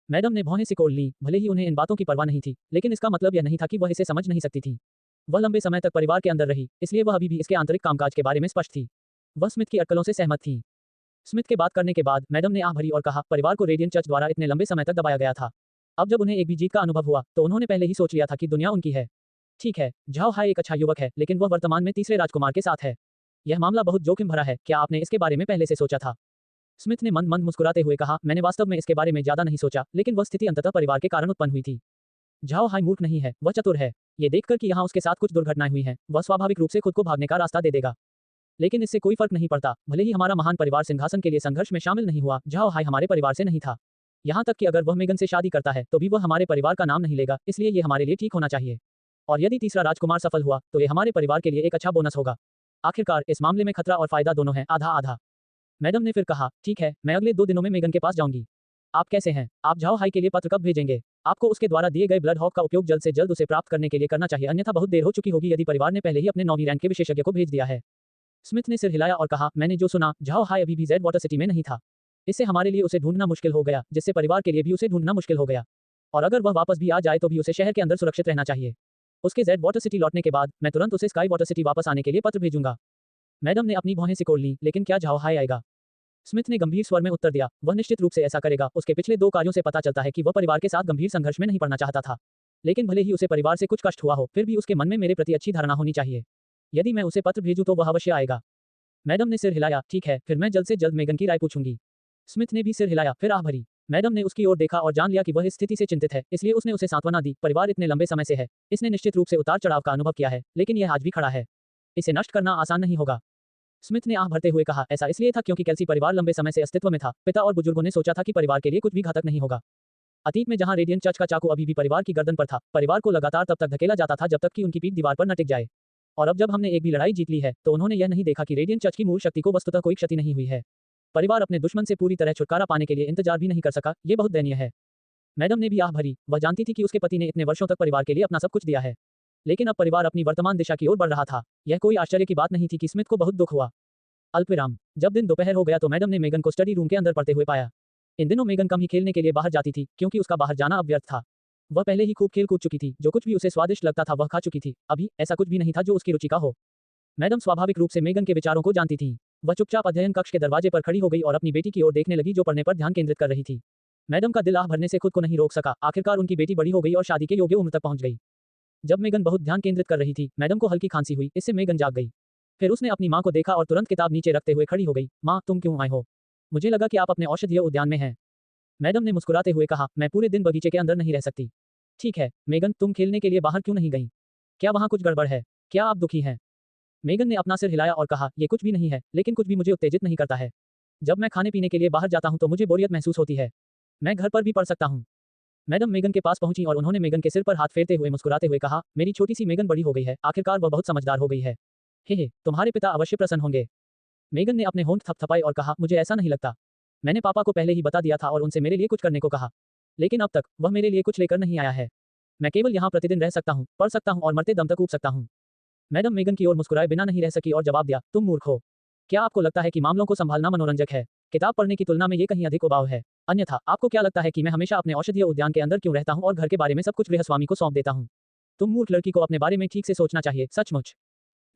मैडम ने भौहें सिकोड़ ली। भले ही उन्हें इन बातों की परवाह नहीं थी, लेकिन इसका मतलब यह नहीं था कि वह इसे समझ नहीं सकती थी। वह लंबे समय तक परिवार के अंदर रही, इसलिए वह अभी भी इसके आंतरिक कामकाज के बारे में स्पष्ट थी। वह स्मिथ की अटकलों से सहमत थी। स्मिथ के बात करने के बाद मैडम ने आह भरी और कहा, परिवार को रेडियंट चर्च द्वारा इतने लंबे समय तक दबाया गया था। अब जब उन्हें एक भी जीत का अनुभव हुआ, तो उन्होंने पहले ही सोच लिया था कि दुनिया उनकी है। ठीक है, झाओ हाई एक अच्छा युवक है, लेकिन वह वर्तमान में तीसरे राजकुमार के साथ है। यह मामला बहुत जोखिम भरा है। क्या आपने इसके बारे में पहले से सोचा था? स्मिथ ने मंद मंद मुस्कुराते हुए कहा, मैंने वास्तव में इसके बारे में ज्यादा नहीं सोचा, लेकिन वह स्थिति अंततः परिवार के कारण उत्पन्न हुई थी। झाओ हाई मूर्ख नहीं है, वह चतुर है। ये देखकर कि यहाँ उसके साथ कुछ दुर्घटनाएं हुई हैं, वह स्वाभाविक रूप से खुद को भागने का रास्ता दे देगा। लेकिन इससे कोई फर्क नहीं पड़ता। भले ही हमारा महान परिवार सिंहासन के लिए संघर्ष में शामिल नहीं हुआ, झाओ हाई हमारे परिवार से नहीं था। यहाँ तक कि अगर वह मेगन से शादी करता है, तो भी वह हमारे परिवार का नाम नहीं लेगा, इसलिए ये हमारे लिए ठीक होना चाहिए। और यदि तीसरा राजकुमार सफल हुआ, तो ये हमारे परिवार के लिए एक अच्छा बोनस होगा। आखिरकार इस मामले में खतरा और फायदा दोनों है, आधा आधा। मैडम ने फिर कहा, ठीक है, मैं अगले 2 दिनों में मेगन के पास जाऊंगी। आप कैसे हैं? आप झाओ हाई के लिए पत्र कब भेजेंगे? आपको उसके द्वारा दिए गए ब्लड हॉक का उपयोग जल्द से जल्द उसे प्राप्त करने के लिए करना चाहिए, अन्यथा बहुत देर हो चुकी होगी यदि परिवार ने पहले ही अपने 9वीं रैंक के विशेषज्ञ को भेज दिया है। स्मिथ ने सिर हिलाया और कहा, मैंने जो सुना, झाओ हाई अभी भी जेड वाटर सिटी में नहीं था। इससे हमारे लिए उसे ढूंढना मुश्किल हो गया, जिससे परिवार के लिए भी उसे ढूंढना मुश्किल हो गया। और अगर वह वापस भी आ जाए तो भी उसे शहर के अंदर सुरक्षित रहना चाहिए। उसके जेड वाटर सिटी लौटने के बाद मैं तुरंत उसे स्काई वाटर सिटी वापस आने के लिए पत्र भेजूंगा। मैडम ने अपनी भौहें सिकोड़ ली। लेकिन क्या झाओ हाई आएगा? स्मिथ ने गंभीर स्वर में उत्तर दिया, वह निश्चित रूप से ऐसा करेगा। उसके पिछले 2 कार्यों से पता चलता है कि वह परिवार के साथ गंभीर संघर्ष में नहीं पड़ना चाहता था। लेकिन भले ही उसे परिवार से कुछ कष्ट हुआ हो, फिर भी उसके मन में मेरे प्रति अच्छी धारणा होनी चाहिए। यदि मैं उसे पत्र भेजूं तो वह अवश्य आएगा। मैडम ने सिर हिलाया। ठीक है, फिर मैं जल्द से जल्द मेगन की राय पूछूंगी। स्मिथ ने भी सिर हिलाया, फिर आह भरी। मैडम ने उसकी ओर देखा और जान लिया कि वह इस स्थिति से चिंतित है, इसलिए उसने उसे सांत्वना दी। परिवार इतने लंबे समय से है, इसने निश्चित रूप से उतार चढ़ाव का अनुभव किया है, लेकिन यह आज भी खड़ा है। इसे नष्ट करना आसान नहीं होगा। स्मिथ ने आह भरते हुए कहा, ऐसा इसलिए था क्योंकि कैल्सी परिवार लंबे समय से अस्तित्व में था। पिता और बुजुर्गों ने सोचा था कि परिवार के लिए कुछ भी घातक नहीं होगा। अतीत में जहां रेडियंट चर्च का चाकू अभी भी परिवार की गर्दन पर था, परिवार को लगातार तब तक धकेला जाता था जब तक कि उनकी पीठ दीवार पर न टिक जाए। और अब जब हमने एक भी लड़ाई जीत ली है, तो उन्होंने यह नहीं देखा कि रेडियंट चर्च की मूल शक्ति को वस्तुतः कोई क्षति नहीं हुई है। परिवार अपने दुश्मन से पूरी तरह छुटकारा पाने के लिए इंतजार भी नहीं कर सका। ये बहुत दयनीय है। मैडम ने भी आह भरी। वह जानती थी कि उसके पति ने इतने वर्षों तक परिवार के लिए अपना सब कुछ दिया है, लेकिन अब परिवार अपनी वर्तमान दिशा की ओर बढ़ रहा था। यह कोई आश्चर्य की बात नहीं थी कि स्मिथ को बहुत दुख हुआ। अल्पविराम। जब दिन दोपहर हो गया तो मैडम ने मेगन को स्टडी रूम के अंदर पढ़ते हुए पाया। इन दिनों मेगन कम ही खेलने के लिए बाहर जाती थी, क्योंकि उसका बाहर जाना अब व्यर्थ था। वह पहले ही खूब खेल कूद चुकी थी। जो कुछ भी उसे स्वादिष्ट लगता था वह खा चुकी थी। अभी ऐसा कुछ भी नहीं था जो उसकी रुचि का हो। मैडम स्वाभाविक रूप से मेगन के विचारों को जानती थी। वह चुपचाप अध्ययन कक्ष के दरवाजे पर खड़ी हो गई और अपनी बेटी की ओर देखने लगी, जो पढ़ने पर ध्यान केंद्रित कर रही थी। मैडम का दिल आह भरने से खुद को नहीं रोक सका। आखिरकार उनकी बेटी बड़ी हो गई और शादी के योग्य उम्र तक पहुंच गई। जब मेगन बहुत ध्यान केंद्रित कर रही थी, मैडम को हल्की खांसी हुई। इससे मेगन जाग गई। फिर उसने अपनी माँ को देखा और तुरंत किताब नीचे रखते हुए खड़ी हो गई। माँ, तुम क्यों आए हो? मुझे लगा कि आप अपने औषधीय उद्यान में हैं। मैडम ने मुस्कुराते हुए कहा, मैं पूरे दिन बगीचे के अंदर नहीं रह सकती। ठीक है, मेगन, तुम खेलने के लिए बाहर क्यों नहीं गई? क्या वहाँ कुछ गड़बड़ है? क्या आप दुखी हैं? मेगन ने अपना सिर हिलाया और कहा, ये कुछ भी नहीं है, लेकिन कुछ भी मुझे उत्तेजित नहीं करता है। जब मैं खाने पीने के लिए बाहर जाता हूँ तो मुझे बोरियत महसूस होती है। मैं घर पर भी पढ़ सकता हूँ। मैडम मेगन के पास पहुंची और उन्होंने मेगन के सिर पर हाथ फेरते हुए मुस्कुराते हुए कहा, मेरी छोटी सी मेगन बड़ी हो गई है। आखिरकार वह बहुत समझदार हो गई है। हे, तुम्हारे पिता अवश्य प्रसन्न होंगे। मेगन ने अपने होंठ थपथपाए और कहा, मुझे ऐसा नहीं लगता। मैंने पापा को पहले ही बता दिया था और उनसे मेरे लिए कुछ करने को कहा, लेकिन अब तक वह मेरे लिए कुछ लेकर नहीं आया है। मैं केवल यहाँ प्रतिदिन रह सकता हूँ, पढ़ सकता हूँ और मरते दम तक ऊब सकता हूँ। मैडम मेगन की ओर मुस्कुराए बिना नहीं रह सकी और जवाब दिया, तुम मूर्ख हो। क्या आपको लगता है कि मामलों को संभालना मनोरंजक है? किताब पढ़ने की तुलना में ये कहीं अधिक उबाऊ है। अन्यथा आपको क्या लगता है कि मैं हमेशा अपने औषधीय उद्यान के अंदर क्यों रहता हूँ और घर के बारे में सब कुछ गृहस्वामी को सौंप देता हूँ? तुम मूर्ख लड़की को अपने बारे में ठीक से सोचना चाहिए, सचमुच।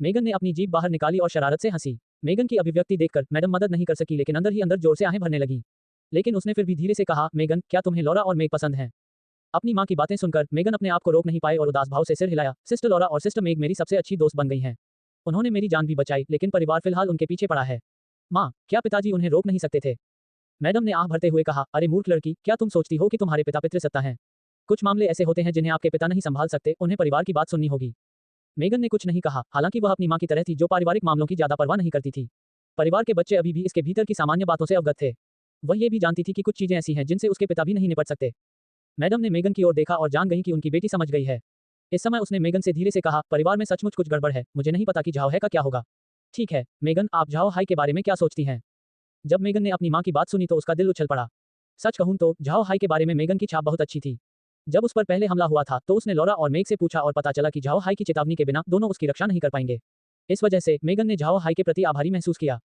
मेगन ने अपनी जीभ बाहर निकाली और शरारत से हंसी। मेगन की अभिव्यक्ति देखकर मैडम मदद नहीं कर सकी, लेकिन अंदर ही अंदर जोर से आहें भरने लगी। लेकिन उसने फिर भी धीरे से कहा, मेगन, क्या तुम्हें लॉरा और मेग पसंद हैं? अपनी माँ की बातें सुनकर मेगन अपने आप को रोक नहीं पाए और उदास भाव से सिर हिलाया। सिस्टर लॉरा और सिस्टर मेग मेरी सबसे अच्छी दोस्त बन गई हैं। उन्होंने मेरी जान भी बचाई, लेकिन परिवार फिलहाल उनके पीछे पड़ा है। माँ, क्या पिताजी उन्हें रोक नहीं सकते थे? मैडम ने आह भरते हुए कहा, अरे मूर्ख लड़की, क्या तुम सोचती हो कि तुम्हारे पिता पितृसत्ता हैं? कुछ मामले ऐसे होते हैं जिन्हें आपके पिता नहीं संभाल सकते, उन्हें परिवार की बात सुननी होगी। मेगन ने कुछ नहीं कहा, हालांकि वह अपनी माँ की तरह थी जो पारिवारिक मामलों की ज्यादा परवाह नहीं करती थी। परिवार के बच्चे अभी भी इसके भीतर की सामान्य बातों से अवगत थे। वह ये भी जानती थी कि कुछ चीजें ऐसी हैं जिनसे उसके पिता भी नहीं निपट सकते। मैडम ने मेगन की ओर देखा और जान गई कि उनकी बेटी समझ गई है। इस समय उसने मेगन से धीरे से कहा, परिवार में सचमुच कुछ गड़बड़ है, मुझे नहीं पता कि झाओ है का क्या होगा। ठीक है, मेगन, आप झाओ हाई के बारे में क्या सोचती हैं? जब मेगन ने अपनी माँ की बात सुनी तो उसका दिल उछल पड़ा। सच कहूं तो झाओ हाई के बारे में मेगन की छाप बहुत अच्छी थी। जब उस पर पहले हमला हुआ था तो उसने लॉरा और मेग से पूछा और पता चला कि झाओ हाई की चेतावनी के बिना दोनों उसकी रक्षा नहीं कर पाएंगे। इस वजह से मेगन ने झाओ हाई के प्रति आभारी महसूस किया।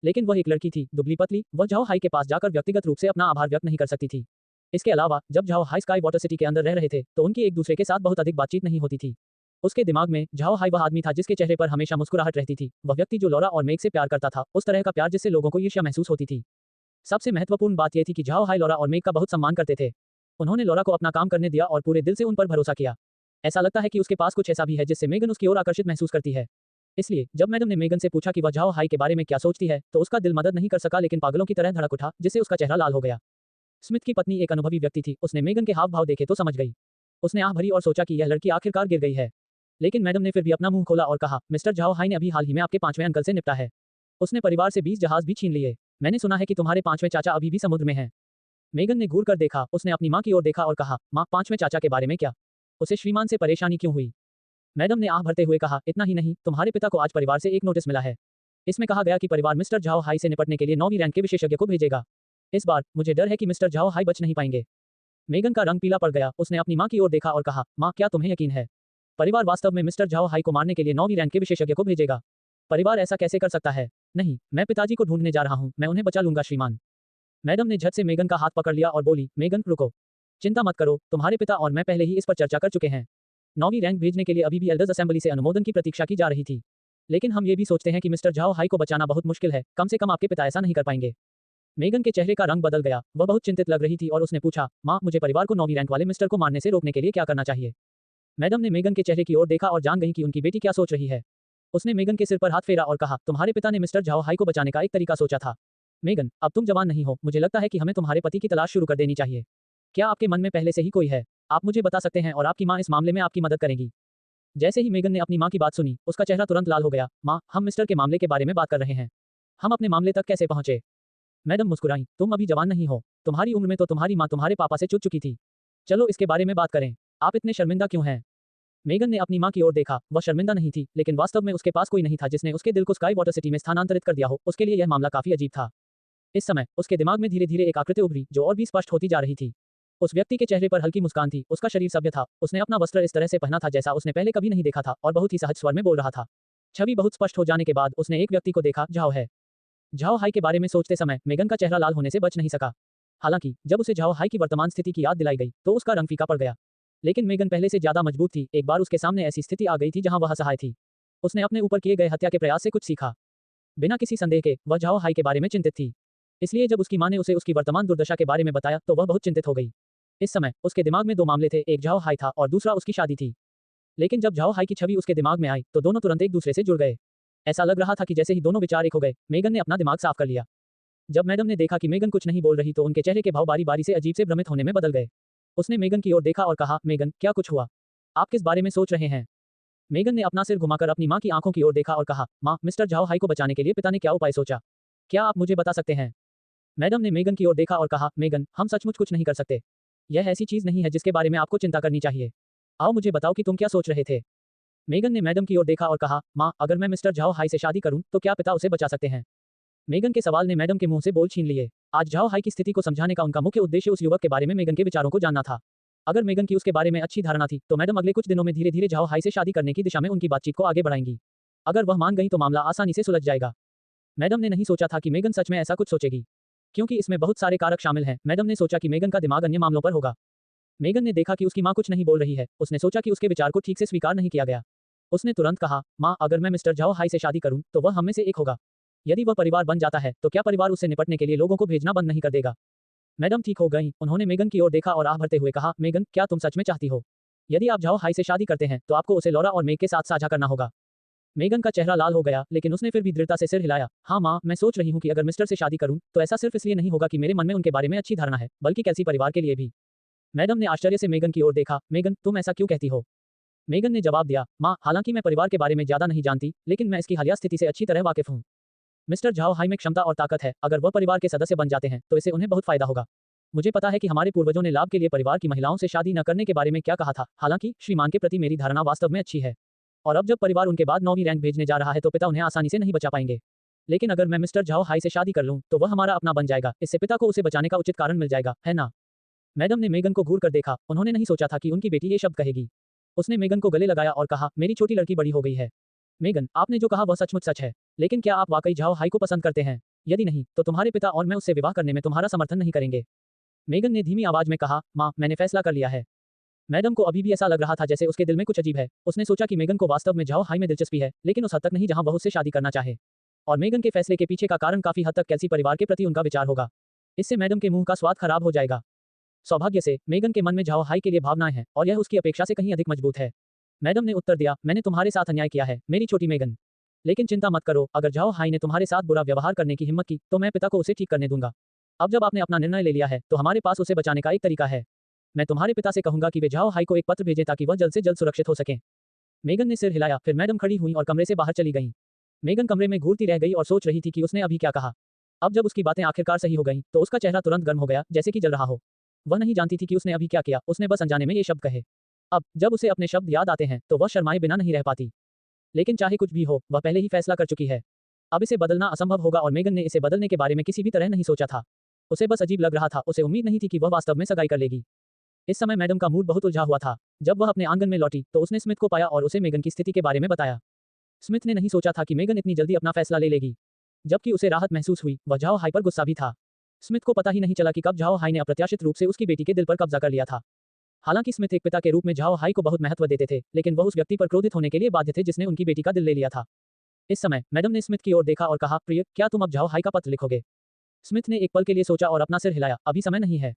लेकिन वह एक लड़की थी, दुबली पतली, वह झाओ हाई के पास जाकर व्यक्तिगत रूप से अपना आभार व्यक्त नहीं कर सकती थी। इसके अलावा जब Zhao high sky water city के अंदर रह रहे थे तो उनकी एक दूसरे के साथ बहुत अधिक बातचीत नहीं होती थी। उसके दिमाग में झाओ हाई वह आदमी था जिसके चेहरे पर हमेशा मुस्कुराहट रहती थी, वह व्यक्ति जो लॉरा और मेग से प्यार करता था, उस तरह का प्यार जिससे लोगों को ईर्ष्या महसूस होती थी। सबसे महत्वपूर्ण बात यह थी कि झाओ हाई लॉरा और मेग का बहुत सम्मान करते थे। उन्होंने लॉरा को अपना काम करने दिया और पूरे दिल से उन पर भरोसा किया। ऐसा लगता है कि उसके पास कुछ ऐसा भी है जिससे मेगन उसकी ओर आकर्षित महसूस करती है। इसलिए जब मैडम ने मेगन से पूछा कि वह झाओ हाई के बारे में क्या सोचती है तो उसका दिल मदद नहीं कर सका, लेकिन पागलों की तरह धड़क उठा, जिससे उसका चेहरा लाल हो गया। स्मिथ की पत्नी एक अनुभवी व्यक्ति थी, उसने मेगन के हाव भाव देखे तो समझ गई। उसने आह भरी और सोचा कि यह लड़की आखिरकार गिर गई है। लेकिन मैडम ने फिर भी अपना मुंह खोला और कहा, मिस्टर झाओ हाई ने अभी हाल ही में आपके 5वें अंकल से निपटा है। उसने परिवार से 20 जहाज भी छीन लिए। मैंने सुना है कि तुम्हारे 5वें चाचा अभी भी समुद्र में हैं। मेगन ने घूर कर देखा, उसने अपनी माँ की ओर देखा और कहा, माँ, 5वें चाचा के बारे में क्या? उसे श्रीमान से परेशानी क्यों हुई? मैडम ने आह भरते हुए कहा, इतना ही नहीं, तुम्हारे पिता को आज परिवार से एक नोटिस मिला है। इसमें कहा गया कि परिवार मिस्टर झाओ हाई से निपटने के लिए 9वीं रैंक के विशेषज्ञ को भेजेगा। इस बार मुझे डर है कि मिस्टर झाओ हाई बच नहीं पाएंगे। मेगन का रंग पीला पड़ गया, उसने अपनी माँ की ओर देखा और कहा, माँ, क्या तुम्हें यकीन है? परिवार वास्तव में मिस्टर झाओ हाई को मारने के लिए 9वीं रैंक के विशेषज्ञ को भेजेगा? परिवार ऐसा कैसे कर सकता है? नहीं, मैं पिताजी को ढूंढने जा रहा हूँ, मैं उन्हें बचा लूंगा श्रीमान। मैडम ने झट से मेगन का हाथ पकड़ लिया और बोली, मेगन, रुको। चिंता मत करो, तुम्हारे पिता और मैं पहले ही इस पर चर्चा कर चुके हैं। 9वीं रैंक भेजने के लिए अभी भी एल्डर्स असेंबली से अनुमोदन की प्रतीक्षा की जा रही थी। लेकिन हम ये भी सोचते हैं कि मिस्टर झाओ हाई को बचाना बहुत मुश्किल है, कम से कम आपके पिता ऐसा नहीं कर पाएंगे। मेगन के चेहरे का रंग बदल गया, वह बहुत चिंतित लग रही थी और उसने पूछा, माँ, मुझे परिवार को 9वीं रैंक वाले मिस्टर को मारने से रोकने के लिए क्या करना चाहिए? मैडम ने मेगन के चेहरे की ओर देखा और जान गई कि उनकी बेटी क्या सोच रही है। उसने मेगन के सिर पर हाथ फेरा और कहा, तुम्हारे पिता ने मिस्टर झाओ हाई को बचाने का एक तरीका सोचा था। मेगन, अब तुम जवान नहीं हो, मुझे लगता है कि हमें तुम्हारे पति की तलाश शुरू कर देनी चाहिए। क्या आपके मन में पहले से ही कोई है? आप मुझे बता सकते हैं और आपकी माँ इस मामले में आपकी मदद करेगी। जैसे ही मेगन ने अपनी माँ की बात सुनी, उसका चेहरा तुरंत लाल हो गया। माँ, हम मिस्टर के मामले के बारे में बात कर रहे हैं। हम अपने मामले तक कैसे पहुंचे? मैडम मुस्कुराई, तुम अभी जवान नहीं हो, तुम्हारी उम्र में तो तुम्हारी माँ तुम्हारे पापा से चूक चुकी थी। चलो इसके बारे में बात करें। आप इतने शर्मिंदा क्यों हैं? मेगन ने अपनी माँ की ओर देखा, वह शर्मिंदा नहीं थी, लेकिन वास्तव में उसके पास कोई नहीं था जिसने उसके दिल को स्काई वाटर सिटी में स्थानांतरित कर दिया हो। उसके लिए यह मामला काफी अजीब था। इस समय उसके दिमाग में धीरे धीरे एक आकृति उभरी जो और भी स्पष्ट होती जा रही थी। उस व्यक्ति के चेहरे पर हल्की मुस्कान थी, उसका शरीर सभ्य था, उसने अपना वस्त्र इस तरह से पहना था जैसा उसने पहले कभी नहीं देखा था और बहुत ही सहज स्वर में बोल रहा था। छवि बहुत स्पष्ट हो जाने के बाद उसने एक व्यक्ति को देखा, झाओ है। झाओ हाई के बारे में सोचते समय मेगन का चेहरा लाल होने से बच नहीं सका। हालांकि जब उसे झाओ हाई की वर्तमान स्थिति की याद दिलाई गई तो उसका रंग फीका पड़ गया। लेकिन मेगन पहले से ज्यादा मजबूत थी, एक बार उसके सामने ऐसी स्थिति आ गई थी जहां वह असहाय थी। उसने अपने ऊपर किए गए हत्या के प्रयास से कुछ सीखा। बिना किसी संदेह के वह झाओ हाई के बारे में चिंतित थी। इसलिए जब उसकी मां ने उसे उसकी वर्तमान दुर्दशा के बारे में बताया तो वह बहुत चिंतित हो गई। इस समय उसके दिमाग में 2 मामले थे, एक झाओ हाई था और दूसरा उसकी शादी थी। लेकिन जब झाओ हाई की छवि उसके दिमाग में आई तो दोनों तुरंत एक दूसरे से जुड़ गए। ऐसा लग रहा था कि जैसे ही दोनों विचार एक हो गए, मेगन ने अपना दिमाग साफ कर लिया। जब मैडम ने देखा कि मेगन कुछ नहीं बोल रही तो उनके चेहरे के भाव बारी बारी से अजीब से भ्रमित होने में बदल गए। उसने मेगन की ओर देखा और कहा, मेगन, क्या कुछ हुआ? आप किस बारे में सोच रहे हैं? मेगन ने अपना सिर घुमाकर अपनी माँ की आंखों की ओर देखा और कहा, माँ, मिस्टर झाओ हाई को बचाने के लिए पिता ने क्या उपाय सोचा? क्या आप मुझे बता सकते हैं? मैडम ने मेगन की ओर देखा और कहा, मेगन, हम सचमुच कुछ नहीं कर सकते। यह ऐसी चीज नहीं है जिसके बारे में आपको चिंता करनी चाहिए। आओ मुझे बताओ कि तुम क्या सोच रहे थे। मेगन ने मैडम की ओर देखा और कहा, माँ, अगर मैं मिस्टर झाओ हाई से शादी करूं तो क्या पिता उसे बचा सकते हैं? मेगन के सवाल ने मैडम के मुंह से बोल छीन लिए। आज झाओ हाई की स्थिति को समझाने का उनका मुख्य उद्देश्य उस युवक के बारे में मेगन के विचारों को जानना था। अगर मेगन की उसके बारे में अच्छी धारणा थी तो मैडम अगले कुछ दिनों में धीरे धीरे झाओ हाई से शादी करने की दिशा में उनकी बातचीत को आगे बढ़ाएंगी। अगर वह मान गई तो मामला आसानी से सुलझ जाएगा। मैडम ने नहीं सोचा था कि मेगन सच में ऐसा कुछ सोचेगी, क्योंकि इसमें बहुत सारे कारक शामिल हैं। मैडम ने सोचा कि मेगन का दिमाग अन्य मामलों पर होगा। मेगन ने देखा कि उसकी माँ कुछ नहीं बोल रही है, उसने सोचा कि उसके विचार को ठीक से स्वीकार नहीं किया गया। उसने तुरंत कहा, माँ, अगर मैं मिस्टर झाओ हाई से शादी करूं तो वह हम में से एक होगा। यदि वह परिवार बन जाता है तो क्या परिवार उससे निपटने के लिए लोगों को भेजना बंद नहीं कर देगा? मैडम ठीक हो गईं। उन्होंने मेगन की ओर देखा और आह भरते हुए कहा, मेगन, क्या तुम सच में चाहती हो? यदि आप झाओ हाई से शादी करते हैं तो आपको उसे लॉरा और मेग के साथ साझा करना होगा। मेगन का चेहरा लाल हो गया, लेकिन उसने फिर भी दृढ़ता से सिर हिलाया। हाँ माँ, मैं सोच रही हूँ कि अगर मिस्टर से शादी करूँ तो ऐसा सिर्फ इसलिए नहीं होगा कि मेरे मन में उनके बारे में अच्छी धारणा है, बल्कि कैसी परिवार के लिए भी। मैडम ने आश्चर्य से मेगन की ओर देखा। मेगन, तुम ऐसा क्यों कहती हो? मेगन ने जवाब दिया, माँ, हालांकि मैं परिवार के बारे में ज्यादा नहीं जानती, लेकिन मैं इसकी हालिया स्थिति से अच्छी तरह वाकिफ हूँ। मिस्टर झाओ हाई में क्षमता और ताकत है। अगर वह परिवार के सदस्य बन जाते हैं तो इससे उन्हें बहुत फायदा होगा। मुझे पता है कि हमारे पूर्वजों ने लाभ के लिए परिवार की महिलाओं से शादी न करने के बारे में क्या कहा था। हालांकि श्रीमान के प्रति मेरी धारणा वास्तव में अच्छी है, और अब जब परिवार उनके बाद 9वीं रैंक भेजने जा रहा है तो पिता उन्हें आसानी से नहीं बचा पाएंगे। लेकिन अगर मैं मिस्टर झाओ हाई से शादी कर लूं तो वह हमारा अपना बन जाएगा। इससे पिता को उसे बचाने का उचित कारण मिल जाएगा, है ना? मैडम ने मेगन को घूर कर देखा। उन्होंने नहीं सोचा था कि उनकी बेटी ये शब्द कहेगी। उसने मेगन को गले लगाया और कहा, मेरी छोटी लड़की बड़ी हो गई है। मेगन, आपने जो कहा वह सचमुच सच है, लेकिन क्या आप वाकई झाओ हाई को पसंद करते हैं? यदि नहीं तो तुम्हारे पिता और मैं उससे विवाह करने में तुम्हारा समर्थन नहीं करेंगे। मेगन ने धीमी आवाज में कहा, माँ, मैंने फैसला कर लिया है। मैडम को अभी भी ऐसा लग रहा था जैसे उसके दिल में कुछ अजीब है। उसने सोचा कि मेगन को वास्तव में झाओ हाई में दिलचस्पी है, लेकिन उस हद तक नहीं जहां वह उससे शादी करना चाहे। और मेगन के फैसले के पीछे का कारण काफी हद तक कैसी परिवार के प्रति उनका विचार होगा। इससे मैडम के मुंह का स्वाद खराब हो जाएगा। सौभाग्य से मेगन के मन में झाओ हाई के लिए भावनाएं हैं, और यह उसकी अपेक्षा से कहीं अधिक मजबूत है। मैडम ने उत्तर दिया, मैंने तुम्हारे साथ अन्याय किया है, मेरी छोटी मेगन। लेकिन चिंता मत करो, अगर झाओ हाई ने तुम्हारे साथ बुरा व्यवहार करने की हिम्मत की तो मैं पिता को उसे ठीक करने दूंगा। अब जब आपने अपना निर्णय ले लिया है तो हमारे पास उसे बचाने का एक तरीका है। मैं तुम्हारे पिता से कहूंगा कि वे झाओ हाई को एक पत्र भेजें ताकि वह जल्द से जल्द सुरक्षित हो सकें। मेगन ने सिर हिलाया, फिर मैडम खड़ी हुई और कमरे से बाहर चली गईं। मेगन कमरे में घूरती रह गई और सोच रही थी कि उसने अभी क्या कहा। अब जब उसकी बातें आखिरकार सही हो गईं तो उसका चेहरा तुरंत गर्म हो गया, जैसे कि जल रहा हो। वह नहीं जानती थी कि उसने अभी क्या किया, उसने बस अनजाने में ये शब्द कहे। अब जब उसे अपने शब्द याद आते हैं तो वह शर्माए बिना नहीं रह पाती। लेकिन चाहे कुछ भी हो, वह पहले ही फैसला कर चुकी है। अब इसे बदलना असंभव होगा और मेगन ने इसे बदलने के बारे में किसी भी तरह नहीं सोचा था। उसे बस अजीब लग रहा था, उसे उम्मीद नहीं थी कि वह वास्तव में सगाई कर लेगी। इस समय मैडम का मूड बहुत उलझा हुआ था। जब वह अपने आंगन में लौटी तो उसने स्मिथ को पाया और उसे मेगन की स्थिति के बारे में बताया। स्मिथ ने नहीं सोचा था कि मेगन इतनी जल्दी अपना फैसला ले लेगी। जबकि उसे राहत महसूस हुई, वह झाओ हाई पर गुस्सा भी था। स्मिथ को पता ही नहीं चला कि कब झाओ हाई ने अप्रत्याशित रूप से उसकी बेटी के दिल पर कब्जा कर लिया था। हालांकि स्मिथ एक पिता के रूप में झाओ हाई को बहुत महत्व देते थे, लेकिन वह उस व्यक्ति पर क्रोधित होने के लिए बाध्य थे जिसने उनकी बेटी का दिल ले लिया था। इस समय मैडम ने स्मिथ की ओर देखा और कहा, प्रिय, क्या तुम अब झाओ हाई का पत्र लिखोगे? स्मिथ ने एक पल के लिए सोचा और अपना सिर हिलाया, अभी समय नहीं है।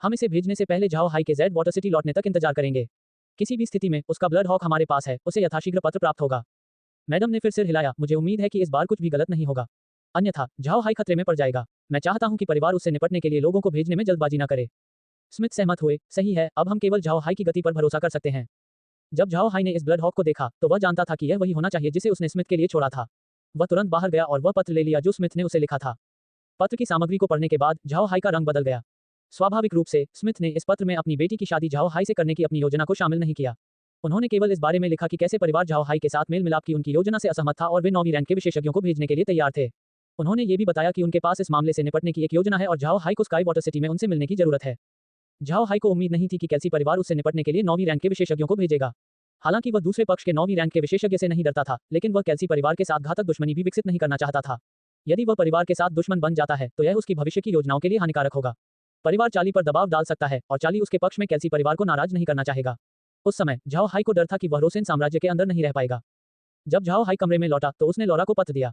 हम इसे भेजने से पहले झाओ हाई के जेड वाटर सिटी लौटने तक इंतजार करेंगे। किसी भी स्थिति में उसका ब्लड हॉक हमारे पास है, उसे यथाशीघ्र पत्र प्राप्त होगा। मैडम ने फिर सिर हिलाया, मुझे उम्मीद है कि इस बार कुछ भी गलत नहीं होगा, अन्यथा झाओ हाई खतरे में पड़ जाएगा। मैं चाहता हूं कि परिवार उससे निपटने के लिए लोगों को भेजने में जल्दबाजी न करे। स्मिथ सहमत हुए, सही है, अब हम केवल झाओ हाई की गति पर भरोसा कर सकते हैं। जब झाओ हाई ने इस ब्लड हॉक को देखा तो वह जानता था कि यह वही होना चाहिए जिसे उसने स्मिथ के लिए छोड़ा था। वह तुरंत बाहर गया और वह पत्र ले लिया जो स्मिथ ने उसे लिखा था। पत्र की सामग्री को पढ़ने के बाद झाओ हाई का रंग बदल गया। स्वाभाविक रूप से स्मिथ ने इस पत्र में अपनी बेटी की शादी झाओ हाई से करने की अपनी योजना को शामिल नहीं किया। उन्होंने केवल इस बारे में लिखा कि कैसे परिवार झाओ हाई के साथ मेल मिलाप की उनकी योजना से असहमत था और वे 9वीं रैंक के विशेषज्ञों को भेजने के लिए तैयार थे। उन्होंने ये भी बताया कि उनके पास इस मामले से निपटने की एक योजना है और झाओ हाई को स्काई वाटर सिटी में उनसे मिलने की जरूरत है। झाओ हाई को उम्मीद नहीं थी कि कैसी परिवार उससे निपटने के लिए 9वीं रैंक के विशेषज्ञों को भेजेगा। हालांकि वह दूसरे पक्ष के 9वीं रैंक के विशेषज्ञ से नहीं डरता था, लेकिन वह कैसी परिवार के साथ घातक दुश्मनी भी विकसित नहीं करना चाहता था। यदि वह परिवार के साथ दुश्मन बन जाता है तो यह उसकी भविष्य की योजनाओं के लिए हानिकारक होगा। परिवार चार्ली पर दबाव डाल सकता है और चार्ली उसके पक्ष में कैसी परिवार को नाराज नहीं करना चाहेगा। उस समय झाओ हाई को डर था कि वह रोसेन साम्राज्य के अंदर नहीं रह पाएगा। जब झाओ हाई कमरे में लौटा तो उसने लौरा को पत्र दिया।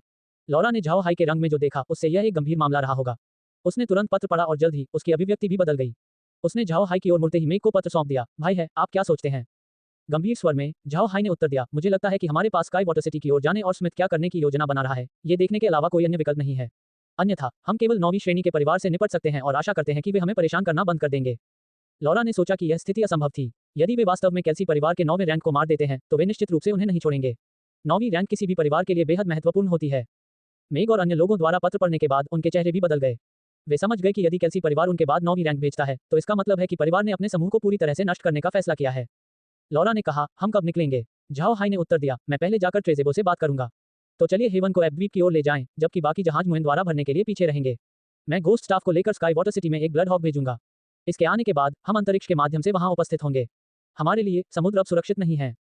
लौरा ने झाओ हाई के रंग में जो देखा उससे यह एक गंभीर मामला रहा होगा। उसने तुरंत पत्र पढ़ा और जल्द ही उसकी अभिव्यक्ति भी बदल गई। उसने झाओ हाई की ओर मुड़ते ही मेग को पत्र सौंप दिया। भाई है, आप क्या सोचते हैं? गंभीर स्वर में झाओ हाई ने उत्तर दिया, मुझे लगता है कि हमारे पास स्काई वाटर सिटी की ओर जाने और स्मिथ क्या करने की योजना बना रहा है ये देखने के अलावा कोई अन्य विकल्प नहीं है। अन्यथा हम केवल 9वीं श्रेणी के परिवार से निपट सकते हैं और आशा करते हैं कि वे हमें परेशान करना बंद कर देंगे। लौरा ने सोचा कि यह स्थिति असंभव थी। यदि वे वास्तव में कैसी परिवार के 9वें रैंक को मार देते हैं तो वे निश्चित रूप से उन्हें नहीं छोड़ेंगे। 9वीं रैंक किसी भी परिवार के लिए बेहद महत्वपूर्ण होती है। मेग और अन्य लोगों द्वारा पत्र पढ़ने के बाद उनके चेहरे भी बदल गए। वे समझ गए कि यदि कैसी परिवार उनके बाद 9वीं रैंक भेजता है तो इसका मतलब है कि परिवार ने अपने समूह को पूरी तरह से नष्ट करने का फैसला किया है। लौरा ने कहा, हम कब निकलेंगे? झाओ हाई ने उत्तर दिया, मैं पहले जाकर ट्रेजेबो से बात करूंगा। तो चलिए हेवन को एबद्वीप की ओर ले जाएं, जबकि बाकी जहाज मुहिम द्वारा भरने के लिए पीछे रहेंगे। मैं घोस्ट स्टाफ को लेकर स्काई वाटर सिटी में एक ब्लड हॉक भेजूंगा। इसके आने के बाद हम अंतरिक्ष के माध्यम से वहां उपस्थित होंगे। हमारे लिए समुद्र अब सुरक्षित नहीं है।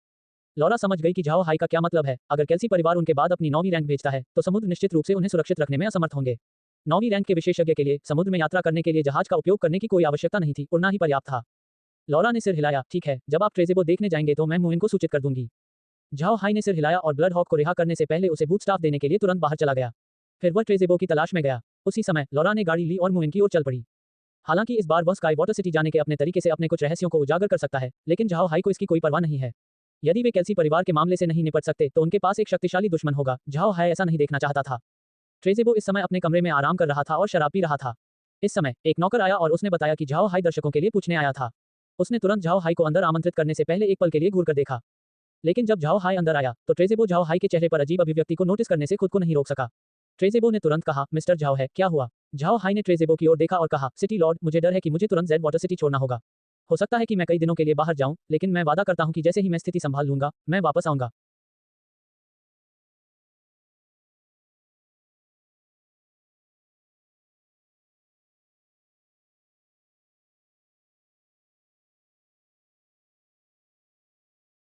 लौरा समझ गई कि झाओ हाई का क्या मतलब है। अगर कैसी परिवार उनके बाद अपनी 9वीं रैंक भेजता है तो समुद्र निश्चित रूप से उन्हें सुरक्षित रखने में असमर्थ होंगे। 9वीं रैंक के विशेषज्ञ के लिए समुद्र में यात्रा करने के लिए जहाज का उपयोग करने की कोई आवश्यकता नहीं थी, उड़ना ही पर्याप्त था। लौरा ने सिर हिलाया, ठीक है, जब आप ट्रेजेबो देखने जाएंगे तो मैं मुहिम को सूचित कर दूंगी। झाओ हाई ने सिर हिलाया और ब्लड हॉक को रिहा करने से पहले उसे बूट स्टाफ देने के लिए तुरंत बाहर चला गया। फिर वह ट्रेजेबो की तलाश में गया। उसी समय लॉरा ने गाड़ी ली और मुएन की ओर चल पड़ी। हालांकि इस बार वह स्काई वाटर सिटी जाने के अपने तरीके से अपने कुछ रहस्यों को उजागर कर सकता है, लेकिन झाओ हाई को इसकी कोई परवाह नहीं है। यदि वे केल्सी परिवार के मामले से नहीं निपट सकते तो उनके पास एक शक्तिशाली दुश्मन होगा। झाओ हाई ऐसा नहीं देखना चाहता था। ट्रेजेबो इस समय अपने कमरे में आराम कर रहा था और शराब पी रहा था। इस समय एक नौकर आया और उसने बताया कि झाओ हाई दर्शकों के लिए पूछने आया था। उसने तुरंत झाओ हाई को अंदर आमंत्रित करने से पहले एक पल के लिए घूर कर देखा। लेकिन जब झाओ हाई अंदर आया तो ट्रेजेबो झाओ हाई के चेहरे पर अजीब अभिव्यक्ति को नोटिस करने से खुद को नहीं रोक सका। ट्रेजेबो ने तुरंत कहा, मिस्टर झाओ है, क्या हुआ? झाओ हाई ने ट्रेजेबो की ओर देखा और कहा, सिटी लॉर्ड, मुझे डर है कि मुझे तुरंत जेड वाटर सिटी छोड़ना होगा। हो सकता है कि मैं कई दिनों के लिए बाहर जाऊं, लेकिन मैं वादा करता हूं कि जैसे ही मैं स्थिति संभाल लूंगा, मैं वापस आऊंगा।